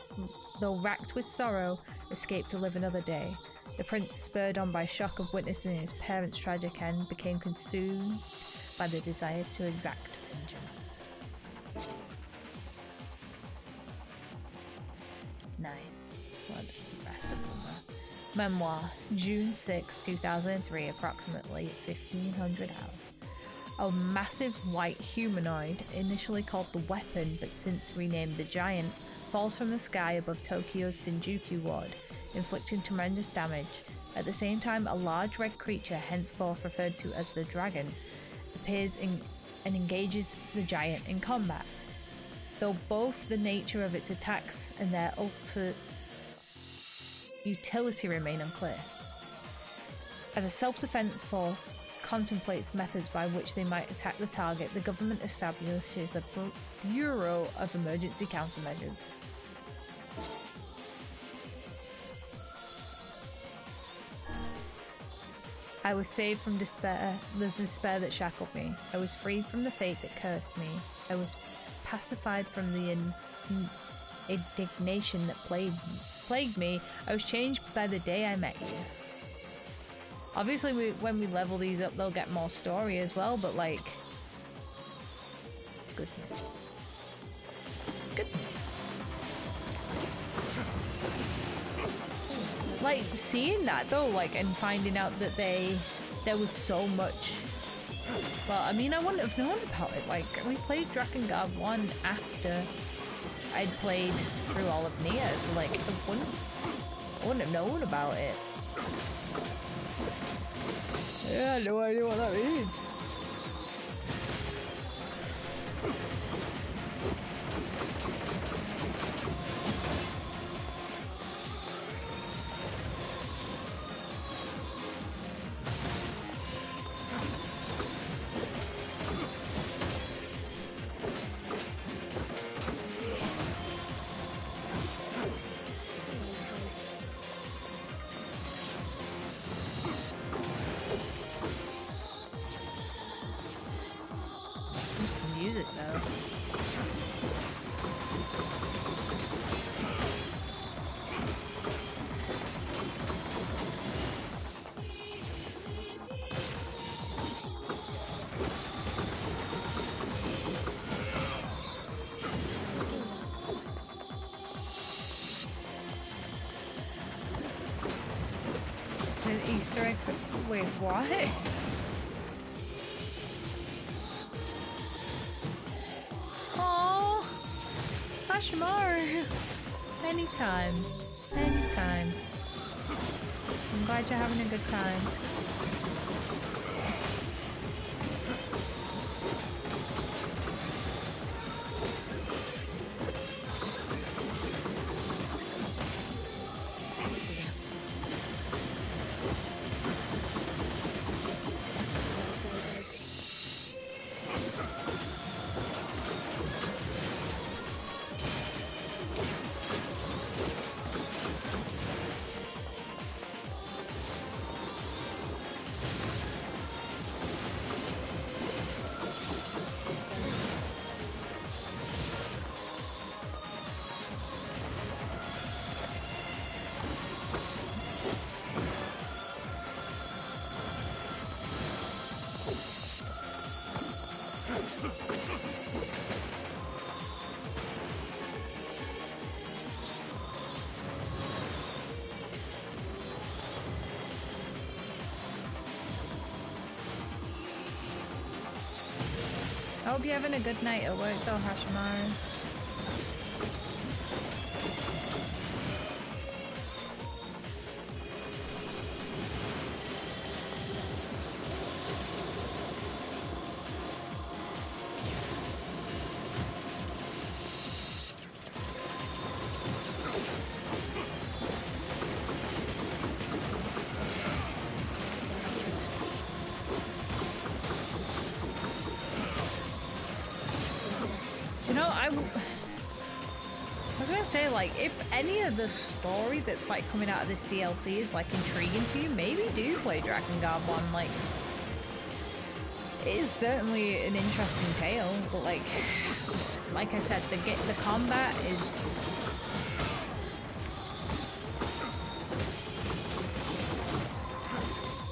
though racked with sorrow, escaped to live another day. The prince, spurred on by shock of witnessing his parents' tragic end, became consumed by the desire to exact vengeance. Nice. What's the rest of them? Memoir, June 6, 2003, approximately 1500 hours. A massive white humanoid, initially called the Weapon but since renamed the Giant, falls from the sky above Tokyo's Shinjuku ward, inflicting tremendous damage. At the same time, a large red creature, henceforth referred to as the Dragon, appears and engages the Giant in combat. Though both the nature of its attacks and their utility remain unclear. As a self-defense force contemplates methods by which they might attack the target, the government establishes a Bureau of Emergency Countermeasures. I was saved from despair, the despair that shackled me. I was freed from the fate that cursed me. I was pacified from the indignation that plagued me. I was changed by the day I met you. Obviously, when we level these up, they'll get more story as well, but like... Goodness. Like, seeing that though, like, and finding out that there was so much... Well, I mean, I wouldn't have known about it. Like, we played Drakengard 1 after I'd played through all of NieR, so like, I wouldn't have known about it. Yeah, no idea what that means. Music though. An Easter egg. Wait, what? Shimaru. Anytime. Anytime. I'm glad you're having a good time. hope you're having a good night at work though, Hashimaru. Say, like, if any of the story that's like coming out of this DLC is like intriguing to you, maybe do play Dragon Guard 1. Like, it is certainly an interesting tale, but like I said, the combat is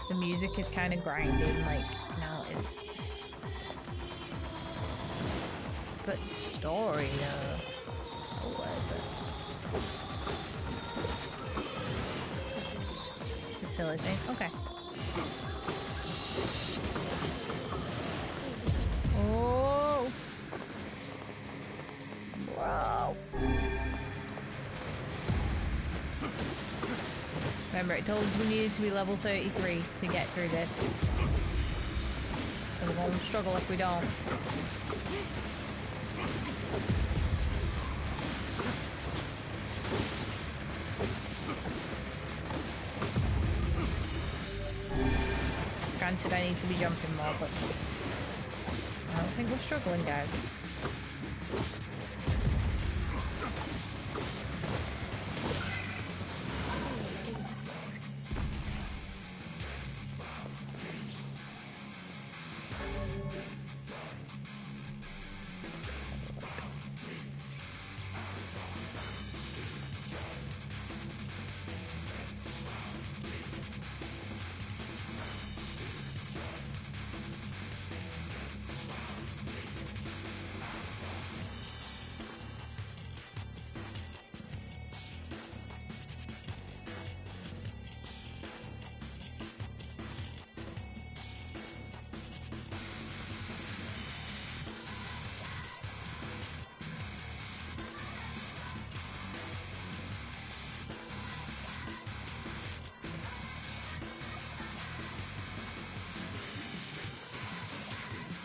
the music is kind of grinding, like, you know, it's, but story though. It's a silly thing. Okay. Oh. Bro. Remember, it told us we needed to be level 33 to get through this. So we're going to struggle if we don't. Granted, I need to be jumping more, but I don't think we're struggling, guys.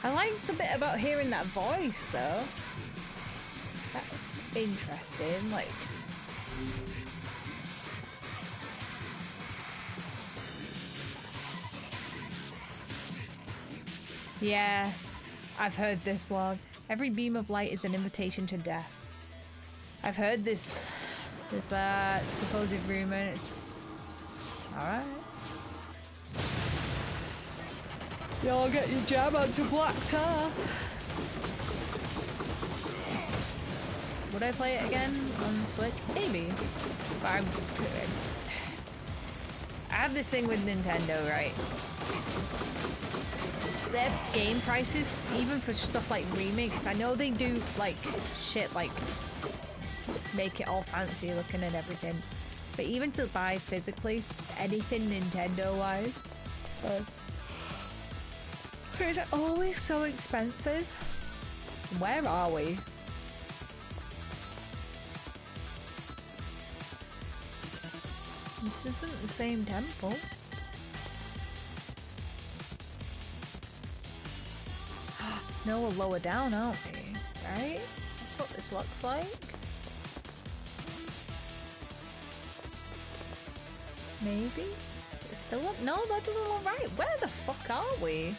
I like the bit about hearing that voice, though. That's interesting, like... Yeah, I've heard this blog. Every beam of light is an invitation to death. I've heard this supposed rumor. It's... Alright. Y'all get your jab onto black tar. Would I play it again on Switch? Maybe. But I have this thing with Nintendo, right? Their game prices, even for stuff like remakes, I know they do like shit like make it all fancy looking and everything, but even to buy physically anything Nintendo wise, is it always so expensive? Where are we? This isn't the same temple. No, we're lower down, aren't we? Right? That's what this looks like. Maybe? It's still up? No, that doesn't look right. Where the fuck are we?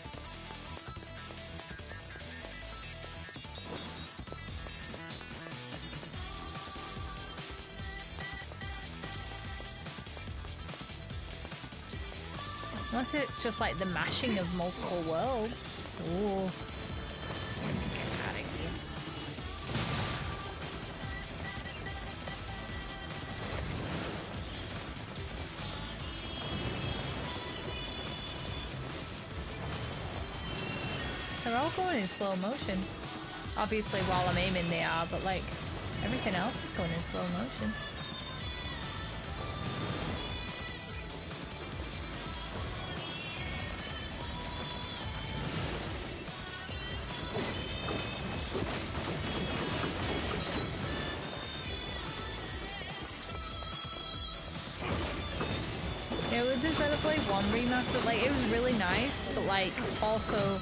Unless it's just like the mashing of multiple worlds. Ooh. Get out of here. They're all going in slow motion. Obviously while I'm aiming they are, but like everything else is going in slow motion. Xenoblade 1 remaster, like it was really nice, but like also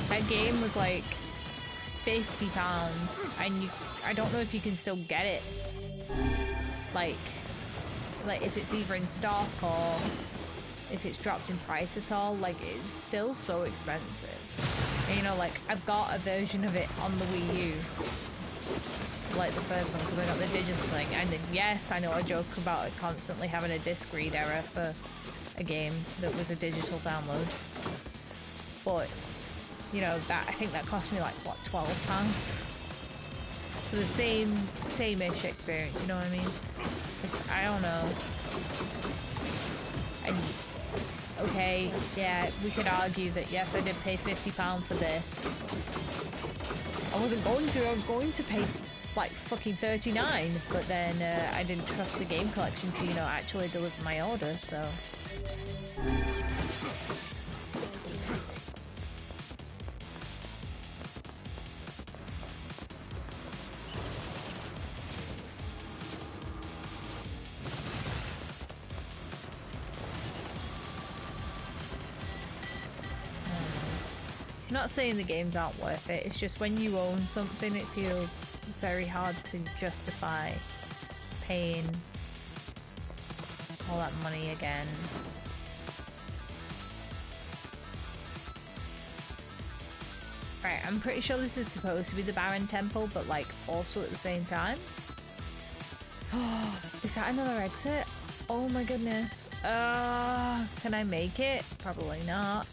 that game was like £50, and I don't know if you can still get it. Like if it's either in stock or if it's dropped in price at all, like it's still so expensive. And, you know, like I've got a version of it on the Wii U, like the first one, because I got the digital thing. And yes, I know I joke about it constantly having a disc read error for a game that was a digital download, but you know, that I think that cost me like what, £12 for the same-ish experience. You know what I mean? I don't know. And okay, yeah, we could argue that yes, I did pay £50 for this. I wasn't going to. I was going to pay like fucking $39, but then I didn't trust the game collection to, you know, actually deliver my order. So. Not saying the games aren't worth it, it's just when you own something it feels very hard to justify paying all that money again. Right, I'm pretty sure this is supposed to be the Baron Temple, but like also at the same time. Oh, is that another exit? Oh my goodness. Can I make it? Probably not.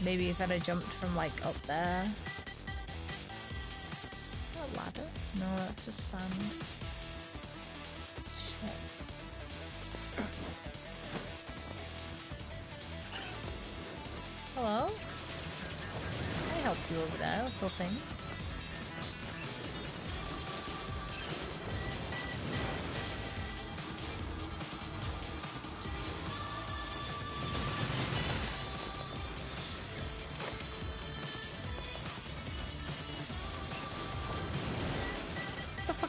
Maybe if I'd have jumped from like up there. Is that a ladder? No, that's just sand. Shit. Hello? Can I help you over there, little things?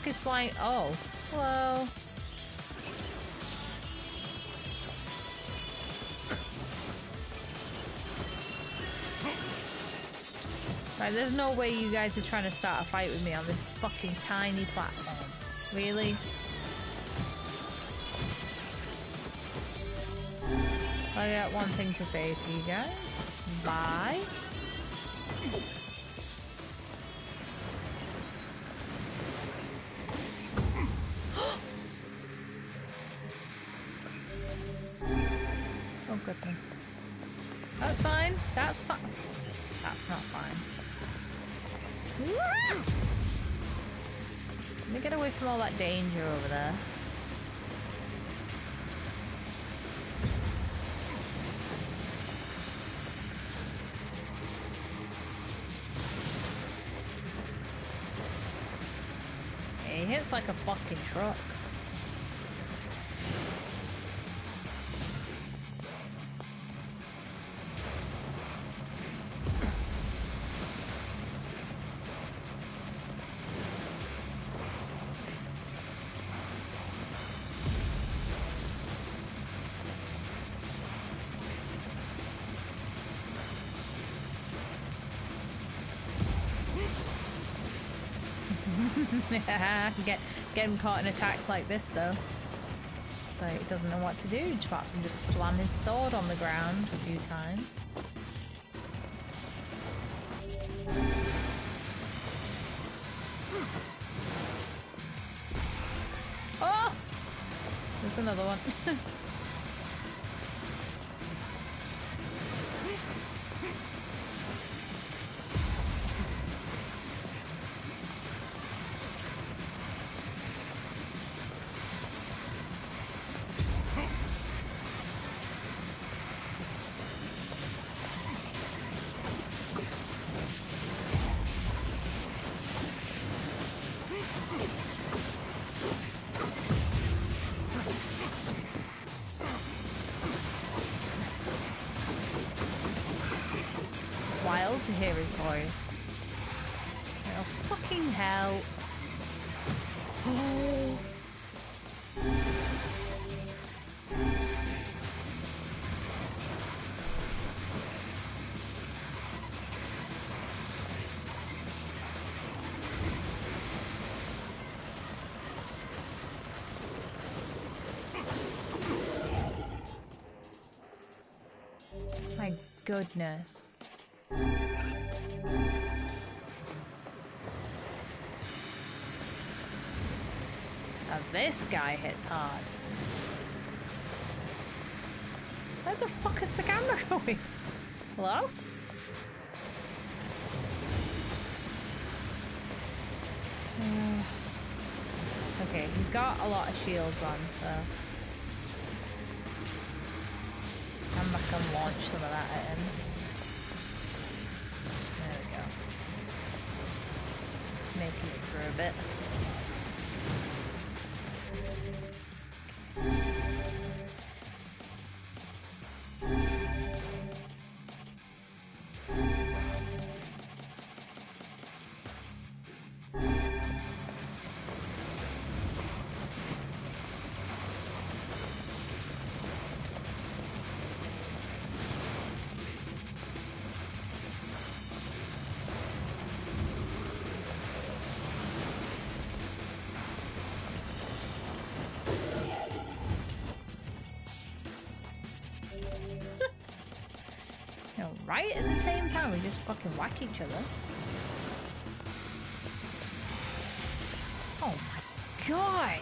It's flying. Oh, hello. Right, there's no way you guys are trying to start a fight with me on this fucking tiny platform. Really? I got one thing to say to you guys. Bye. Oh goodness. That's fine. That's fine. That's not fine. Let me get away from all that danger over there. He hits like a fucking truck. get him caught in an attack like this though. So he doesn't know what to do apart from just slam his sword on the ground a few times. Oh! There's another one. Wild to hear his voice. Oh, fucking hell. Oh. goodness. Now this guy hits hard. Where the fuck is the camera going? Hello? Okay, he's got a lot of shields on, so stand back and launch some of that at him. There we go. Making it through a bit. Right at the same time, we just fucking whack each other. Oh my god!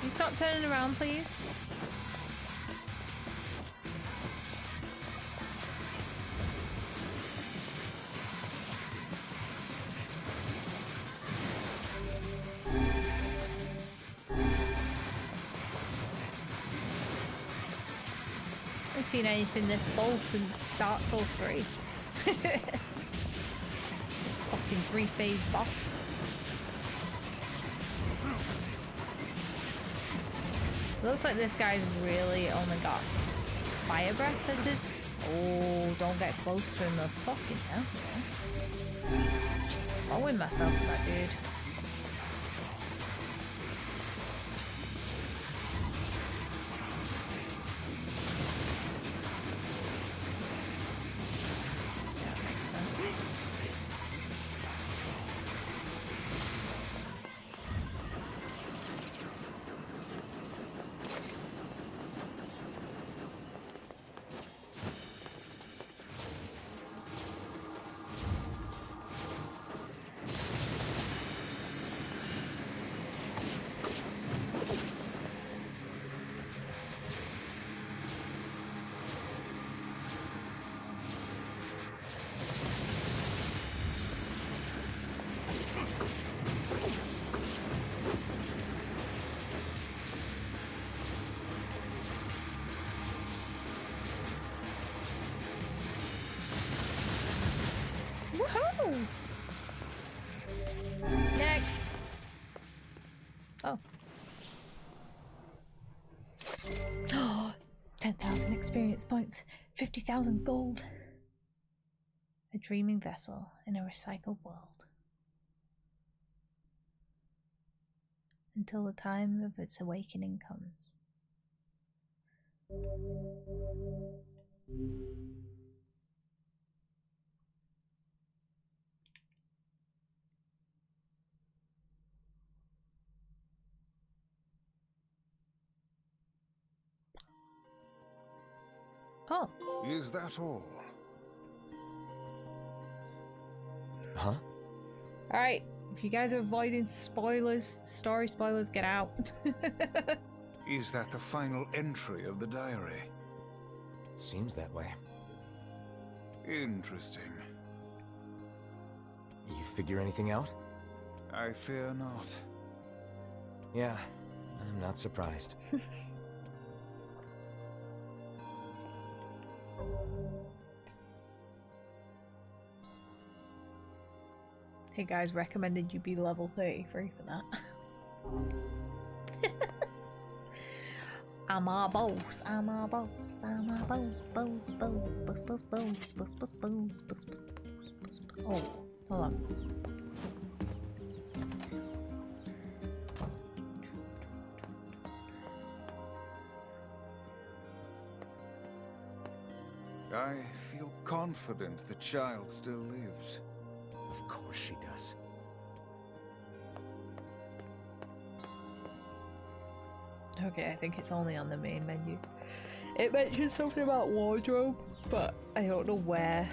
Can you stop turning around, please? I've seen anything this bold since Dark Souls 3. This fucking 3-phase boss. Looks like this guy's really only got fire breath as his. Oh, don't get close to him, though. Fucking hell. Throwing myself at that dude. Woohoo! Next. Oh. 10,000 experience points, 50,000 gold. A dreaming vessel in a recycled world. Until the time of its awakening comes. Oh. Is that all? Huh? Alright, if you guys are avoiding spoilers, story spoilers, get out. Is that the final entry of the diary? Seems that way. Interesting. You figure anything out? I fear not. Yeah, I'm not surprised. Hey guys, recommended you be level 33 for that. I'm a boss, I'm a boss, I'm a boss, boss, boss, boss, boss, boss, boss, boss, boss, boss, boss. Oh, hold on. I feel confident the child still lives. Of course she does. Okay, I think it's only on the main menu. It mentioned something about wardrobe, but I don't know where.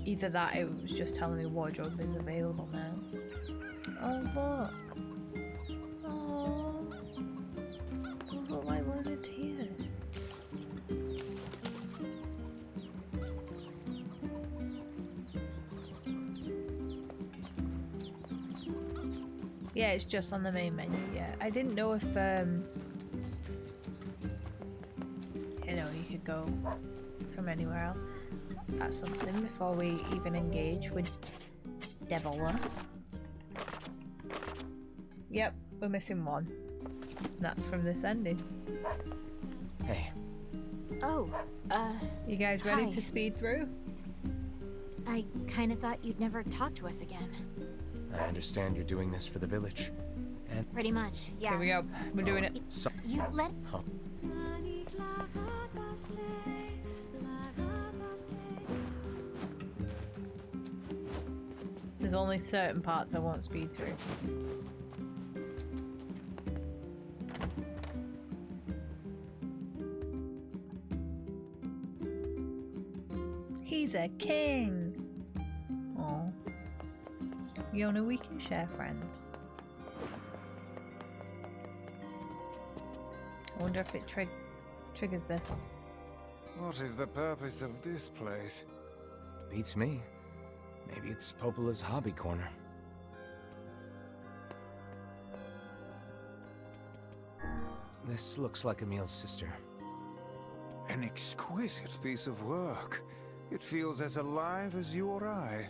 Either that, it was just telling me wardrobe is available now. Oh look! Oh, those look like loaded tears. Yeah, it's just on the main menu. Yeah, I didn't know if you know, you could go from anywhere else. That's something before we even engage with Devil. Yep, we're missing one. That's from this ending. Hey. Oh, You guys ready hi. to speed through? I kinda thought you'd never talk to us again. I understand you're doing this for the village. And Pretty much, yeah. Here we go. We're doing it. so You let... huh. There's only certain parts I won't speed through. He's a king! Oh. Yona, we can share friends. I wonder if it triggers this. What is the purpose of this place? Beats me. Maybe it's Popola's hobby corner. This looks like Emil's sister. An exquisite piece of work. It feels as alive as you or I.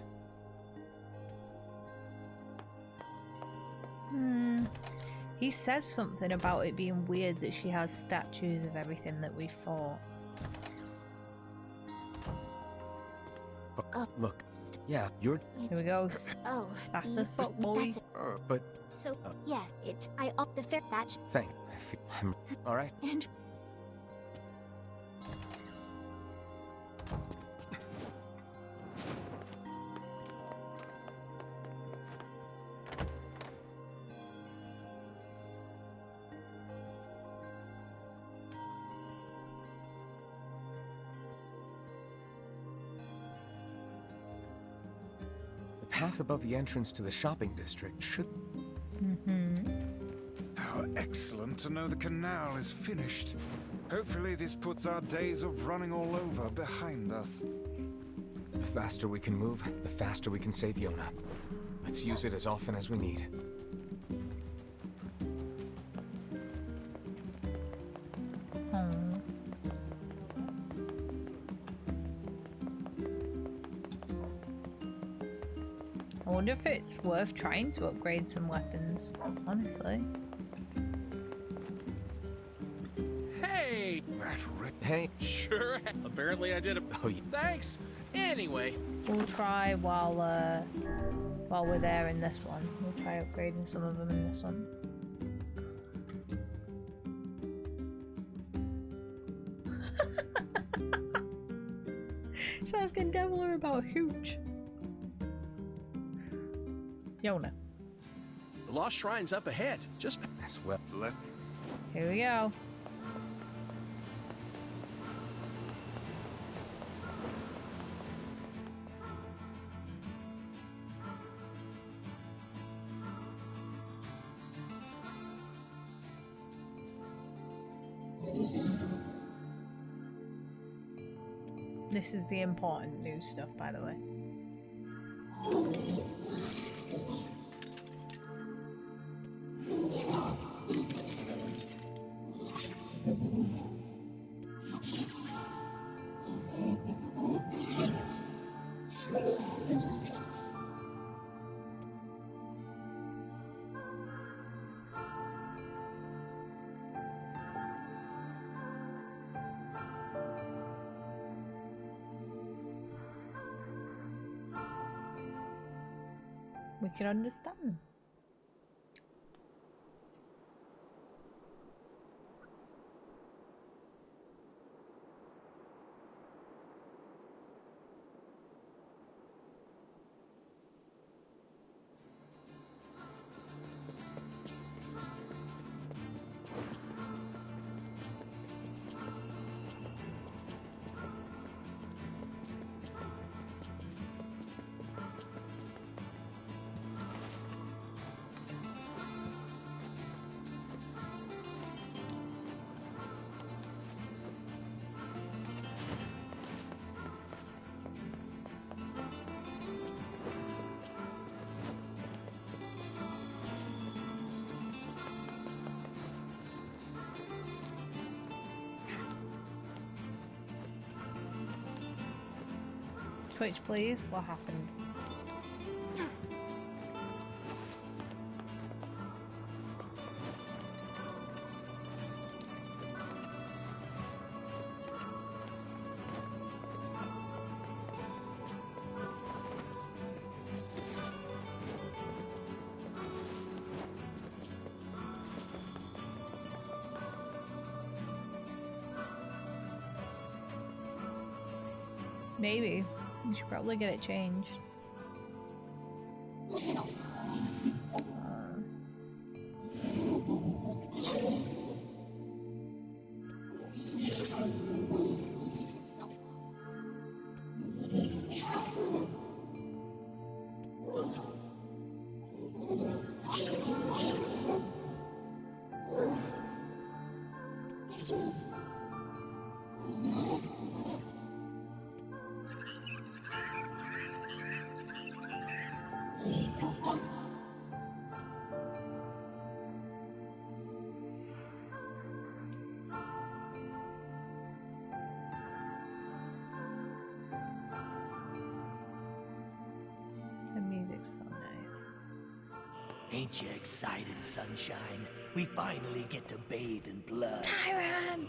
He says something about it being weird that she has statues of everything that we fought. Look, yeah, you're. Here we go. Oh, That's the fuck boy. that's it. But So, yes, the fair batch, I'm all right. and The path above the entrance to the shopping district should. How excellent to know the canal is finished. Hopefully this puts our days of running all over behind us. The faster we can move, the faster we can save Yona. Let's use it as often as we need. I wonder if it's worth trying to upgrade some weapons, honestly. Hey! That Hey, Sure. Apparently I did a... oh, yeah. Thanks. Anyway. We'll try while we're there in this one. We'll try upgrading some of them in this one. She's asking Devil about Hooch. Yona. The Lost Shrine's up ahead. Just... As well. Here we go. This is the important new stuff, by the way. We can understand. Twitch, please. What happened? Maybe. You should probably get it changed. Ain't you excited, sunshine? We finally get to bathe in blood. Tyron!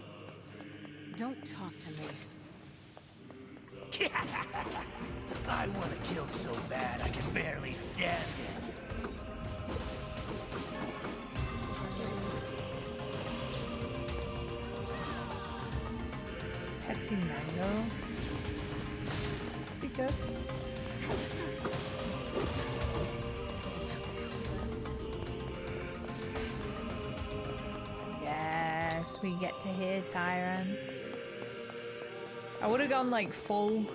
Don't talk to me. I want to kill so bad I can barely stand it. Pepsi Mango. Be good. Yes, we get to hear Tyron. I would have gone like full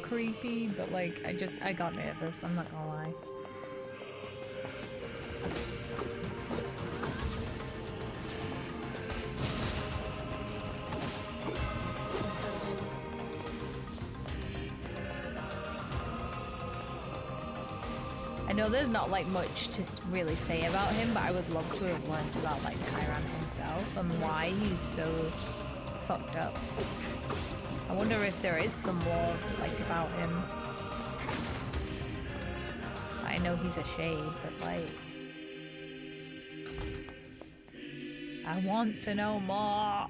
creepy, but like I got nervous, I'm not gonna lie. I know there's not like much to really say about him, but I would love to have learned about like Tyron himself and why he's so fucked up. I wonder if there is some more like about him. I know he's a shade, but like I want to know more.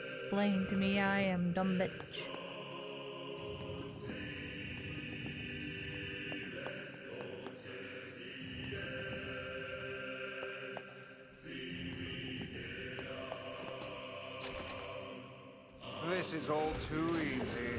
Explain to me, I am dumb bitch. This is all too easy.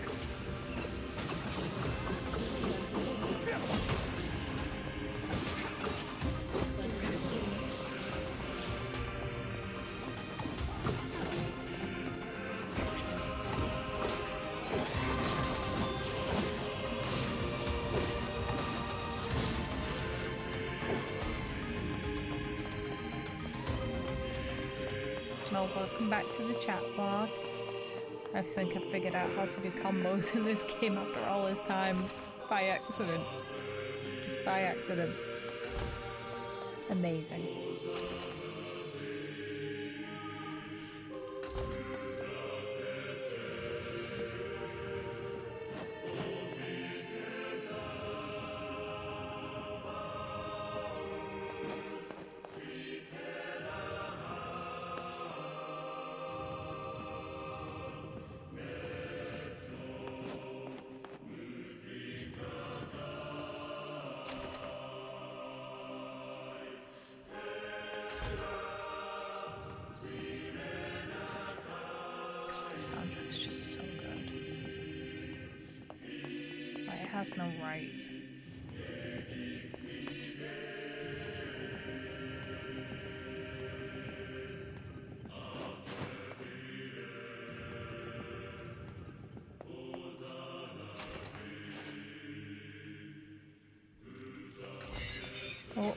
Well, welcome back to the chat vlog. I think I figured out how to do combos in this game after all this time. By accident. Just by accident. Amazing. It's just so good. Like, it has no right. Oh.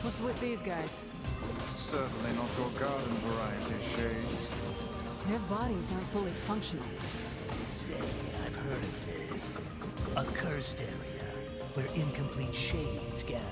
What's with these guys? Certainly not your garden variety, Shades. Their bodies aren't fully functional. Say, I've heard of this. A cursed area. where incomplete shades gather.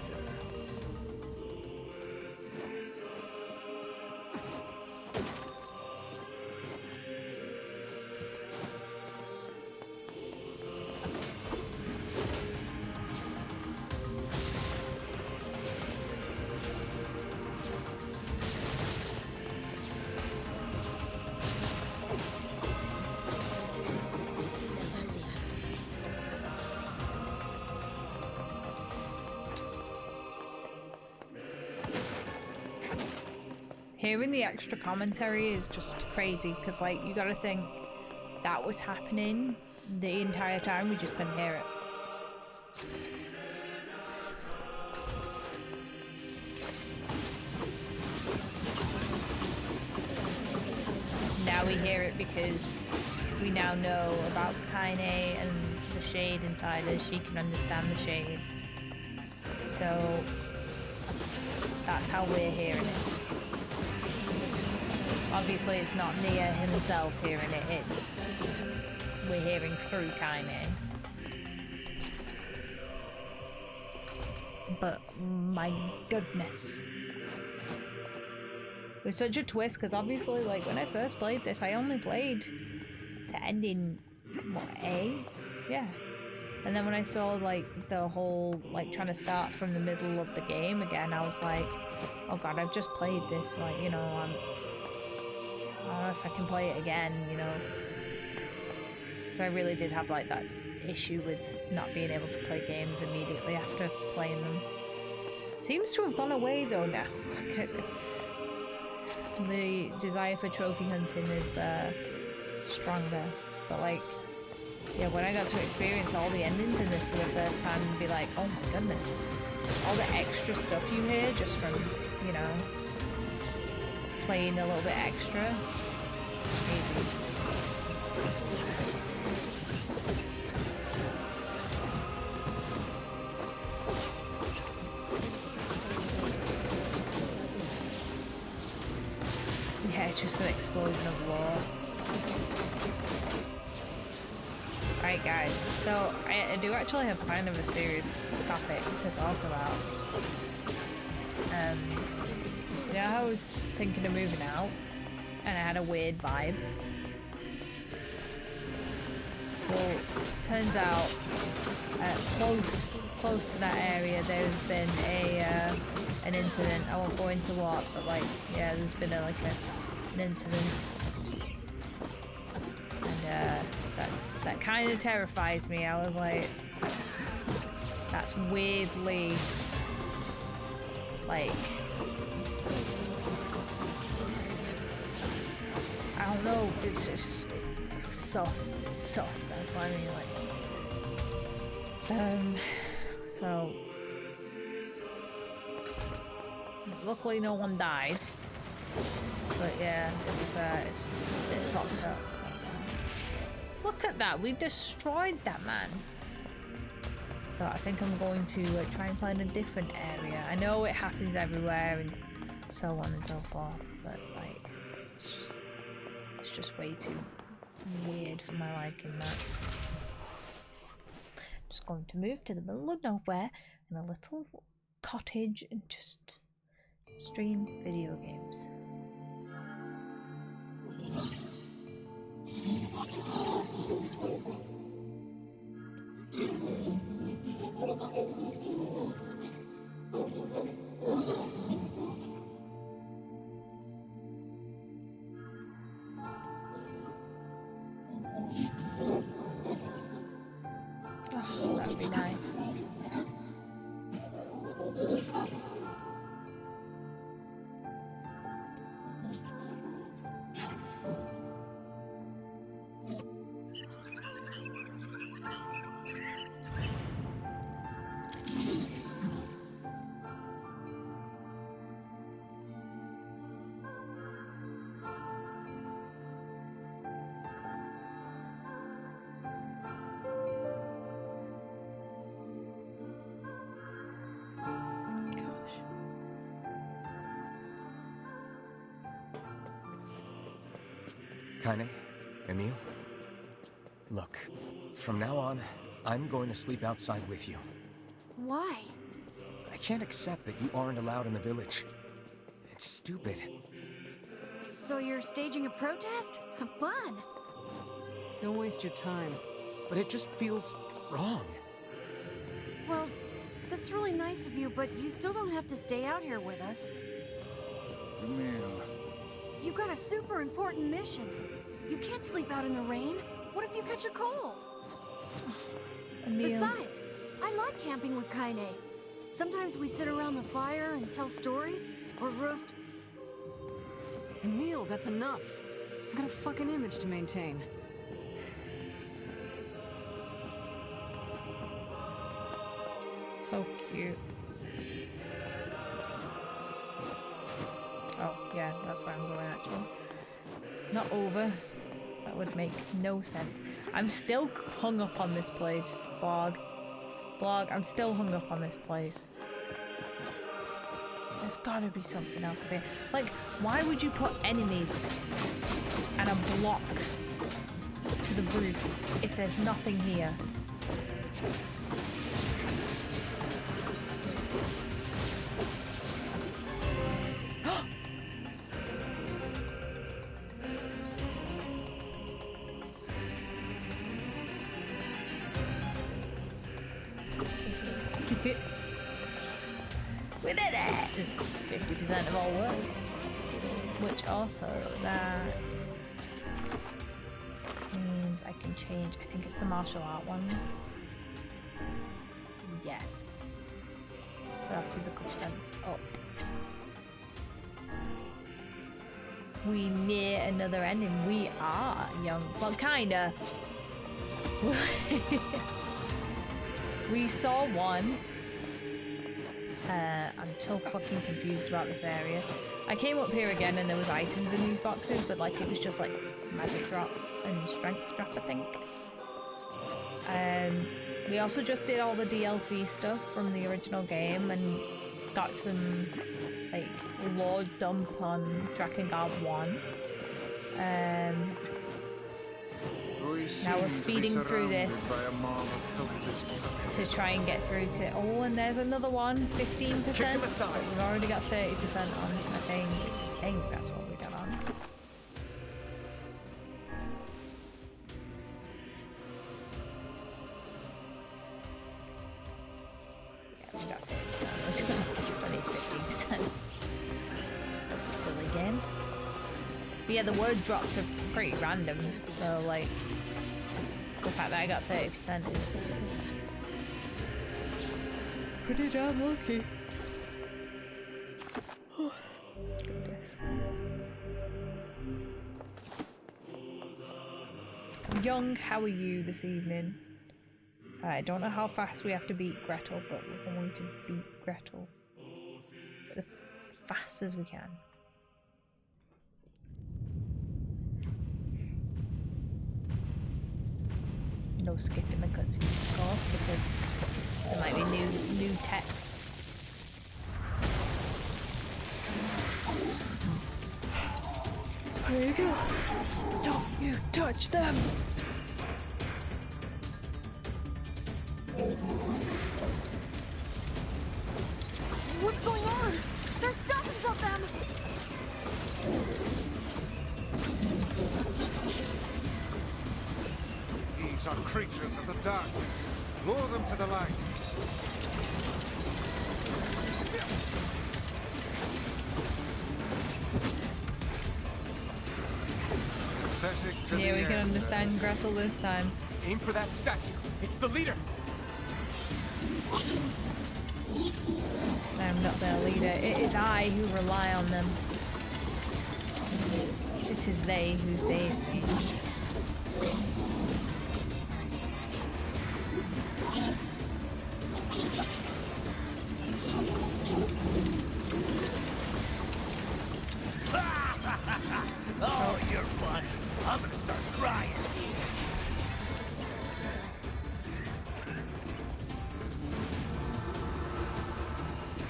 Hearing the extra commentary is just crazy because, like, you gotta think that was happening the entire time, we just couldn't hear it. Now we hear it because we now know about Kaine and the shade inside her. She can understand the shades. So that's how we're hearing it. Obviously it's not NieR himself hearing it, it's we're hearing through Kaine. But my goodness. It was such a twist because obviously, like, when I first played this, I only played to ending, what, A? Yeah. And then when I saw, like, the whole, like, trying to start from the middle of the game again, I was like, oh god, I've just played this, like, you know, I don't know if I can play it again, you know. Because I really did have, like, that issue with not being able to play games immediately after playing them. Seems to have gone away, though, now. The desire for trophy hunting is stronger, but, like, yeah, when I got to experience all the endings in this for the first time and be like, oh my goodness, all the extra stuff you hear just from, you know, playing a little bit extra, amazing. Yeah, just an explosion of lore. Alright guys, so I do actually have kind of a serious topic to talk about. You know how I was thinking of moving out and I had a weird vibe? Well, turns out close to that area there's been an incident. I won't go into what, but like, yeah, there's been an incident. And that kind of terrifies me. I was like, that's weirdly, like, I don't know, it's just sus. That's what I mean, like, so luckily no one died, but yeah, it's fucked up. Look at that, we destroyed that man. So I think I'm going to try and find a different area. I know it happens everywhere and so on and so forth, but like, it's just way too weird for my liking, that. Just going to move to the middle of nowhere in a little cottage and just stream video games. Oh, that'd be nice. Kaine, Emil, look, from now on, I'm going to sleep outside with you. Why? I can't accept that you aren't allowed in the village. It's stupid. So you're staging a protest? Fun! Don't waste your time. But it just feels wrong. Well, that's really nice of you, but you still don't have to stay out here with us. Emil. You've got a super important mission. You can't sleep out in the rain. What if you catch a cold? Emil. Besides, I like camping with Kaine. Sometimes we sit around the fire and tell stories, or roast... Emil, that's enough. I got a fucking image to maintain. So cute. Oh, yeah, that's where I'm going actually. Not over. That would make no sense. I'm still hung up on this place, Blog. Blog, I'm still hung up on this place. There's gotta be something else up here. Like, why would you put enemies and a block to the roof if there's nothing here? We did it! 50% of all words. Which also, that means I can change, I think it's the martial art ones. Yes. Put our physical strength up. We near another ending. We are young. Well, kinda. We saw one. I'm so fucking confused about this area. I came up here again and there was items in these boxes, but like it was just like magic drop and strength drop, I think. We also just did all the DLC stuff from the original game and got some like lore dump on Drakengard 1. Now we're speeding through this to try and get through to... Oh, and there's another one, 15%. But we've already got 30% on, I think. I think that's what we got on. Yeah, we got 30%. We need 15%. Silly game. But yeah, the word drops are pretty random, so like... The fact that I got 30% is pretty damn lucky. Oh, goodness. Young, how are you this evening? I don't know how fast we have to beat Gretel, but we're going to beat Gretel as fast as we can. No skipping the cutscenes, of course, because there might be new text. There you go. Don't you touch them! What's going on? There's dozens of them! These are creatures of the darkness. Lure them to the light. Pathetic to Yeah, the we can end. understand Gretel this time. Aim for that statue. It's the leader. I'm not their leader. It is I who rely on them. It is they who save me. Oh, you're funny. I'm gonna start crying.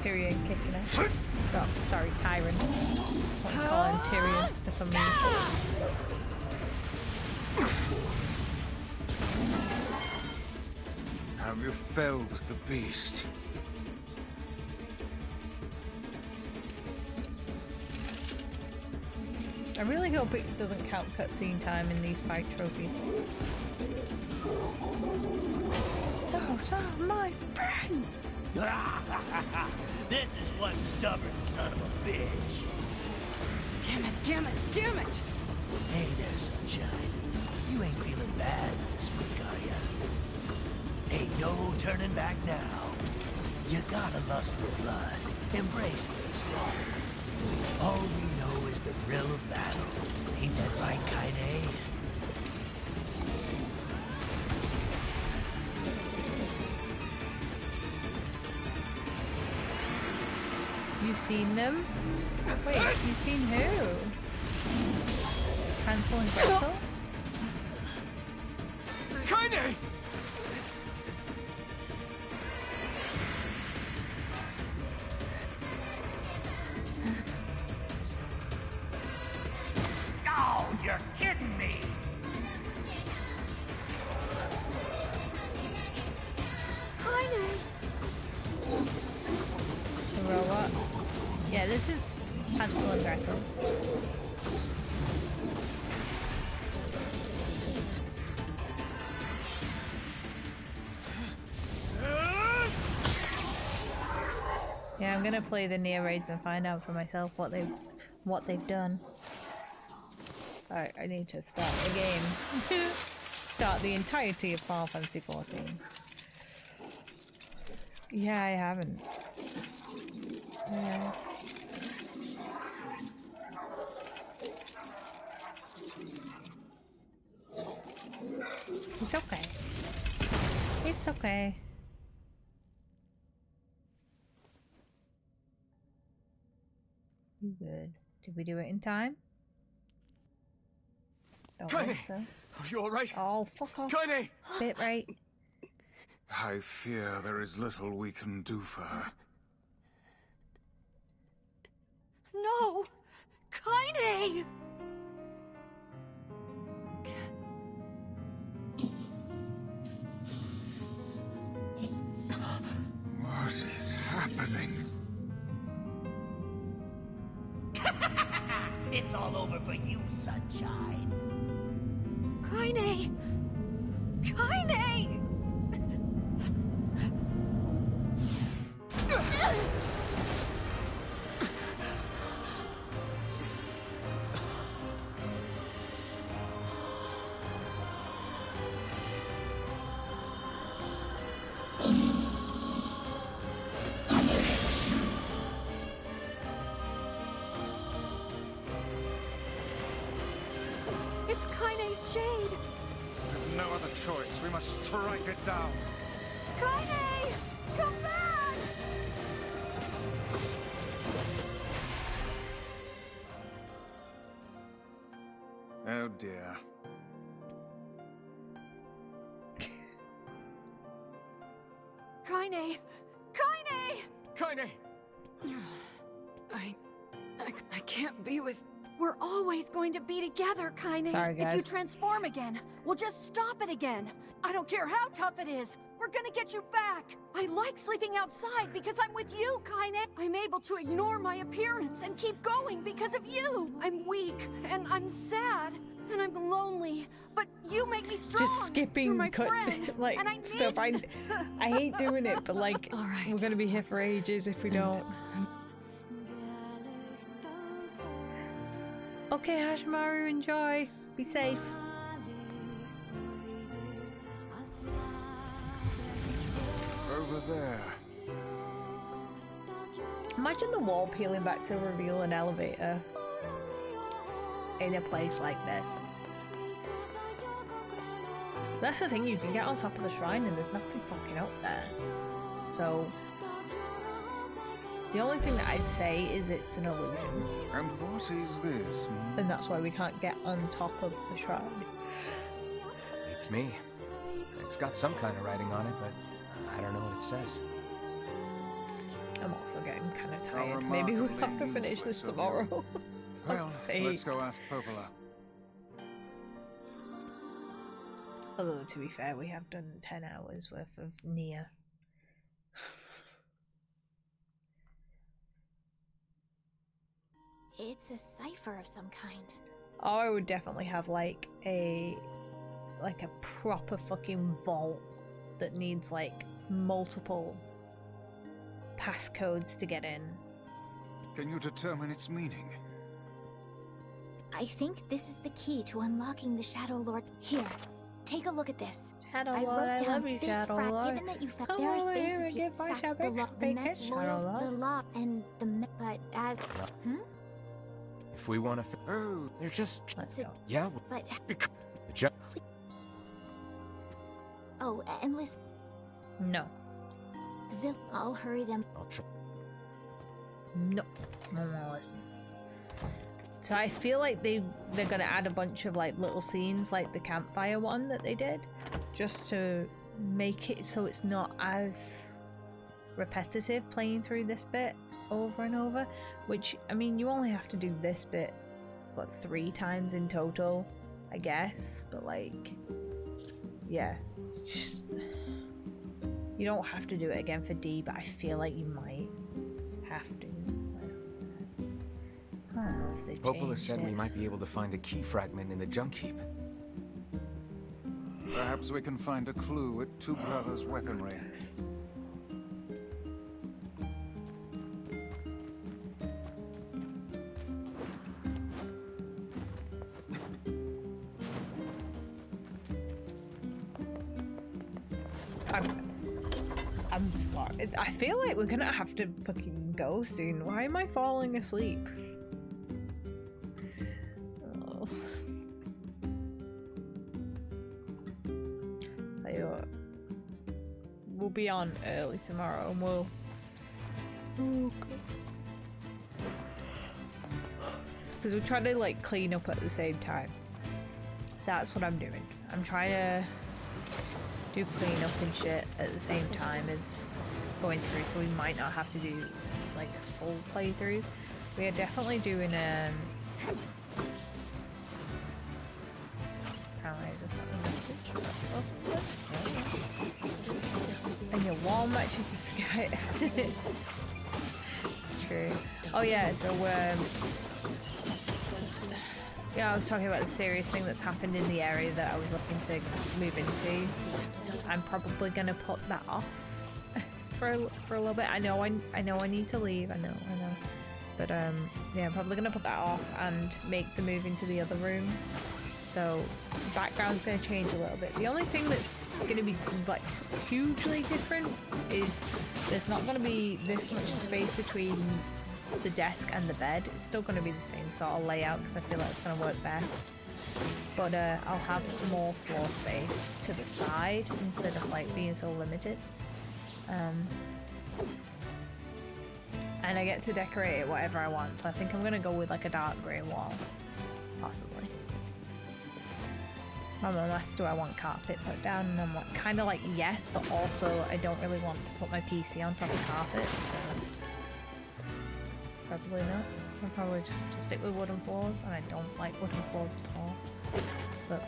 Tyrion kicking it. Oh, sorry, Tyron. I'm calling Tyrion for some reason. Have you felled the beast? I really hope it doesn't count cutscene time in these fight trophies. Those are my friends! This is one stubborn son of a bitch. Damn it, damn it, damn it! Hey there, Sunshine. You ain't feeling bad this week, are ya? Ain't no turning back now. You gotta lust for blood. Embrace the slaughter. All we know is the thrill of battle. Ain't that right, Kaine? You've seen them? Wait, you've seen who? Hansel and Gretel? Kaine! Oh, you're kidding me! The robot? Yeah, this is Hansel and Gretel. Yeah, I'm gonna play the NieR raids and find out for myself what they've done. Alright, I need to start the game. Start the entirety of Final Fantasy XIV. Yeah, I haven't. Yeah. It's okay. It's okay. You good? Did we do it in time? Don't think so. Are you alright? Oh, fuck off. Kaine! Bit right. I fear there is little we can do for her. No! Kaine! What is happening? It's all over for you, Sunshine. Kaine! Kaine! It's Kaine's shade! With no other choice, we must strike it down. Kaine! Come back! Oh dear. Kaine! Kaine! Kaine! I can't be with... We're always going to be together, Kaine. Sorry, If you guys. transform again, we'll just stop it again. I don't care how tough it is. We're gonna get you back. I like sleeping outside because I'm with you, Kaine. I'm able to ignore my appearance and keep going because of you. I'm weak and I'm sad and I'm lonely, but you make me strong. Just skipping You're my cuts, friend, like and I stuff. need... I hate doing it, but like All right. we're gonna be here for ages if we don't. Okay, Hashimaru, enjoy. Be safe. Over there. Imagine the wall peeling back to reveal an elevator in a place like this. That's the thing, you can get on top of the shrine and there's nothing fucking up there. So the only thing that I'd say is it's an illusion. And what is this? And that's why we can't get on top of the shrine. It's me. It's got some kind of writing on it, but I don't know what it says. I'm also getting kind of How tired. Maybe we'll have to remarkably finish this useless of tomorrow. you. Well, Fuck's sake. let's go ask Popola. Although, to be fair, we have done 10 hours worth of NieR. It's a cipher of some kind. Or I would definitely have like a proper fucking vault that needs like multiple passcodes to get in. Can you determine its meaning? I think this is the key to unlocking the Shadow Lord's. Here, take a look at this. Shadow I Lord, wrote I down love you, this Shadow frag. Lord. Given that you found Come there are over here spaces and here. give my Sack Shadow the law, the big met, kiss, Shadow loyals, Lord. the law, and the met, but as If we want to, Oh, they're just. Let's So- go. Yeah. but The ju- oh, and listen, No. I'll hurry them. I'll try. No. No one listen. So I feel like they're gonna add a bunch of like little scenes like the campfire one that they did, just to make it so it's not as repetitive playing through this bit over and over. Which, I mean, you only have to do this bit, what, 3 times in total, I guess. But like, yeah, just you don't have to do it again for D, but I feel like you might have to. I don't know if they Popola changed said it. we might be able to find a key fragment in the junk heap. perhaps we can find a clue at Two Brothers' weaponry. I'm sorry. I feel like we're gonna have to fucking go soon. Why am I falling asleep? Oh. Tell you what, we'll be on early tomorrow and we'll. Oh, because we're trying to like clean up at the same time. That's what I'm doing. I'm trying to do clean up and shit at the same time as going through, so we might not have to do like full playthroughs. We are definitely doing apparently I just got a message. And your wall matches the sky. It's true. Oh yeah, so yeah, I was talking about the serious thing that's happened in the area that I was looking to move into. I'm probably gonna put that off for a little bit. I know I need to leave. I know. But yeah, I'm probably gonna put that off and make the move into the other room. So the background's gonna change a little bit. The only thing that's gonna be like hugely different is there's not gonna be this much space between the desk and the bed. It's still going to be the same sort of layout because I feel like it's going to work best, but I'll have more floor space to the side instead of like being so limited, and I get to decorate it whatever I want, so I think I'm going to go with like a dark grey wall, possibly. My mum asked, do I want carpet put down, and I'm like, kind of like yes, but also I don't really want to put my PC on top of carpet, so probably not. I'll probably just stick with wooden floors, and I don't like wooden floors at all. But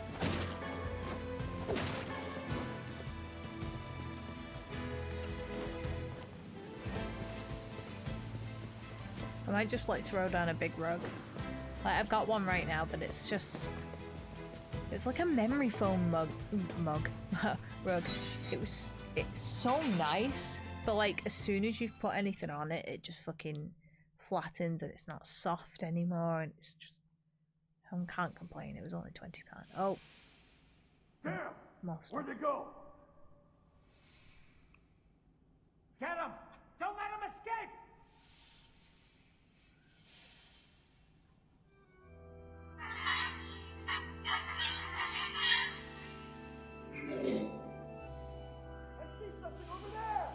I might just like throw down a big rug. Like I've got one right now, but it's like a memory foam rug. It's so nice, but like as soon as you've put anything on it, it just fucking flattens and it's not soft anymore, and it's just, I can't complain. It was only £20. Oh, Damn! most. Where'd they go? Get him! Don't let him escape! I see something over there!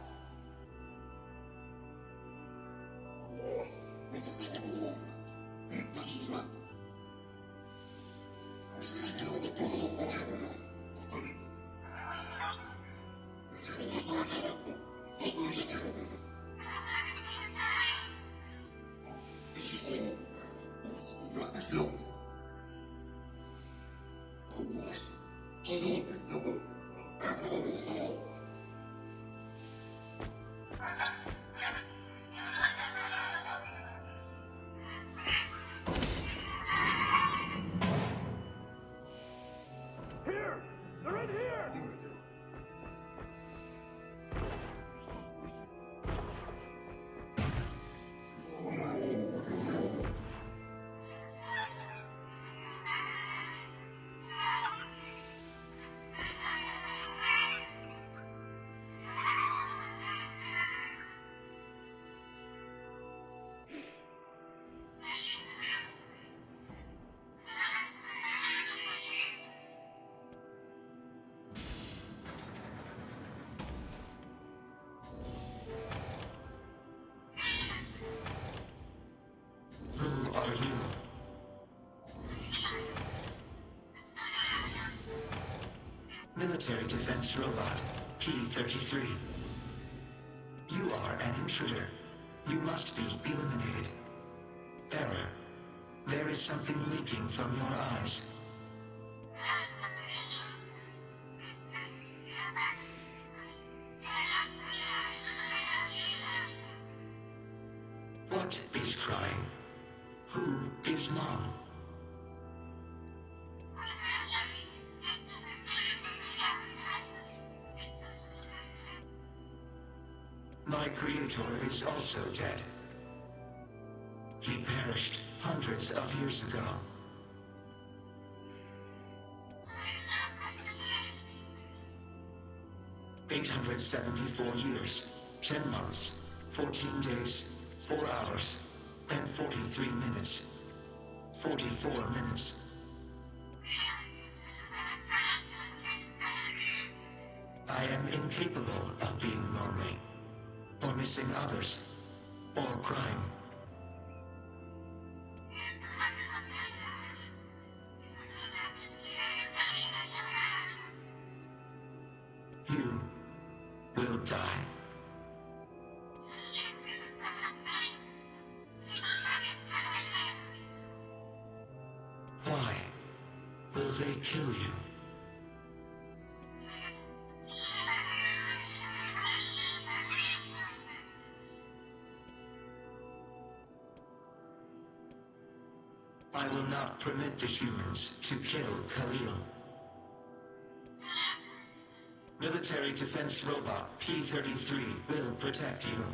Military defense robot, P-33. You are an intruder. You must be eliminated. Error. There is something leaking from your eyes. What is crying? Who is Mom? My creator is also dead. He perished hundreds of years ago. $874 years, 10 months, 14 days, 4 hours, and 43 minutes. 44 minutes. I am incapable of being lonely, or missing others, or crying. You will die. Why will they kill you? I will not permit the humans to kill Khalil. Military defense robot P-33 will protect you.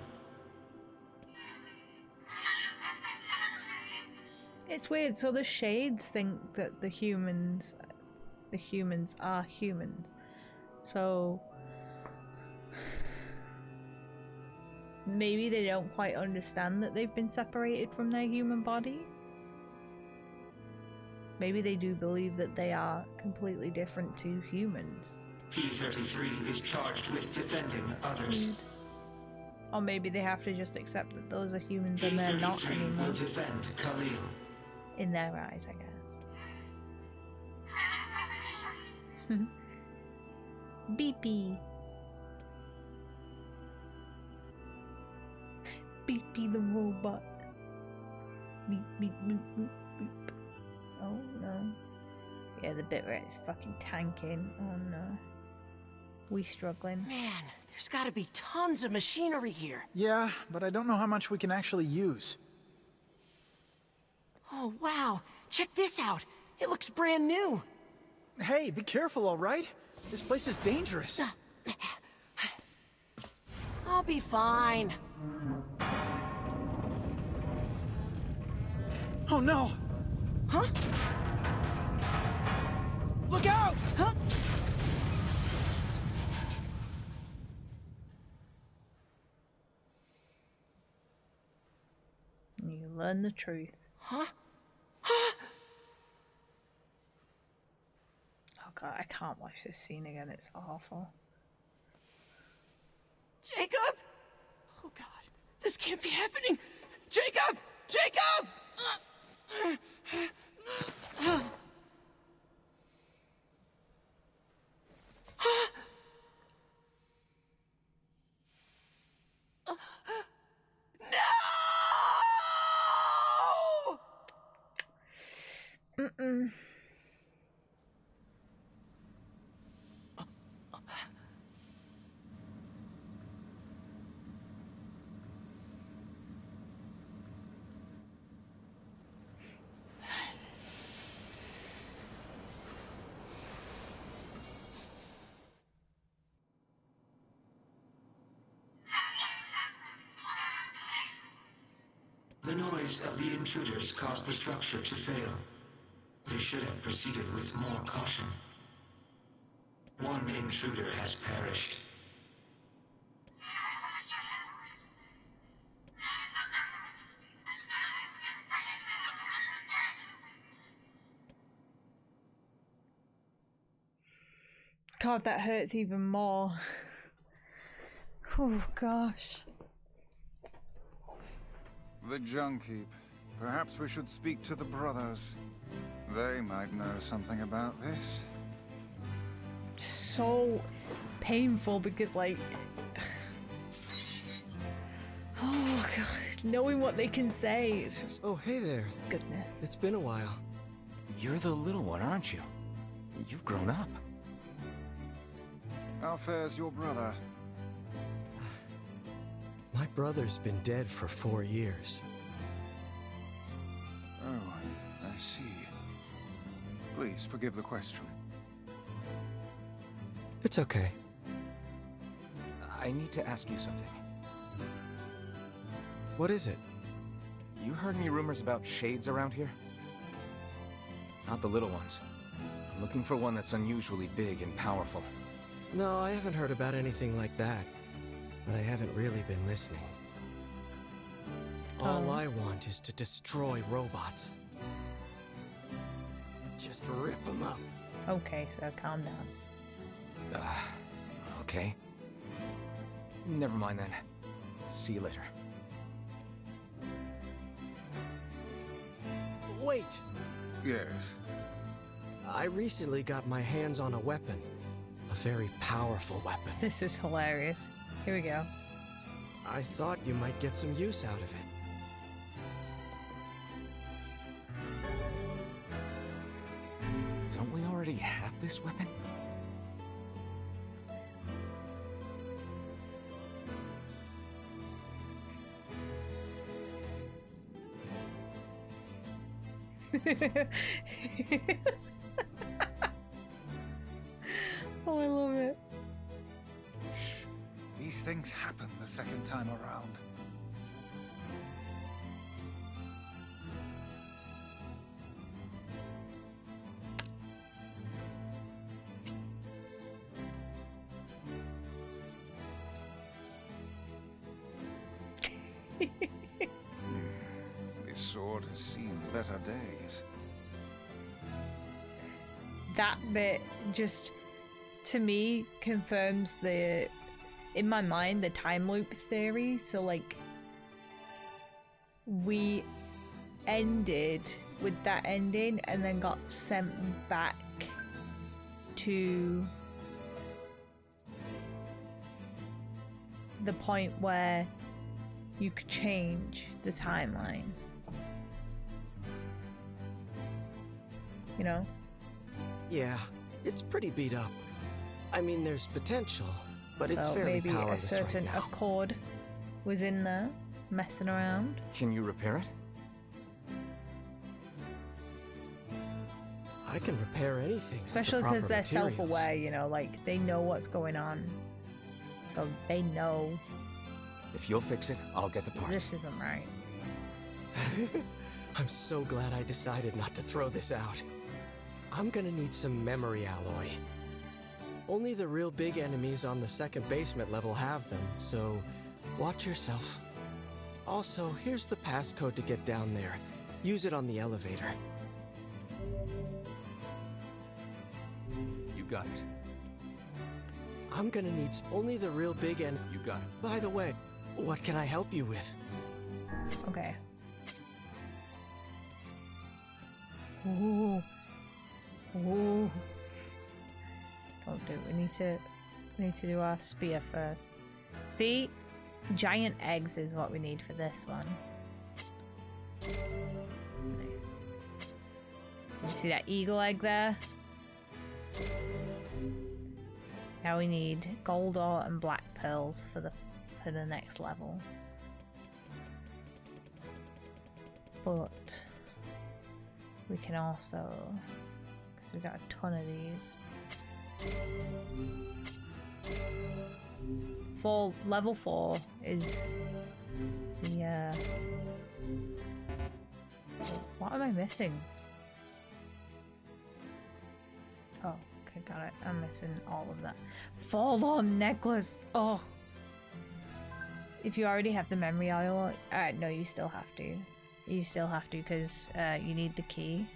It's weird. So the Shades think that the humans are humans. So maybe they don't quite understand that they've been separated from their human body. Maybe they do believe that they are completely different to humans. P-33 is charged with defending others. Or maybe they have to just accept that those are humans and they're not P-33 anymore. will defend Khalil. In their eyes, I guess. Beepy. Beepy the robot. Beep, beep, beep, beep, beep. Oh no. Yeah, the bit where it's fucking tanking. Oh no. We struggling. Man, there's gotta be tons of machinery here. Yeah, but I don't know how much we can actually use. Oh, wow. Check this out. It looks brand new. Hey, be careful, all right? This place is dangerous. I'll be fine. Oh, no. Huh? Look out! Huh? You learn the truth. Huh? Oh god, I can't watch this scene again. It's awful. Jacob! Oh god, this can't be happening! Jacob! Jacob! No! Mm-mm. The noise of the intruders caused the structure to fail. They should have proceeded with more caution. One intruder has perished. God, that hurts even more. Oh gosh. The junk heap. Perhaps we should speak to the brothers. They might know something about this. so painful because like, oh god, knowing what they can say, it's just, Oh, hey there. goodness. It's been a while. You're the little one, aren't you? You've grown up. How fares your brother? My brother's been dead for 4 years. Oh, I see. Please forgive the question. It's okay. I need to ask you something. What is it? You heard any rumors about shades around here? Not the little ones. I'm looking for one that's unusually big and powerful. No, I haven't heard about anything like that. But I haven't really been listening. All I want is to destroy robots. Just rip them up. Okay, so calm down. Okay. Never mind then. See you later. Wait! Yes. I recently got my hands on a weapon. A very powerful weapon. This is hilarious. Here we go. I thought you might get some use out of it. Don't we already have this weapon? Oh, I love it. These things happen the second time around. This sword has seen better days. That bit just, to me, confirms the, in my mind, the time loop theory. So like, we ended with that ending and then got sent back to the point where you could change the timeline. You know? Yeah, it's pretty beat up. I mean, there's potential, but it's So fairly maybe a powerless certain right now. accord was in there, messing around. Can you repair it? I can repair anything. with the Especially proper because they're materials. self-aware, you know, like they know what's going on. So they know If you'll fix it, I'll get the parts. this isn't right. I'm so glad I decided not to throw this out. I'm gonna need some memory alloy. Only the real big enemies on the second basement level have them, so watch yourself. Also, here's the passcode to get down there. Use it on the elevator. You got it. I'm gonna need only the real big end. You got it. By the way, what can I help you with? Okay. Ooh. Ooh. Don't do it. We need to do our spear first. See? Giant eggs is what we need for this one. Nice. You see that eagle egg there? Now we need gold ore and black pearls for the next level. But we can also, because we got a ton of these. Level 4 is the what am I missing? Oh, okay, got it. I'm missing all of that. Fall-on necklace. Oh, if you already have the memory alloy, no, you still have to. You still have to because you need the key.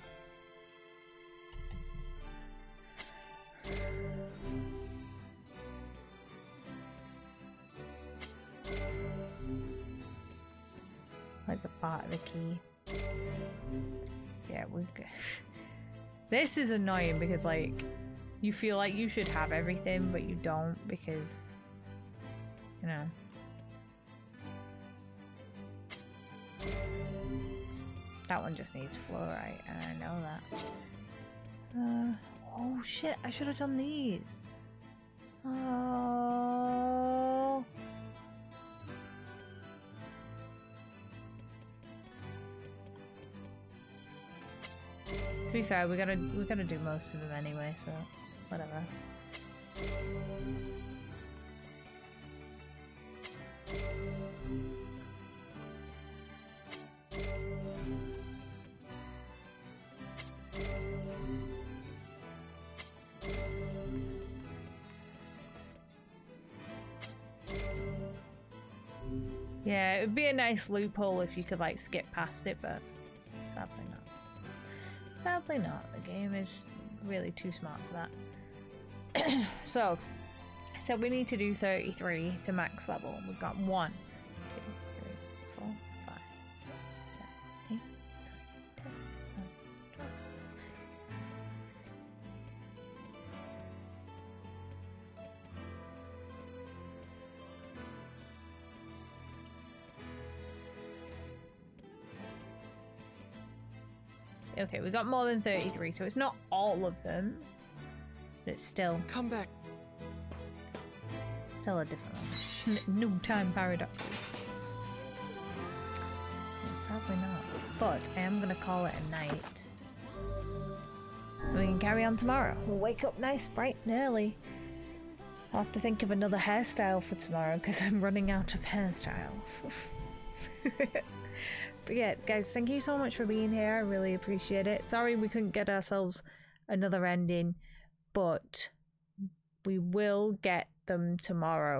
Like the part of the key. Yeah, we're good. This is annoying because, like, you feel like you should have everything, but you don't because, you know. That one just needs fluorite, and I know that. Oh shit, I should have done these. Oh. To be fair, we're gonna do most of them anyway, so whatever. Yeah, it would be a nice loophole if you could like skip past it, but sadly not. Sadly not. The game is really too smart for that. So, I said we need to do 33 to max level. We've got 1, 2, 3, 4, 5, 6, 7, 8, 9, 10, 11, 12. Okay, we got more than 33, so it's not all of them, but it's still... Come back. Still a different one. No time paradox. Sadly not. But I am going to call it a night. We can carry on tomorrow. We'll wake up nice, bright and early. I'll have to think of another hairstyle for tomorrow because I'm running out of hairstyles. But yeah, guys, thank you so much for being here. I really appreciate it. Sorry we couldn't get ourselves another ending, but we will get them tomorrow.